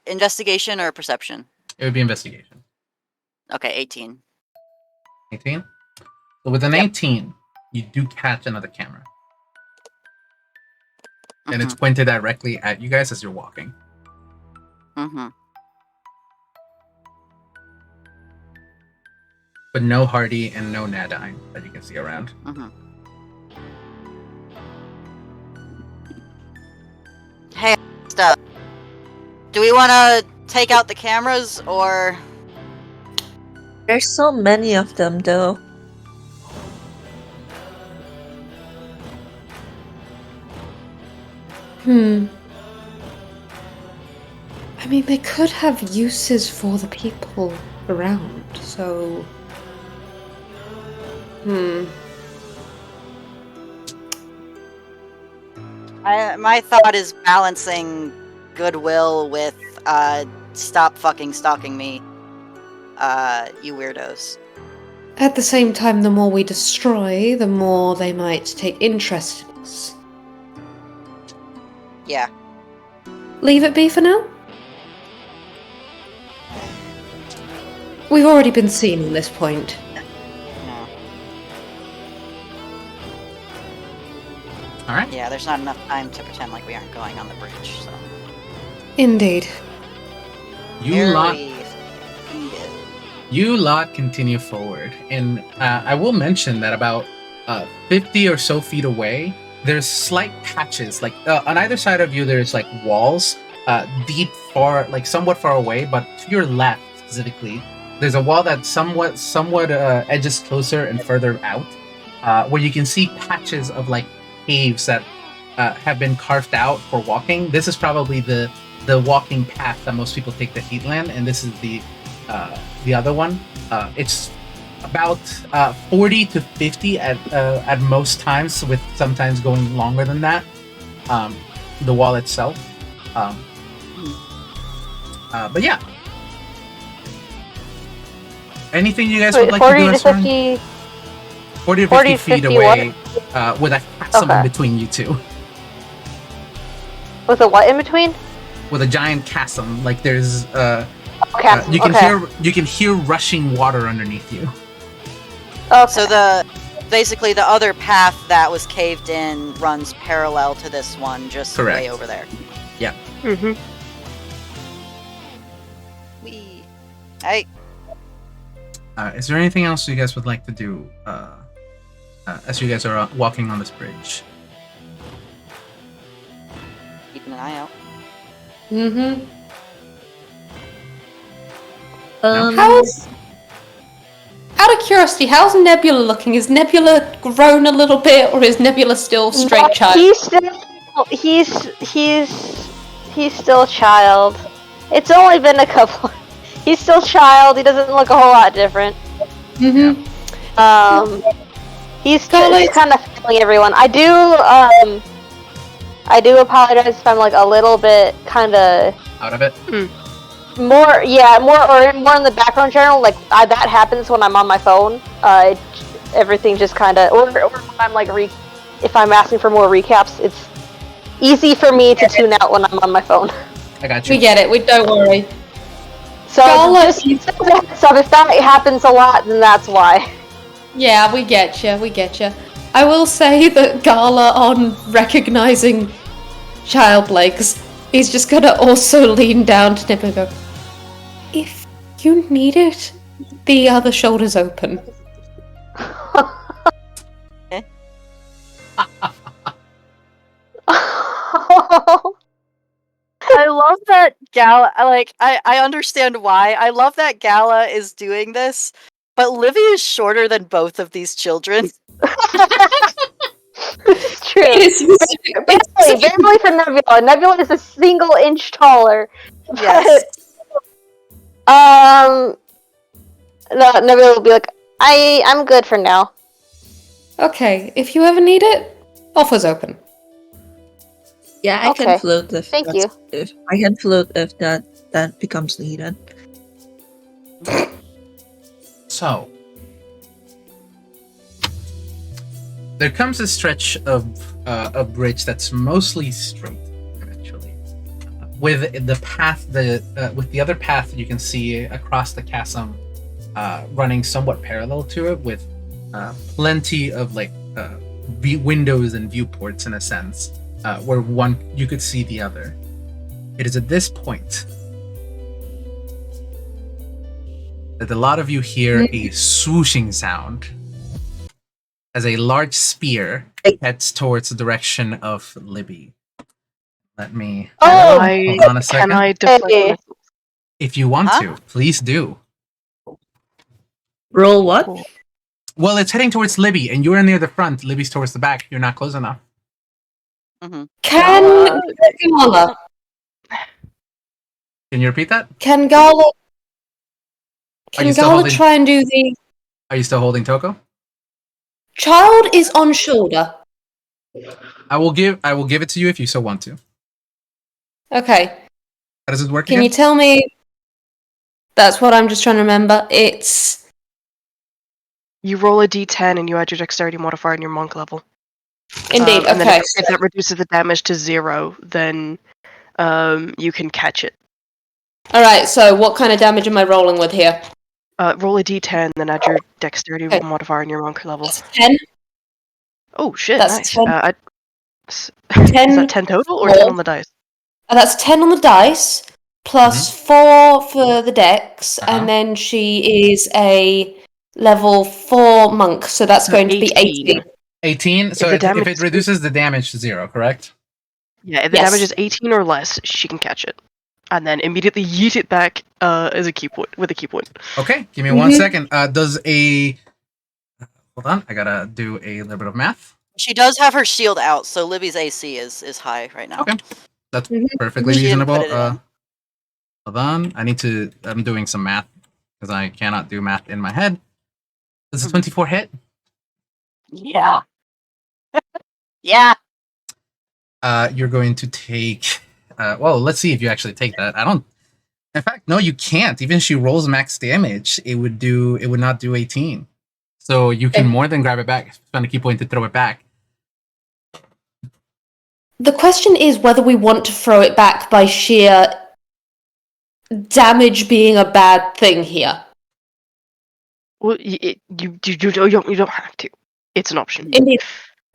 Investigation or perception? It would be investigation. Okay, 18. 18? So with an 18, you do catch another camera. And it's pointed directly at you guys as you're walking. But no Hardy and no Nadine that you can see around. Hey, stuff. Do we want to take out the cameras, or...? There's so many of them, though. I mean, they could have uses for the people around, so... My thought is balancing goodwill with, stop fucking stalking me, you weirdos. At the same time, the more we destroy, the more they might take interest in us. Yeah. Leave it be for now? We've already been seen at this point. Alright. Yeah, there's not enough time to pretend like we aren't going on the bridge, so... Indeed. You lot continue forward, and I will mention that about 50 or so feet away, there's slight patches. Like on either side of you, there's like walls, deep, far, like somewhat far away. But to your left, specifically, there's a wall that somewhat edges closer and further out, where you can see patches of like caves that have been carved out for walking. This is probably the walking path that most people take to Heatland, and this is the other one. It's about 40 to 50 at most times, with sometimes going longer than that. The wall itself. But yeah. Anything you guys would like to do? 40 to 50 feet away, with a chasm in between you two. With a what in between? With a giant chasm, like there's chasm. You can hear rushing water underneath you. Okay. So basically the other path that was caved in runs parallel to this one, just way over there. Yeah. Hey. Is there anything else you guys would like to do as you guys are walking on this bridge? Keeping an eye out. Out of curiosity, how's Nebula looking? Is Nebula grown a little bit, or is Nebula still straight child? He's still a child. It's only been a couple. He's still child. He doesn't look a whole lot different. He's kind of failing everyone. I do apologize if I'm like a little bit kind of out of it. More in the background channel. Like that happens when I'm on my phone. Everything just kind of, or when I'm like if I'm asking for more recaps, it's easy for me to tune out when I'm on my phone. I got you. We get it. We don't worry. So if that happens a lot, then that's why. Yeah, we get you. I will say that Gala, on recognizing child legs, he's just gonna also lean down to Nip and go, if you need it, the other shoulder's open. I love that Gala, I understand why. I love that Gala is doing this, but Livy is shorter than both of these children. It's true. Barely for Nebula. Nebula is a single inch taller. Yes. No, Nebula will be like, I'm good for now. Okay, if you ever need it, offer's open. Yeah, I can Okay. float if Thank you. If I can float if that becomes needed. So, there comes a stretch of a bridge that's mostly straight, eventually, with the path, with the other path you can see across the chasm, running somewhat parallel to it, with plenty of windows and viewports in a sense, where one you could see the other. It is at this point that a lot of you hear a swooshing sound as a large spear heads towards the direction of Libby. Let me hold on a second. Can I deflect? If you want to, please do. Roll what? Well, it's heading towards Libby, and you're near the front. Libby's towards the back. You're not close enough. Mm-hmm. Can Gala? Can you repeat that? Can Gala? Are you Can still Gala holding- try and do the? Are you still holding Toko? Child is on shoulder. I will give it to you if you so want to. Okay. How does it work Can again? you tell me? That's what I'm just trying to remember. It's You roll a d10 and you add your dexterity modifier in your monk level. indeed And then okay. if that reduces the damage to 0, then you can catch it. All right. So, what kind of damage am I rolling with here? Roll a d10, then add your dexterity Okay. modifier in your monk level. 10. Oh shit! That's Nice. 10. Is 10 that 10 total or roll. 10 on the dice? That's 10 on the dice, plus 4 for the dex, and then she is a level 4 monk, so that's going to be 18. 18. So if it reduces the damage to 0, correct? Yeah, if the damage is 18 or less, she can catch it, and then immediately yeet it back as a key point with a key point. Okay, give me 1 second. Does a hold on? I gotta do a little bit of math. She does have her shield out, so Libby's AC is high right now. Okay, that's perfectly She didn't reasonable. put it in. Hold on, I'm doing some math because I cannot do math in my head. Does a 24 hit? Yeah. Yeah. You're going to take. Well, let's see if you actually take that. I don't. In fact, no, you can't. Even if she rolls max damage, it would not do 18. So you can more than grab it back. Spend a key point to throw it back. The question is whether we want to throw it back by sheer damage being a bad thing here. Well, you don't have to. It's an option. Indeed.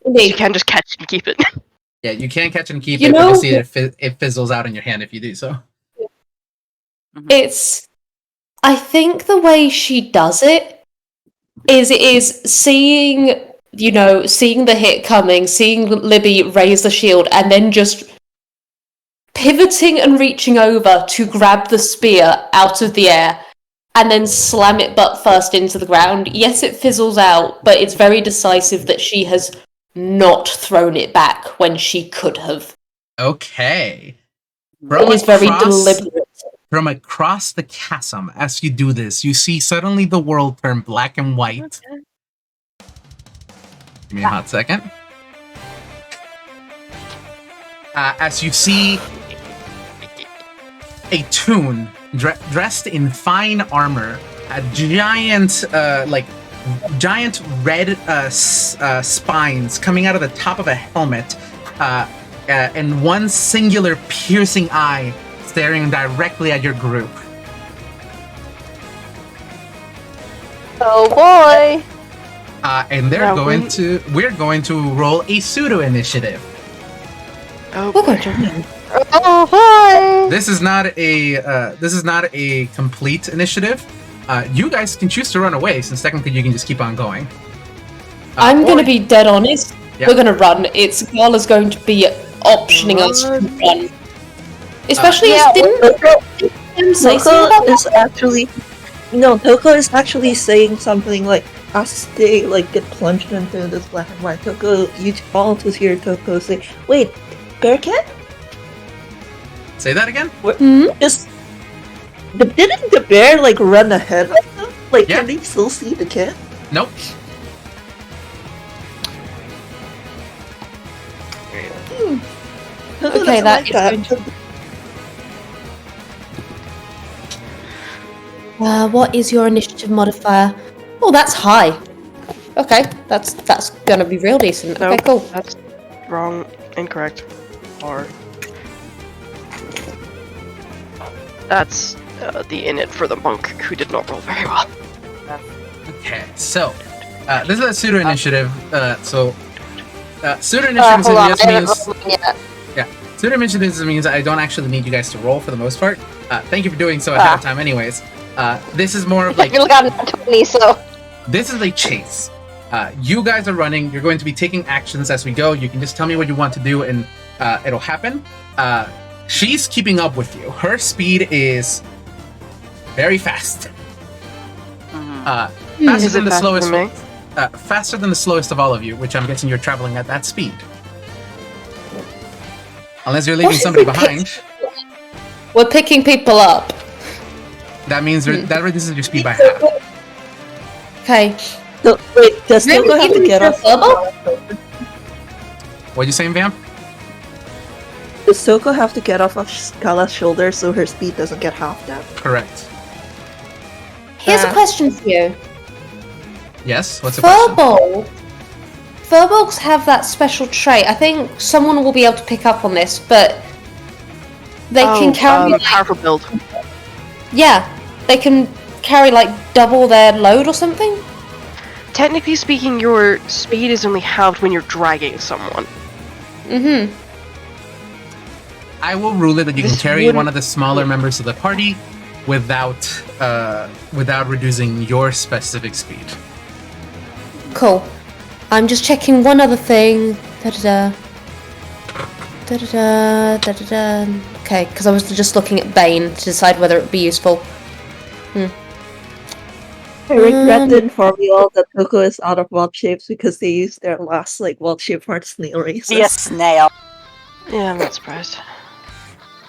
You can just catch it and keep it. Yeah, you can catch and keep You it, but know- you'll see it fizzles out in your hand if you do so. It's. I think the way she does it is seeing, seeing the hit coming, seeing Libby raise the shield, and then just pivoting and reaching over to grab the spear out of the air, and then slam it butt first into the ground. Yes, it fizzles out, but it's very decisive that she has not thrown it back when she could have. Okay. It is very deliberate. From across the chasm, as you do this, you see suddenly the world turn black and white. Give me a hot second. As you see a toon dressed in fine armor, a giant, giant red spines coming out of the top of a helmet, and one singular piercing eye staring directly at your group. Oh boy! And we're going to roll a pseudo initiative. Oh boy. Oh boy! This is not a complete initiative. You guys can choose to run away, since technically you can just keep on going. I'm going to be dead honest. Yeah. We're going to run. Gala's going to be optioning us to run. Especially as didn't say something about is actually No, Toko is actually saying something like, as they like get plunged into this black and white, Toko, you all to hear Toko say, "Wait, bear cat? Say that again? Just didn't the bear like run ahead of them? Like, Yeah. can they still see the cat?" Nope. Toko Okay, doesn't that like is that. What is your initiative modifier? Oh, that's high. Okay, that's gonna be real decent. Okay, Nope, cool. that's wrong, incorrect, or that's the init for the monk who did not roll very well. Okay, so this is a pseudo initiative. Pseudo initiative Hold on, I just haven't means rolled mine yet. pseudo initiative means I don't actually need you guys to roll for the most part. Thank you for doing so ahead of time, anyways. This is more of like You got a 20, so this is a chase. You guys are running. You're going to be taking actions as we go. You can just tell me what you want to do, and it'll happen. She's keeping up with you. Her speed is very fast. Faster than the slowest. Faster than the slowest of all of you, which I'm guessing you're traveling at that speed. Unless you're leaving somebody behind. We're picking people up. That means that reduces your speed by half. Okay. So, wait, does Maybe Toko have to even get off? further? What'd you say, Vamp? Does Toko have to get off of Scala's shoulder so her speed doesn't get halved out? Correct. Here's a question for you. Yes? What's the question? Furbolgs have that special trait. I think someone will be able to pick up on this, but they can carry like, powerful build. yeah, they can carry like double their load or something. Technically speaking, your speed is only halved when you're dragging someone. Mm-hmm. I will rule it that you can This carry wouldn't- one of the smaller members of the party without reducing your specific speed. Cool. I'm just checking one other thing. Da-da-da. Da-da-da. Da-da-da. Okay, because I was just looking at Bane to decide whether it would be useful. I regret to inform you all that Toko is out of wild shapes because they used their last like wild shape for snail races. Be a snail. Yeah, I'm not surprised.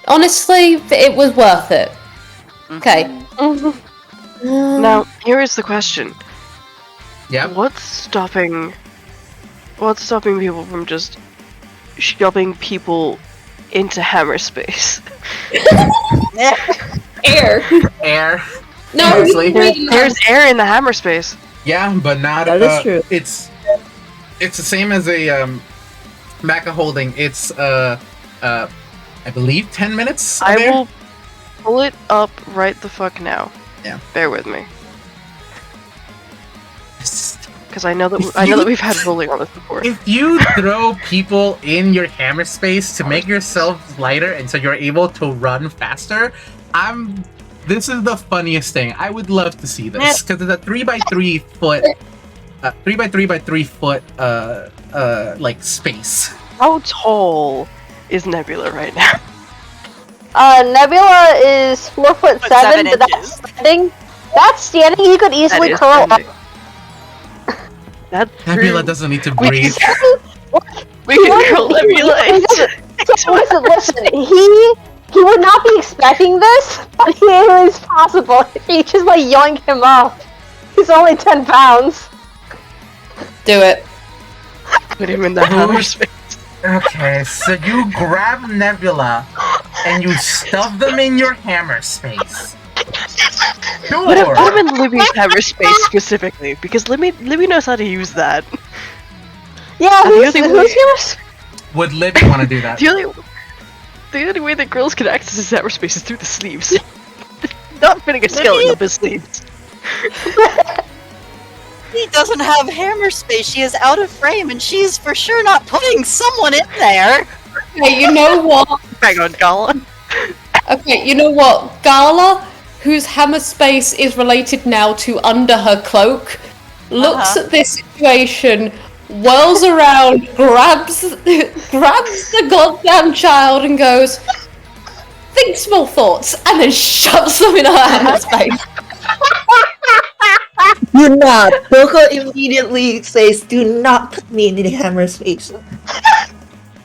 Honestly, it was worth it. Okay. Now, here is the question. Yeah. What's stopping people from just shoving people into hammer space? Air. Air. No, Honestly. There's air in the hammer space. Yeah, but not. That is true. It's the same as a Maca holding. It's I believe 10 minutes. I there? will pull it up right the fuck now. Yeah. Bear with me. Because I know that we've had rolling on this before. If you throw people in your hammer space to make yourself lighter and so you're able to run faster, this is the funniest thing. I would love to see this because it's a 3x3 foot, 3x3 foot, like space. How tall is Nebula right now? Nebula is 4'7", 7 but that's inches. standing. That's standing. He could easily is curl up. standing. That's Nebula true. doesn't need to We breathe. We can curl Nebula into... So listen. He would not be expecting this, but it was possible. He just like yoink him up. He's only 10 pounds. Do it. Put him in the hammer space. Okay, so you grab Nebula and you stuff them in your hammer space. Put him Sure. in Libby's hammer space specifically, because Libby knows how to use that. Yeah, And the who's other way- yours? Would Libby want to do that? The only way that girls can access his hammer space is through the sleeves. Not fitting a skeleton up his sleeves. He doesn't have hammer space. She is out of frame, and she's for sure not putting someone in there. Okay, you know what? Hang on, Gala. Okay, you know what? Gala, whose hammer space is related now to under her cloak, looks at this situation, whirls around, grabs the goddamn child and goes, "Think small thoughts," and then shoves them in her hammer space. Do not. Coco immediately says, "Do not put me in the hammer's face."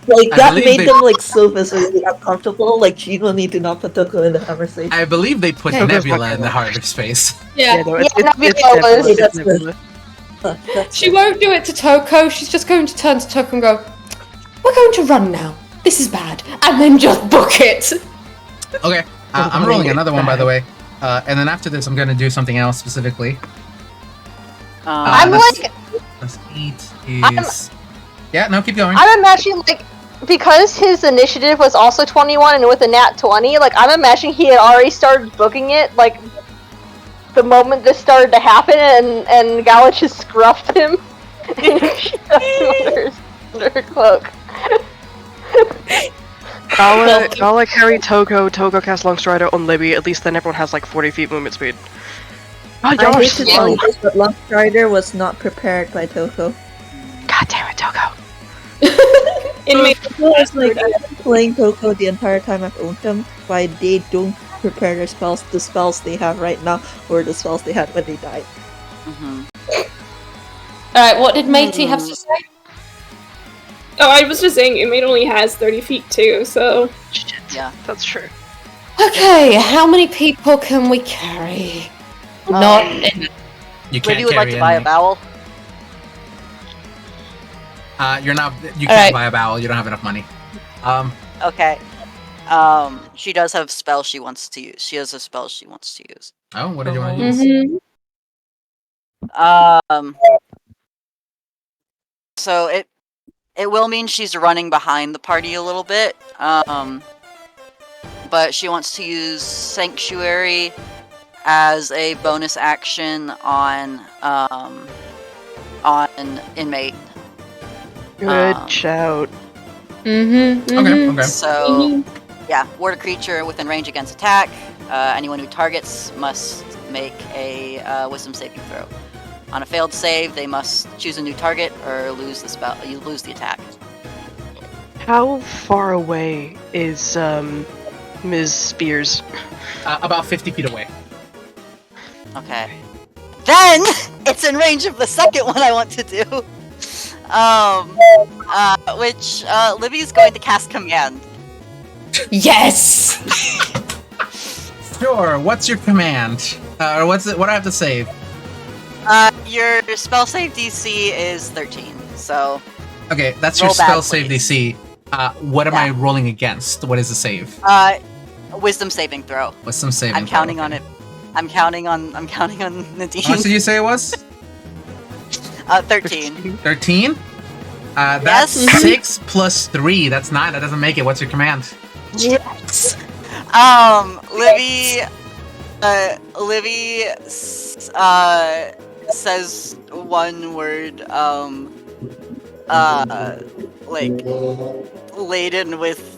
Like, that made them, like, so visibly uncomfortable. Like, genuinely do not put Coco in the hammer's face. I believe they put Okay. Nebula in the hammer's face. Yeah. Yeah, Nebula was. That's good. That's She won't do it to Toko. She's just going to turn to Toko and go, "We're going to run now. This is bad." And then just book it. Okay, I'm rolling another one, by the way. And then after this, I'm going to do something else specifically. I'm that's- like, That's 8 is... Yeah, no, keep going. I'm imagining like because his initiative was also 21 and with a nat 20, like I'm imagining he had already started booking it like the moment this started to happen, and Gala just scruffed him and shoved him under her cloak. Gala carry Togo cast Longstrider on Libby, at least then everyone has like 40 feet movement speed. I hate to tell you this, but Lost Rider was not prepared by Toko. God damn it, Togo. Toko is like, I've been playing Toko the entire time I've owned them. Why they don't prepare their spells, the spells they have right now, or the spells they had when they died. Alright, what did Matey have to say? Oh, I was just saying, Inmate only has 30 feet too, so... Shit. Yeah. That's true. Okay, how many people can we carry? Not in... You can't Libby would like carry to buy a any. bowel. You can't Alright. buy a bowel, you don't have enough money. Okay. She does have spells she wants to use. She has a spell she wants to use. Oh, what did you want to use? So it will mean she's running behind the party a little bit. But she wants to use Sanctuary as a bonus action on Inmate. Good shout. Okay. So, yeah, ward a creature within range against attack. Anyone who targets must make a Wisdom saving throw. On a failed save, they must choose a new target or lose the spell. You lose the attack. How far away is Ms. Spears? About 50 feet away. Okay. Then it's in range of the second one I want to do. Which Libby's going to cast command. Yes! Sure, what's your command? Or what do I have to save? Your spell save DC is 13, so Okay, that's your Roll bad, spell save please. DC. What am Yeah. I rolling against? What is the save? Wisdom saving throw. What's some saving? I'm counting on it. I'm counting on Nadine. How much did you say it was? 13. 13? That's Yes. 6 plus 3. That's 9. That doesn't make it. What's your command? Yes. Livy says one word, like, laden with,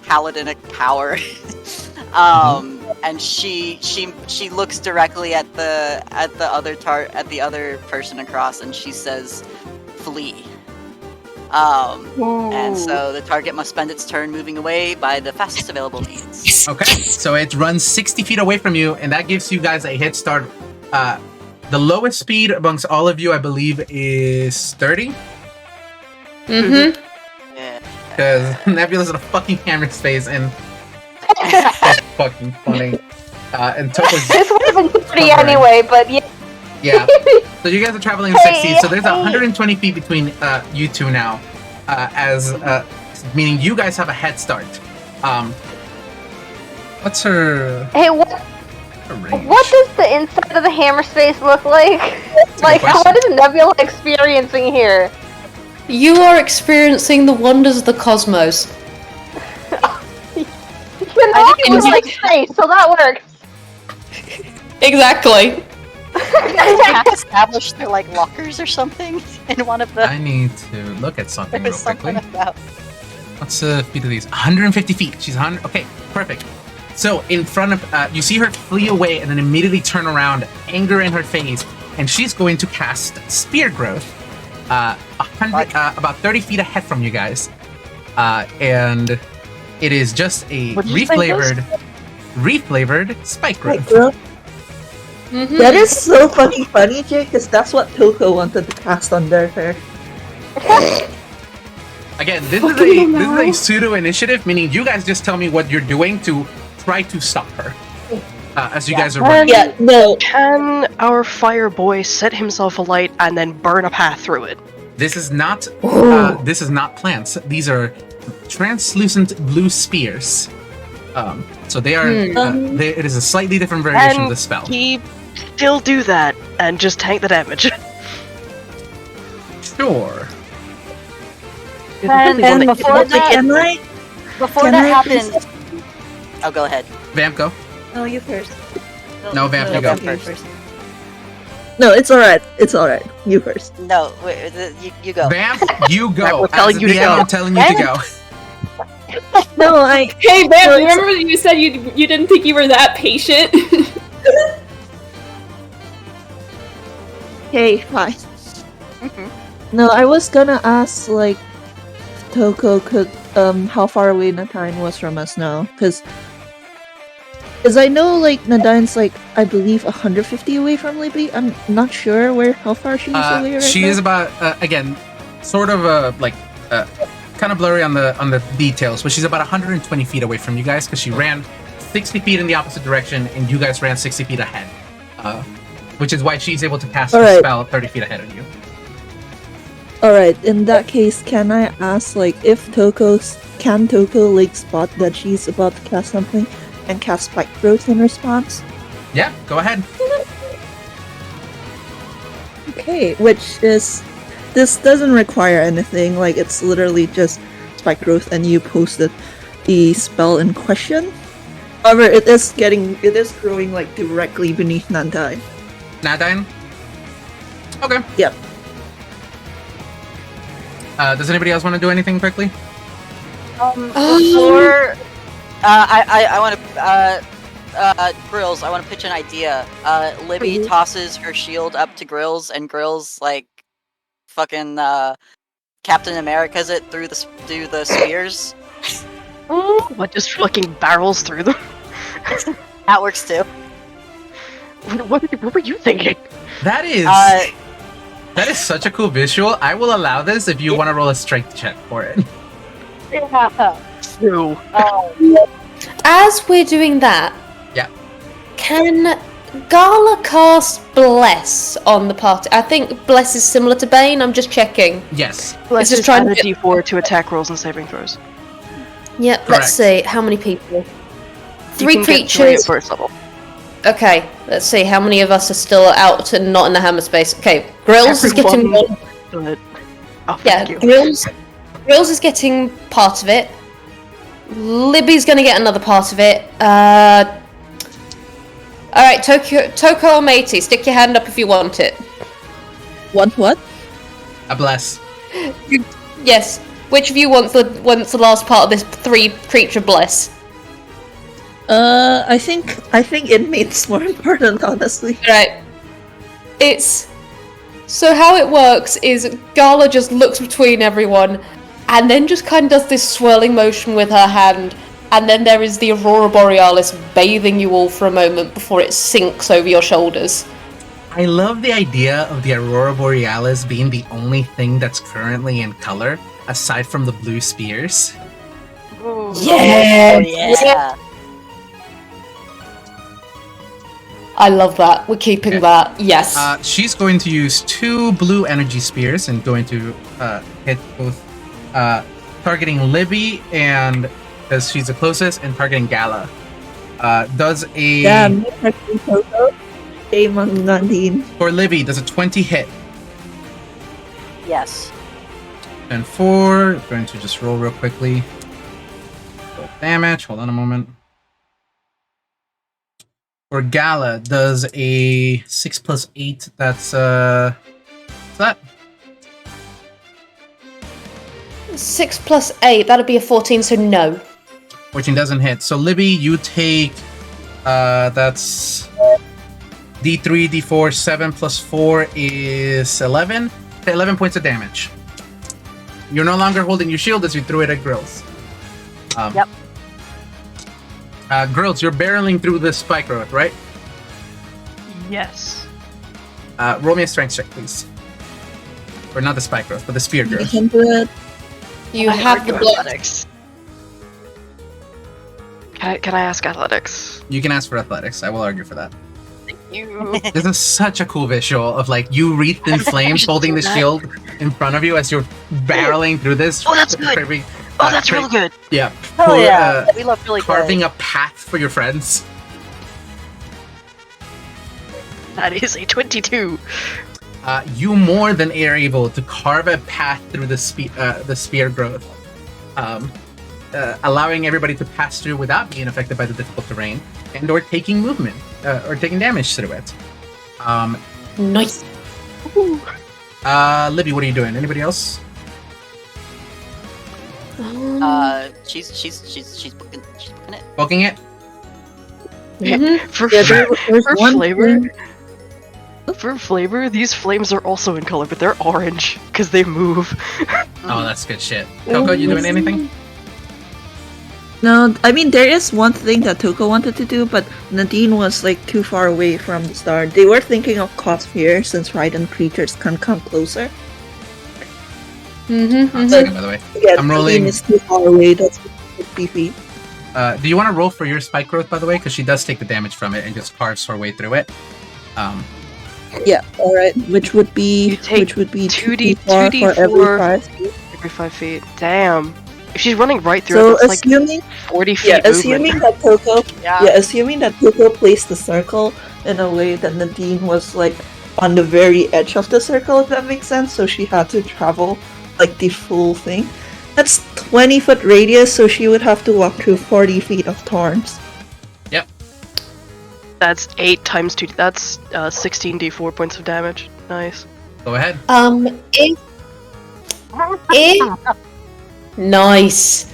paladinic power. And she looks directly at the other person across, and she says, "Flee." And so the target must spend its turn moving away by the fastest available means. Okay, so it runs 60 feet away from you, and that gives you guys a head start. The lowest speed amongst all of you, I believe, is 30. Yeah. Because Nebula's in a fucking hammer's face, and that's fucking funny. And Toko's This would have been 30 covering. anyway, but yeah. Yeah. So you guys are traveling 60. So there's 120 feet between you two now, meaning you guys have a head start. What's her? Hey, what Range? does the inside of the hammer space look like? Like, question. what is Nebula experiencing here? You are experiencing the wonders of the cosmos. You know, it was like space, so that works. Exactly. Established they're like lockers or something in one of the. I need to look at something There real was something quickly. about. What's the feet of these? 150 feet. She's 100. Okay, perfect. So in front of you see her flee away and then immediately turn around, anger in her face, and she's going to cast Spear Growth. About 30 feet ahead from you guys, and it is just a What did you say, reflavored Spike Growth. Mm-hmm. That is so fucking funny, Jake, because that's what Toko wanted to cast on their hair. Again, this is a pseudo initiative, meaning you guys just tell me what you're doing to try to stop her. As you guys are running. Yeah, no. Can our fire boy set himself alight and then burn a path through it? This is not plants. These are translucent blue spears. So they are. It is a slightly different variation of the spell. He still do that and just tank the damage. Sure. And before that happens, oh, go ahead. Vamp, go. No, you first. No, Vamp, you go. first. No, it's alright. It's alright. You first. No, you go. Vamp, you go. We're telling you to go. I'm telling you to go. No, Hey, Vamp, remember you said you didn't think you were that patient? Okay, fine. No, I was gonna ask, like, if Toko could, how far away Nadine was from us now, because I know, like, Nadine's, like, I believe 150 away from Libby. I'm not sure how far she is away right She now. is about again, sort of kind of blurry on the details, but she's about 120 feet away from you guys because she ran 60 feet in the opposite direction, and you guys ran 60 feet ahead. Which is why she's able to cast the spell 30 feet ahead of you. Alright, in that case, can I ask, like, if Toko, like, spot that she's about to cast something and cast Spike Growth in response? Yeah, go ahead. Okay, which is... This doesn't require anything, like, it's literally just Spike Growth and you posted the spell in question. However, it is growing, like, directly beneath Nadine. Nadine? Okay. Yep. Does anybody else want to do anything quickly? Before, I want to, Grills, I want to pitch an idea. Libby tosses her shield up to Grills, and Grills, like, fucking, Captain America's it through the spears. What, just fucking barrels through them? That works too. What were you thinking? That is such a cool visual. I will allow this if you want to roll a strength check for it. No. As we're doing that, Yeah. can Gala cast Bless on the party? I think Bless is similar to Bane. I'm just checking. Yes. Let's just just trying add to a d4 to attack rolls and saving throws. Yep, Correct. let's see. How many people? You Three can get 3 at creatures. first level. Okay, let's see. How many of us are still out and not in the hammer space? Okay, Grills is getting one. But... Oh, Yeah, thank you. Grills is getting part of it. Libby's gonna get another part of it. Alright, Toko or Matey, stick your hand up if you want it. Want what? A bless. Yes. Which of you wants the last part of this 3 creature bless? I think inmate's more important, honestly. Right. So how it works is Gala just looks between everyone and then just kind of does this swirling motion with her hand, and then there is the Aurora Borealis bathing you all for a moment before it sinks over your shoulders. I love the idea of the Aurora Borealis being the only thing that's currently in color, aside from the blue spears. Yeah! Yeah. I love that. We're keeping that. Yes. She's going to use 2 blue energy spears and going to hit both targeting Libby and because she's the closest, and targeting Gala. Does a Damn, Toko. Shame on Nadine. for Libby, does a 20 hit? Yes. And 4, going to just roll real quickly. Roll damage. Hold on a moment. For Gala, does a 6 plus 8. That's what's that? 6 plus 8, that'll be a 14, so no. 14 doesn't hit. So Libby, you take that's D3, D4, 7 plus 4 is 11. 11 points of damage. You're no longer holding your shield as you threw it at Grills. Yep. Grills, you're barreling through this spike growth, right? Yes. Roll me a strength check, please. Or not the spike growth, but the spear You growth. can do it. You have the blood. athletics. Can I ask athletics? You can ask for athletics. I will argue for that. You. This is such a cool visual of like you wreathed in flames, holding the shield in front of you as you're barreling through this. Oh, that's good. Craving, Oh, that's really good. Yeah. Oh yeah, we love really Carving good. a path for your friends. That is a 22. You more than are able to carve a path through the spear growth, allowing everybody to pass through without being affected by the difficult terrain and or taking movement or taking damage through it. Nice. Libby, what are you doing? Anybody else? She's booking it. Poking it? For, there's for one flavor. thing- For flavor, these flames are also in color, but they're orange because they move. Oh, that's good shit. Coco, you doing anything? No, I mean there is one thing that Toko wanted to do, but Nadine was like too far away from the start. They were thinking of cause fear since Raiden creatures can come closer. One second, by the way. Yeah, I'm rolling- Nadine is too far away. That's 50 feet. Do you want to roll for your spike growth, by the way? Because she does take the damage from it and just carves her way through it. Yeah, all right. Which would be 2d4 for every 5 feet. Every 5 feet. Damn. If she's running right through So it, that's assuming, like 40 feet yeah, movement. assuming that Toko, Yeah. assuming that Toko placed the circle in a way that Nadine was like on the very edge of the circle, if that makes sense. So she had to travel like the full thing. That's 20-foot radius, so she would have to walk through 40 feet of thorns. That's 8 times 2. That's 16d4 points of damage. Nice. Go ahead. If nice.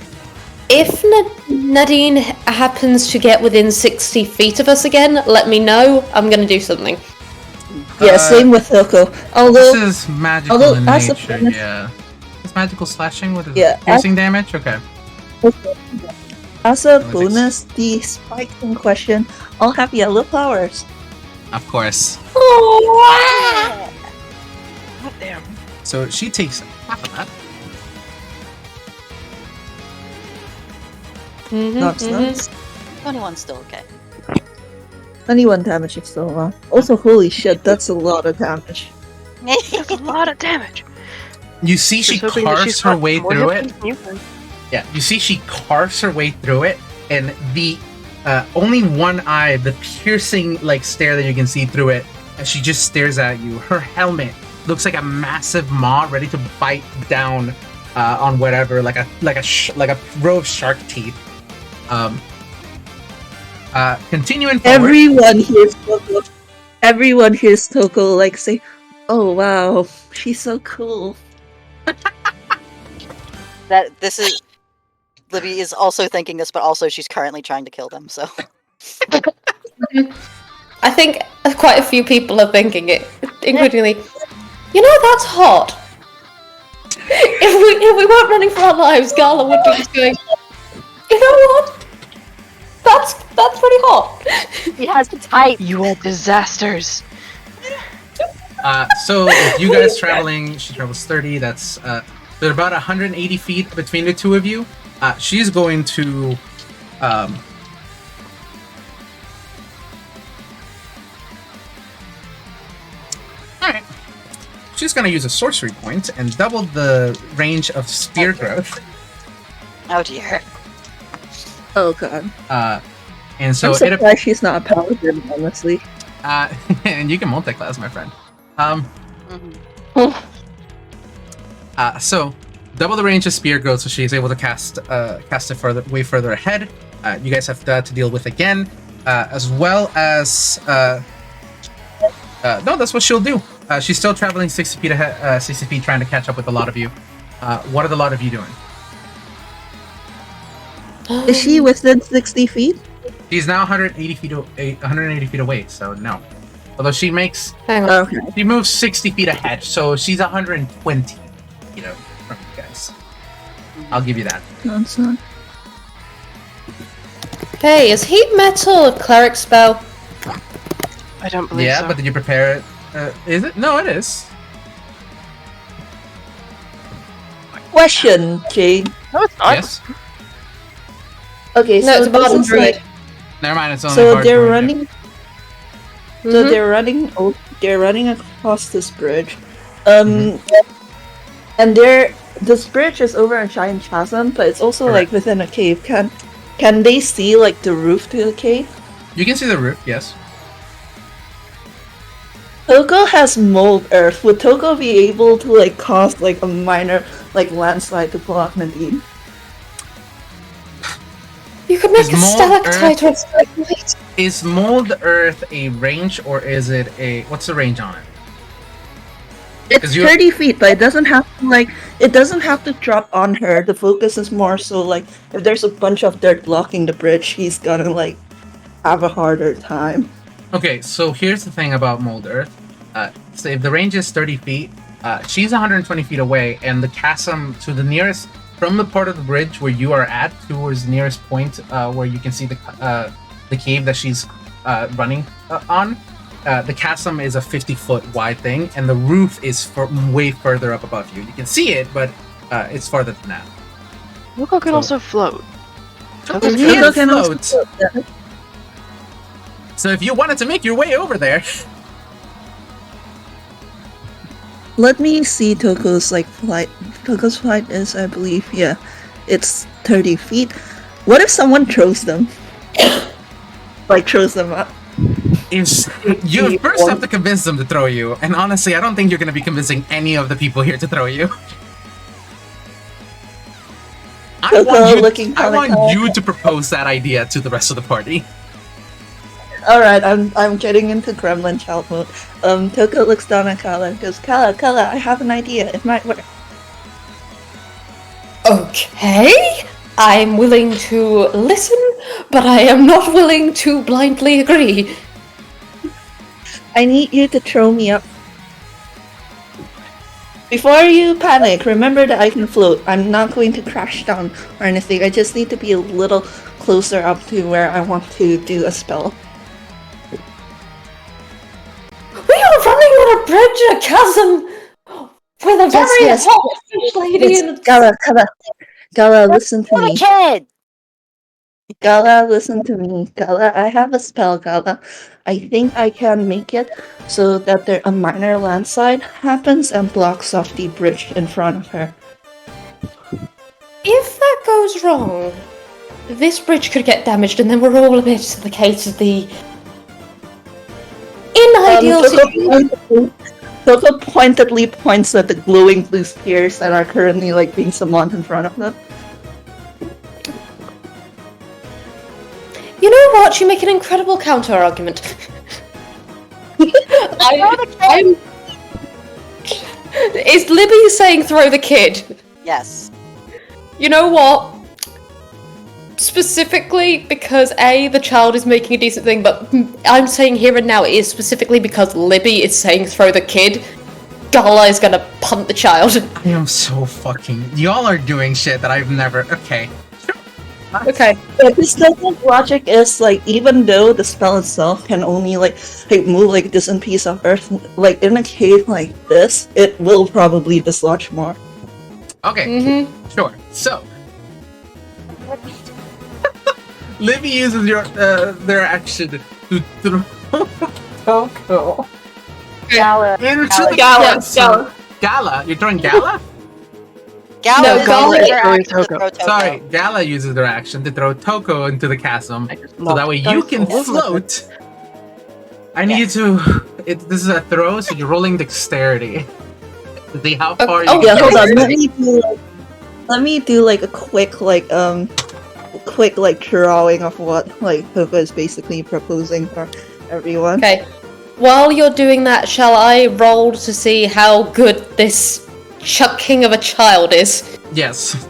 If Nadine happens to get within 60 feet of us again, let me know. I'm gonna do something. Yeah, same with Toko. Although, This is magical although in as a nature, bonus- yeah. It's magical slashing? What is Yeah, it? Piercing damage? Okay. as a Only takes- bonus, the spikes in question all have yellow flowers. Of course. Oh, damn. So she takes half of that. Nuts. 21's still okay. 21 damage is still a lot. Also, holy shit, that's a lot of damage. That's a lot of damage. You see she Just hoping that carves she's her got way more through hit it. points than you can. Yeah, you see she carves her way through it, and the only one eye, the piercing like stare that you can see through it, as she just stares at you. Her helmet looks like a massive maw ready to bite down on whatever, like a row of shark teeth. Continuing forward. Everyone hears Toko like say, "Oh wow, she's so cool." That this is Libby is also thinking this, but also she's currently trying to kill them. So I think quite a few people are thinking it, including me. You know, that's hot. If we weren't running for our lives, Gala would be just going, you know what? That's pretty hot. He has the type. You are disasters. So if you guys traveling, she travels 30. That's there's about 180 feet between the two of you. She's going to Alright. She's gonna use a sorcery point and double the range of spear growth. oh dear. Oh god. And so I'm it surprised she's not a paladin, honestly. and you can multi-class, my friend. So double the range of spear growth, so she's able to cast it way further ahead. You guys have that to deal with again, as well as no, that's what she'll do. She's still traveling 60 feet ahead, 60 feet, trying to catch up with a lot of you. What are the lot of you doing? Is she within 60 feet? She's now 180 feet away, so no. Although she makes, Hang on. Okay. she moves 60 feet ahead, so she's 120 feet from you guys. I'll give you that. That's not. Hey, is heat metal a cleric spell? I don't believe Yeah, so. but did you prepare it? Is it? No, it is. Question, Jade. No, it's not. Yes. Okay, No, so it's a this bottom is druid. like Never mind. It's only so hard they're druid, running. So Mhm. they're running across this bridge, Mhm. and this bridge is over a giant chasm, but it's also Correct. like within a cave. Can they see like the roof to the cave? You can see the roof. Yes. Toko has mold earth. Would Toko be able to like cause like a minor like landslide to block Nadine? You could make Is a mold stalactite or a stalagmite. Is mold earth a range or is it a? What's the range on it? It's 'Cause you- 30 feet, but it doesn't have to drop on her. The focus is more so like if there's a bunch of dirt blocking the bridge, she's gonna like have a harder time. Okay, so here's the thing about mold earth. So if the range is 30 feet, she's 120 feet away, and the chasm to the nearest from the part of the bridge where you are at towards the nearest point where you can see the cave that she's running on. The chasm is a 50-foot wide thing, and the roof is way further up above you. You can see it, but it's farther than that. Toko can So- also float. Toko That's can Toko can also float. float, yeah. So if you wanted to make your way over there, Let me see Toko's like flight. Toko's flight is, I believe, yeah, it's 30 feet. What if someone throws them? Like throws them up? is you first have to convince them to throw you, and honestly, I don't think you're going to be convincing any of the people here to throw you. I want you to propose that idea to the rest of the party. Alright, I'm getting into gremlin child mode. Toko looks down at Kala and goes, Kala, I have an idea. It might work. Okay, I'm willing to listen, but I am not willing to blindly agree. I need you to throw me up. Before you panic, remember that I can float. I'm not going to crash down or anything. I just need to be a little closer up to where I want to do a spell. We are running on a bridge in a chasm with a very Yes. hot fish lady in it. Gala, listen to me. kid! Gala, listen to me. Gala, I have a spell, Gala. I think I can make it so that a minor landslide happens and blocks off the bridge in front of her. If that goes wrong, this bridge could get damaged and then we're all a bit to the case of the ideal situation. Toko pointedly points at the glowing blue spheres that are currently like being summoned in front of them. You know what? You make an incredible counter argument. Is Libby saying throw the kid? Yes. You know what? Specifically because A, the child is making a decent thing, but I'm saying here and now it is specifically because Libby is saying throw the kid. Gala is gonna punt the child. I am so fucking. Y'all are doing shit that I've never. Okay. Okay. Yeah, this logic is like even though the spell itself can only like move like a distant piece of earth, like in a cave like this, it will probably dislodge more. Okay. Sure. So. Libby uses their action to throw Toko Gala. into the Gala. chasm. Gala? You're throwing Gala? Gala No, is Gala using is her throwing action to Toko. throw Toko. Sorry, Gala uses their action to throw Toko into the chasm, so that way you can float. I need you to. This is a throw, so you're rolling dexterity. To see how far you Yeah, can hold on. get. Let me do like a quick drawing of what like Toko is basically proposing for everyone. Okay. While you're doing that, shall I roll to see how good this chucking of a child is? Yes.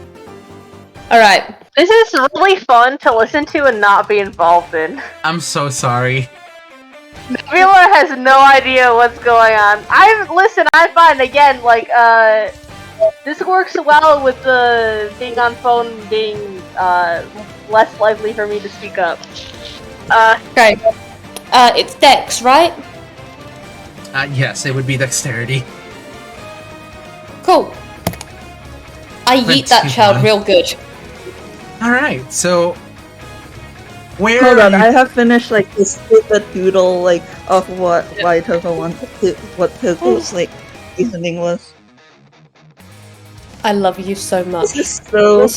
Alright. This is really fun to listen to and not be involved in. I'm so sorry. Mila has no idea what's going on. I'm fine. Again, like, this works well with the being on phone being, less likely for me to speak up. Okay. It's Dex, right? Yes, it would be dexterity. Cool. I yeet that child real good. Alright, so... Where Hold on, are you- I have finished like this stupid doodle like of why Toko wanted to, what Toko's like reasoning was. I love you so much. This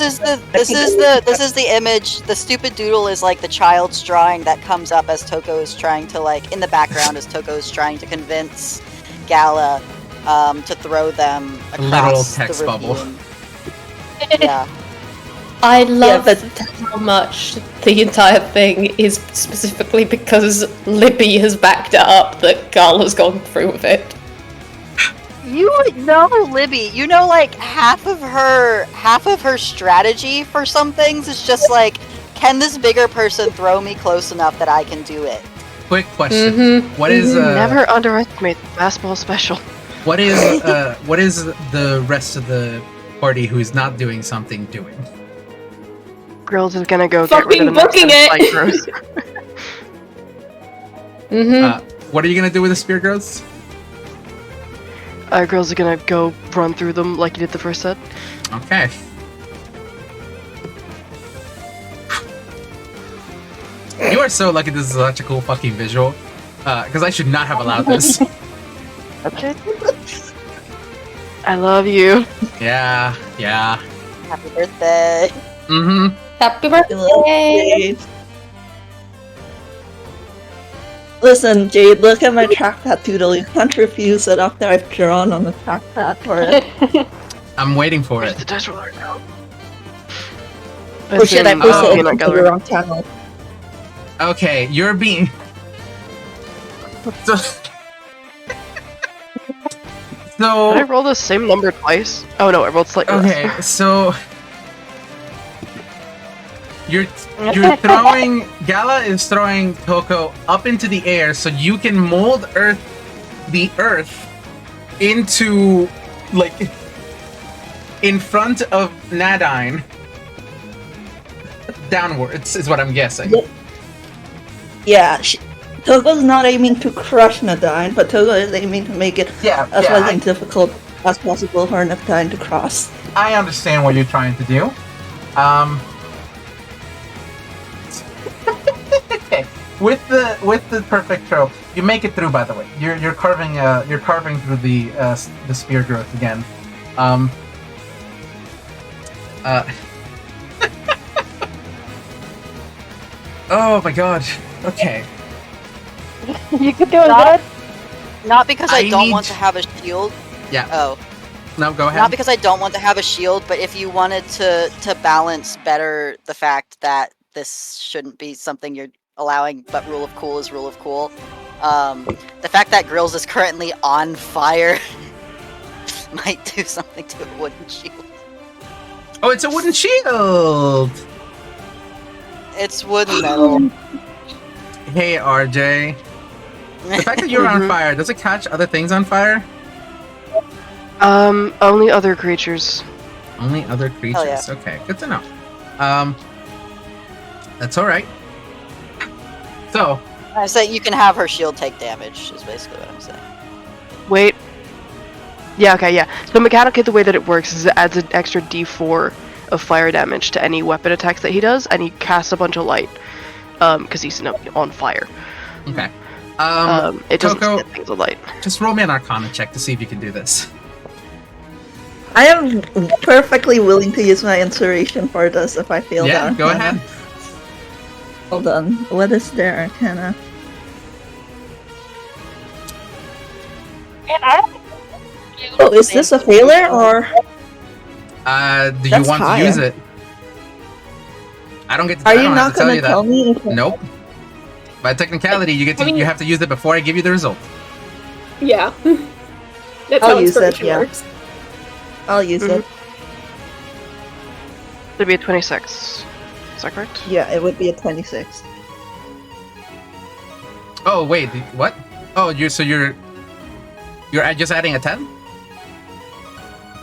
is the image. The stupid doodle is like the child's drawing that comes up as Toko is trying to like in the background as Toko is trying to convince Gala to throw them across Literal text the bubble. ravine. Yeah. I love how much the entire thing is specifically because Libby has backed it up that Gala's gone through with it. You know Libby. You know like half of her strategy for some things is just like, can this bigger person throw me close enough that I can do it? Quick question. What is Never underestimate the basketball special. what is the rest of the party who's not doing something doing? Girls is gonna go get rid of the booking it. What are you gonna do with the spear growths? Girls are gonna go run through them like you did the first set. Okay. You are so lucky this is such a cool fucking visual. Because I should not have allowed this. Okay. I love you. Yeah. Happy birthday. Mm-hmm. Happy birthday! Listen, Jade, look at my trackpad doodle. You can't refuse it after I've drawn on the trackpad for it. I'm waiting for Where's it. the dice roller now? Or should I post it on the gallery. wrong channel? Okay, you're being... So... Did I roll the same number twice? Oh no, I rolled slightly less. Okay, so... You're throwing... Gala is throwing Toko up into the air so you can mold the earth into, like, in front of Nadine. Downwards is what I'm guessing. Yeah, Togo's not aiming to crush Nadine, but Togo is aiming to make it as difficult as possible for Nadine to cross. I understand what you're trying to do. Okay. With the perfect throw, you make it through. By the way, you're carving through the spear growth again. Oh my god. Okay. You could do it good. Not because I don't need- want to have a shield. Yeah. Oh. No, go ahead. Not because I don't want to have a shield, but if you wanted to balance better the fact that this shouldn't be something you're allowing, but rule of cool is rule of cool. The fact that Grills is currently on fire might do something to a wooden shield. Oh, it's a wooden shield! It's wooden metal. Hey, RJ. The fact that you're on fire, does it catch other things on fire? Only other creatures. Only other creatures. Oh, yeah. Okay, good to know. That's alright. So, I say you can have her shield take damage, is basically what I'm saying. Wait. Yeah, okay, yeah. So mechanically the way that it works is it adds an extra d4 of fire damage to any weapon attacks that he does, and he casts a bunch of light. Because he's on fire. okay. It doesn't Toko, set things alight. just roll me an Arcana check to see if you can do this. I am perfectly willing to use my inspiration for this if I fail Yeah, the go Arcana. ahead. Hold on. What is their Arcana? Oh, is this a failure or? Do you That's want higher. to use it? I don't get to, Are I you don't have not to tell gonna you that. tell me? If Nope. By technicality, you have to use it before I give you the result. Yeah. That's I'll how use it, inspiration yeah. works. I'll use it. It'd be a 26. Is that correct? Yeah, it would be a 26. Oh wait, what? Oh, you're just adding a 10?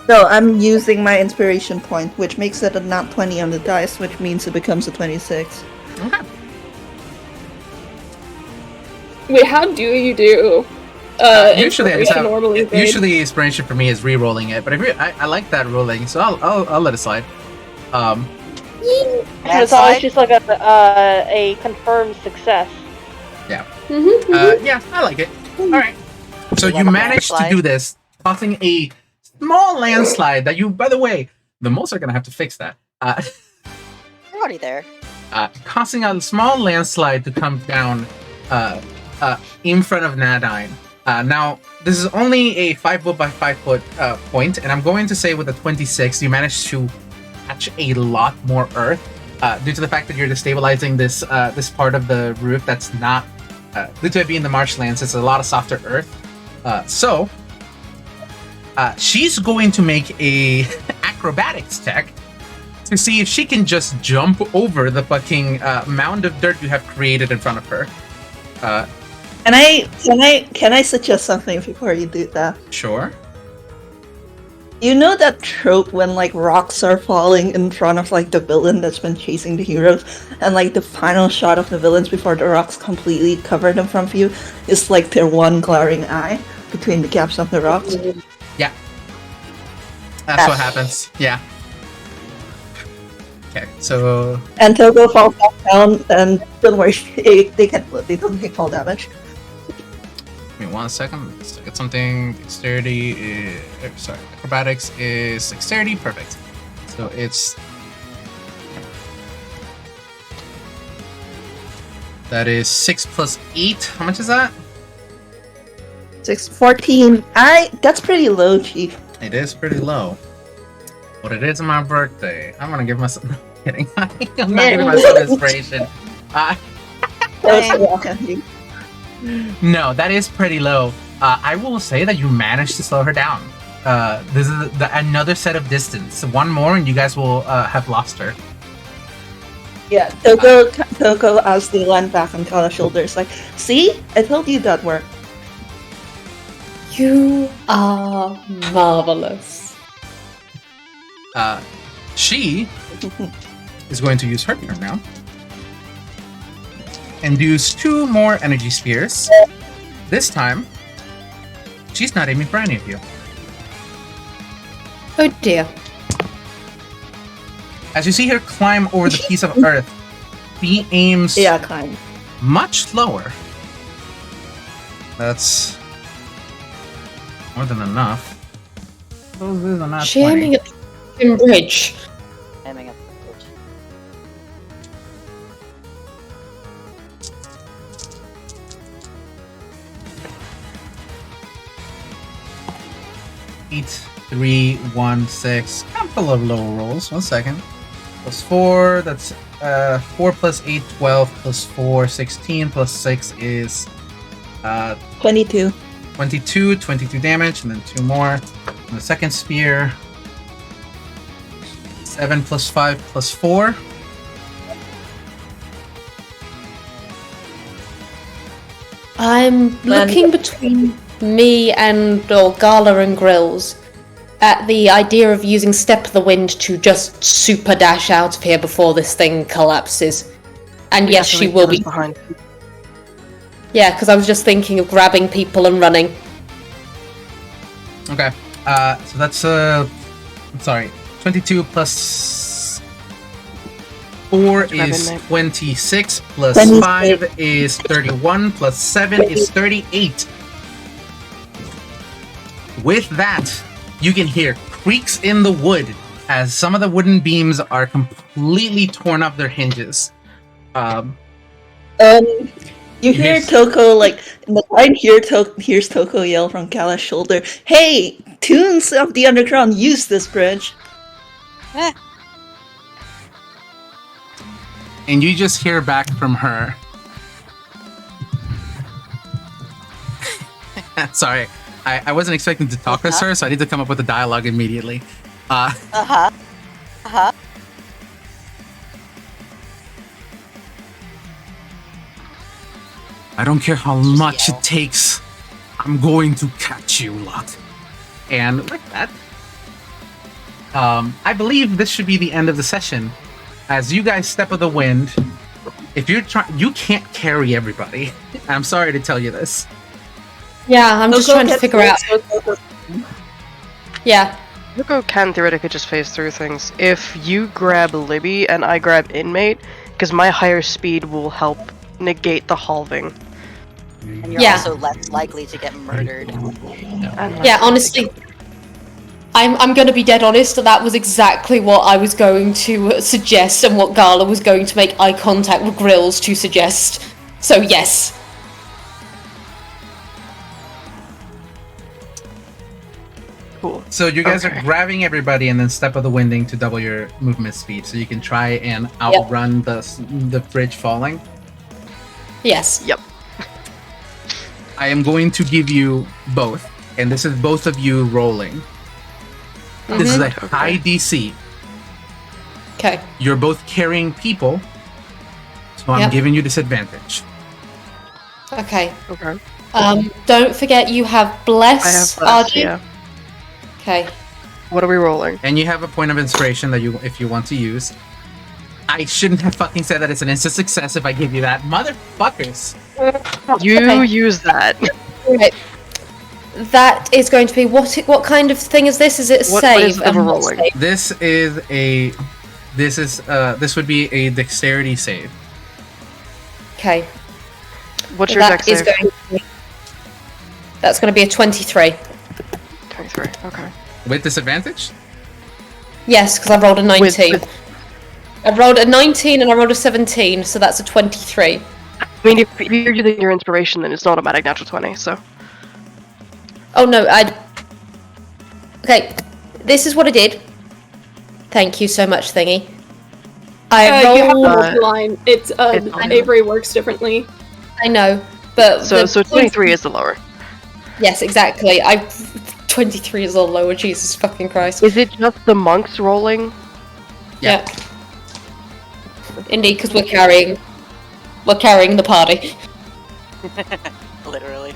No, I'm using my inspiration point, which makes it a nat 20 on the dice, which means it becomes a 26. Okay. Wait, how do you do? Usually, normally. Usually, inspiration for me is re-rolling it, but I like that rolling, so I'll let it slide. And it's always just like a confirmed success. Yeah. Mm-hmm. Yeah, I like it. All right. So you managed to do this, causing a small landslide. That you, by the way, the moles are gonna have to fix that. You're already there. Causing a small landslide to come down in front of Nadine. Now, this is only a 5 foot by 5 foot point, and I'm going to say with a 26, you managed to catch a lot more earth due to the fact that you're destabilizing this this part of the roof that's not, due to it being the marshlands, it's a lot of softer earth. So, she's going to make a acrobatics check to see if she can just jump over the fucking mound of dirt you have created in front of her. Can I suggest something before you do that? Sure. You know that trope when like rocks are falling in front of like the villain that's been chasing the heroes, and like the final shot of the villains before the rocks completely cover them from view is like their one glaring eye between the gaps of the rocks? Yeah. That's what happens. Yeah. Okay, so... And Togo falls back down, and don't worry, they don't take fall damage. Give me 1 second. Let's look at something. Dexterity is... sorry, acrobatics is dexterity. Perfect. So it's... That is 6 plus 8. How much is that? 14. That's pretty low, Chief. It is pretty low. But it is my birthday. I'm gonna give myself... No, I'm kidding. I'm not giving myself inspiration. No, that is pretty low. I will say that you managed to slow her down. This is another set of distance. One more and you guys will have lost her. Yeah, Togo as they land back on Kala's shoulders like, see? I told you that worked. You are marvelous. She is going to use her turn now. And use 2 more energy spheres. This time, she's not aiming for any of you. Oh dear. As you see her climb over the piece of earth, she aims climb much lower. That's more than enough. Those is not She aiming at the bridge. Aiming at the bridge. Eight, 3, 1, 6. Couple of low rolls. 1 second. Plus 4. That's 4 plus 8, 12. Plus 4, 16. Plus 6 is 22. 22 damage, and then 2 more. And the second spear. 7 plus 5 plus 4. I'm looking between me and Gala and Grills at the idea of using Step of the Wind to just super dash out of here before this thing collapses. And yes, she will be behind. Yeah, because I was just thinking of grabbing people and running. Okay. So that's sorry. 22 plus 4 is 26, plus 5 is 31, plus 7 is 38. With that, you can hear creaks in the wood as some of the wooden beams are completely torn off their hinges. You hear Toko, like, in the line hears Toko yell from Kala's shoulder, "Hey, Toons of the Underground, use this bridge!" And you just hear back from her. Sorry, I wasn't expecting to talk as her, so I need to come up with a dialogue immediately. Uh-huh. I don't care how much it takes. I'm going to catch you lot. And with that, I believe this should be the end of the session. As you guys step of the wind if you're trying, you can't carry everybody. I'm sorry to tell you this. Yeah, I'm just trying to figure out. Yeah. Yuko can theoretically just phase through things. If you grab Libby and I grab Inmate, because my higher speed will help negate the halving. And you're Yeah. also less likely to get murdered. Yeah, honestly, I'm going to be dead honest. That was exactly what I was going to suggest, and what Gala was going to make eye contact with Grills to suggest. So yes. Cool. So you guys are grabbing everybody and then step of the winding to double your movement speed, so you can try and outrun the bridge falling. Yes. Yep. I am going to give you both, and this is both of you rolling. This is a high DC. Okay. You're both carrying people, so I'm giving you disadvantage. Okay. Okay. Don't forget you have Bless, I have Bless, RG. yeah. Okay. What are we rolling? And you have a point of inspiration that if you want to use. I shouldn't have fucking said that it's an instant success if I give you that. Motherfuckers! You use that. Right. That is going to be what kind of thing is this? Is it a What save? is the rolling? Save? This would be a dexterity save. Okay. What's your dex save? That's going to be a 23. 23, okay. With disadvantage? Yes, because I rolled a 19. I rolled a 19 and I rolled a 17, so that's a 23. I mean, if you're using your inspiration, then it's an automatic natural 20, so... Oh no, Okay, this is what I did. Thank you so much, Thingy. I You have rolled... the line. It's, Avery works differently. I know, but... So 23 is the lower. Yes, exactly. 23 is all lower, Jesus fucking Christ. Is it just the monks rolling? Yeah. Indeed, because we're carrying the party. Literally.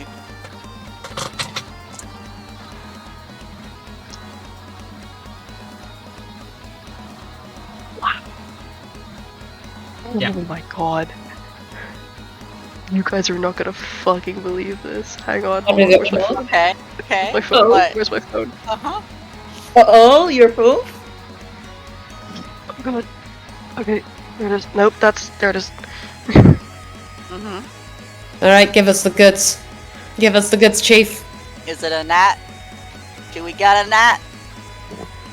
Yeah. Oh my god. You guys are not gonna fucking believe this. Hang on. Where's my phone? Okay. My phone. What? Where's my phone? Uh-oh, your phone? Oh god. Okay, there it is. Nope, there it is. Alright, give us the goods. Give us the goods, Chief. Is it a nat? Do we got a nat?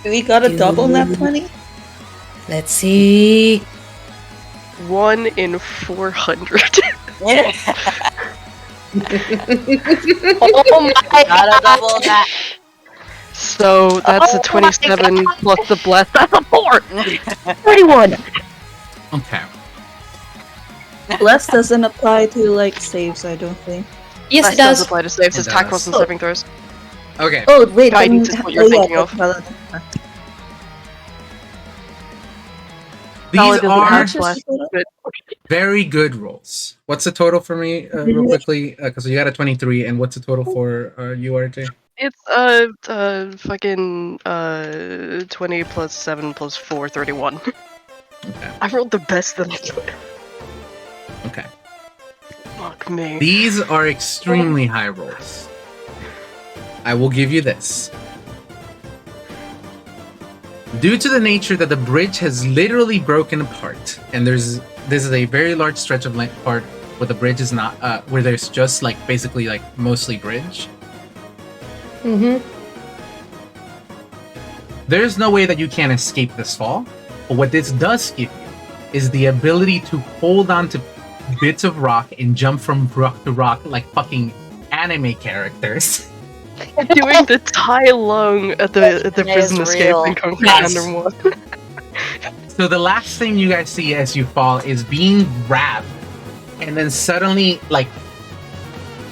Do we got a double nat 20? Let's see. 1 in 400. Oh my Got a double nat. So that's a 27 plus the bless. That's a 4! 31! Okay. Bless doesn't apply to, like, saves, I don't think. Yes, Bless it does. apply to saves, It it's attack does. rolls and saving throws. Okay. Oh, wait. Guidance is what you're thinking of. These doesn't are have bless, but very good rolls. What's the total for me, real quickly? Because you got a 23, and what's the total for URJ? it's fucking 20 plus 7 plus 4, 31. Okay. I rolled the best that I could. Okay. Fuck me. These are extremely high rolls. I will give you this. Due to the nature that the bridge has literally broken apart, and this is a very large stretch of part where the bridge is not, where there's just like basically like mostly bridge. There's no way that you can escape this fall. But what this does give you is the ability to hold on to bits of rock and jump from rock to rock like fucking anime characters. Doing the Tai Lung at the prison escape real. in Kung Fu Yes. Panda 1. So the last thing you guys see as you fall is being grabbed, and then suddenly like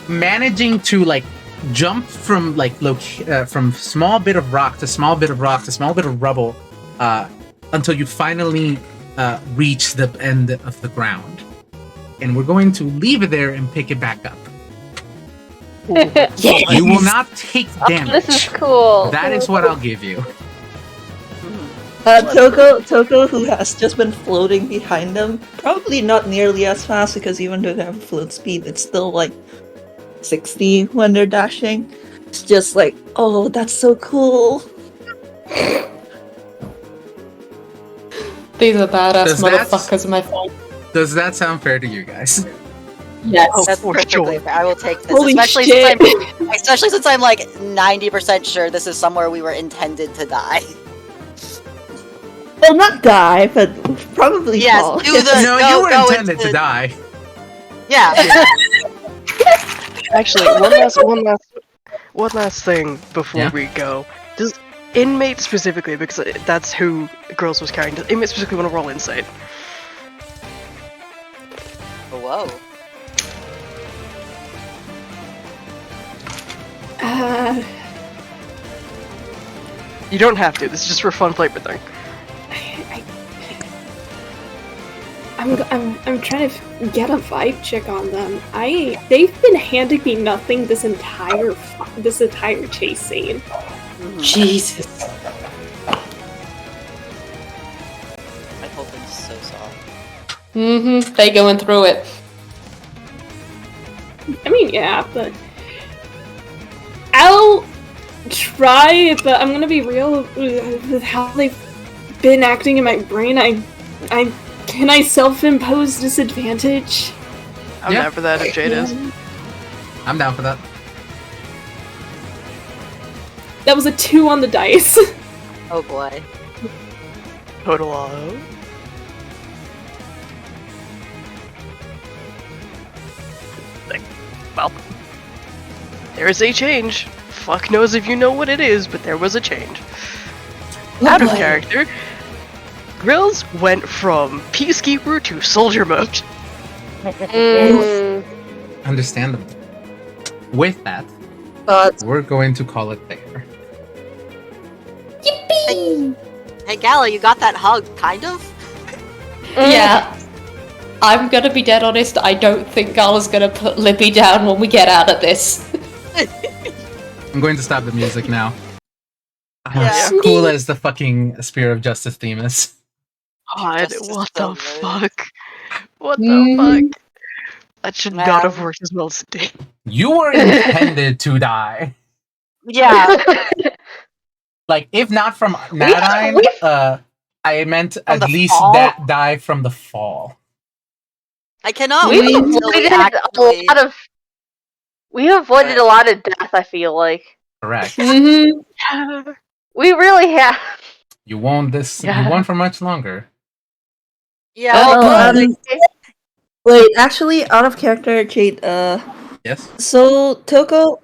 managing to like jump from like from small bit of rock to small bit of rock to small bit of rubble, until you finally reach the end of the ground. And we're going to leave it there and pick it back up. Yeah. You will not take damage. This is cool. That is what I'll give you. Toko, who has just been floating behind them, probably not nearly as fast because even though they have float speed, it's still like 60 when they're dashing. It's just like, oh, that's so cool. These are badass motherfuckers, my friend. Does that sound fair to you guys? Yes. That's for perfectly sure. fair. I will take this, Holy especially shit. since I'm like 90% sure this is somewhere we were intended to die. Well, not die, but probably Yes, fall. do the No, go, you were go intended into- to die. Yeah. Actually, one last thing before Yeah? we go. Does inmate specifically, because that's who Girls was carrying, does inmate specifically want to roll insight? Whoa. You don't have to. This is just for fun flavor thing. I'm trying to get a vibe check on them. They've been handing me nothing this entire chase scene. Jesus. My whole thing's so soft. Mm-hmm. They going through it. I mean, yeah, but I'll try. But I'm gonna be real with how they've been acting in my brain. Can I self-impose disadvantage? I'm Yeah. down for that if Jade is. I'm down for that. That was a 2 on the dice. Oh boy. Total of. Well, there is a change. Fuck knows if you know what it is, but there was a change. Out of character, Grills went from Peacekeeper to Soldier mode. Understandable. With that, we're going to call it there. Hey Gala, you got that hug, kind of? Yeah. I'm gonna be dead honest, I don't think Gala's gonna put Libby down when we get out of this. I'm going to stop the music now. Yeah. As cool as the fucking Spear of Justice theme is. God, Justice is what so the good. fuck? What the Mhm. fuck? That should not have worked as well as it did. You were intended to die. Yeah. Like, if not from Nadine, I meant at the least fall? that die from the fall. I cannot We wait until we avoided actually... a lot of. We avoided a lot of death. I feel like Correct. Mm-hmm. we really have. You won't this. Yeah. You won't for much longer. Yeah, Oh, like, Wait, actually, out of character, Jade, Yes. so Toko's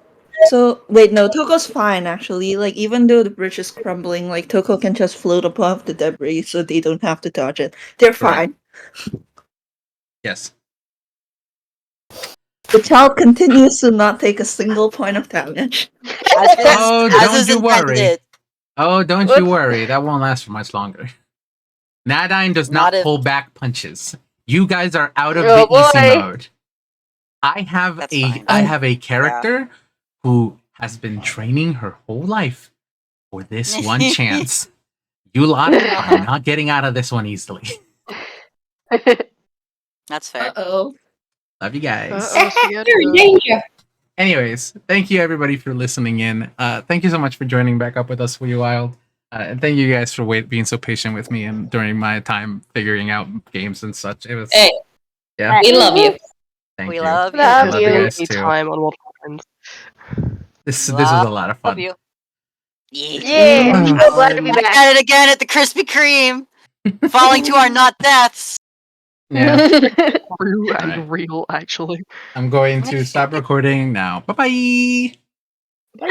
fine, actually. Like, even though the bridge is crumbling, like, Toko can just float above the debris so they don't have to dodge it. They're fine. Yes. The child continues to not take a single point of damage. Oh, as don't is you worry. intended. Oh, don't you worry. That won't last for much longer. Nadine does not pull back punches. You guys are out of the easy mode. I have a character who has been training her whole life for this one chance. You lot are not getting out of this one easily. That's fair. Uh-oh. Love you guys. Anyways, thank you everybody for listening in. Thank you so much for joining back up with us, We Wild. And thank you guys for being so patient with me and during my time figuring out games and such. It was yeah. We love you. Thank We you. love you. I love you guys Any too. time on multiple friends. This was a lot of fun. Yeah. I'm glad to be Back back. at it again at the Krispy Kreme. Falling to our not deaths. Yeah. True and Alright. real, actually. I'm going to stop recording now. Bye-bye. Bye.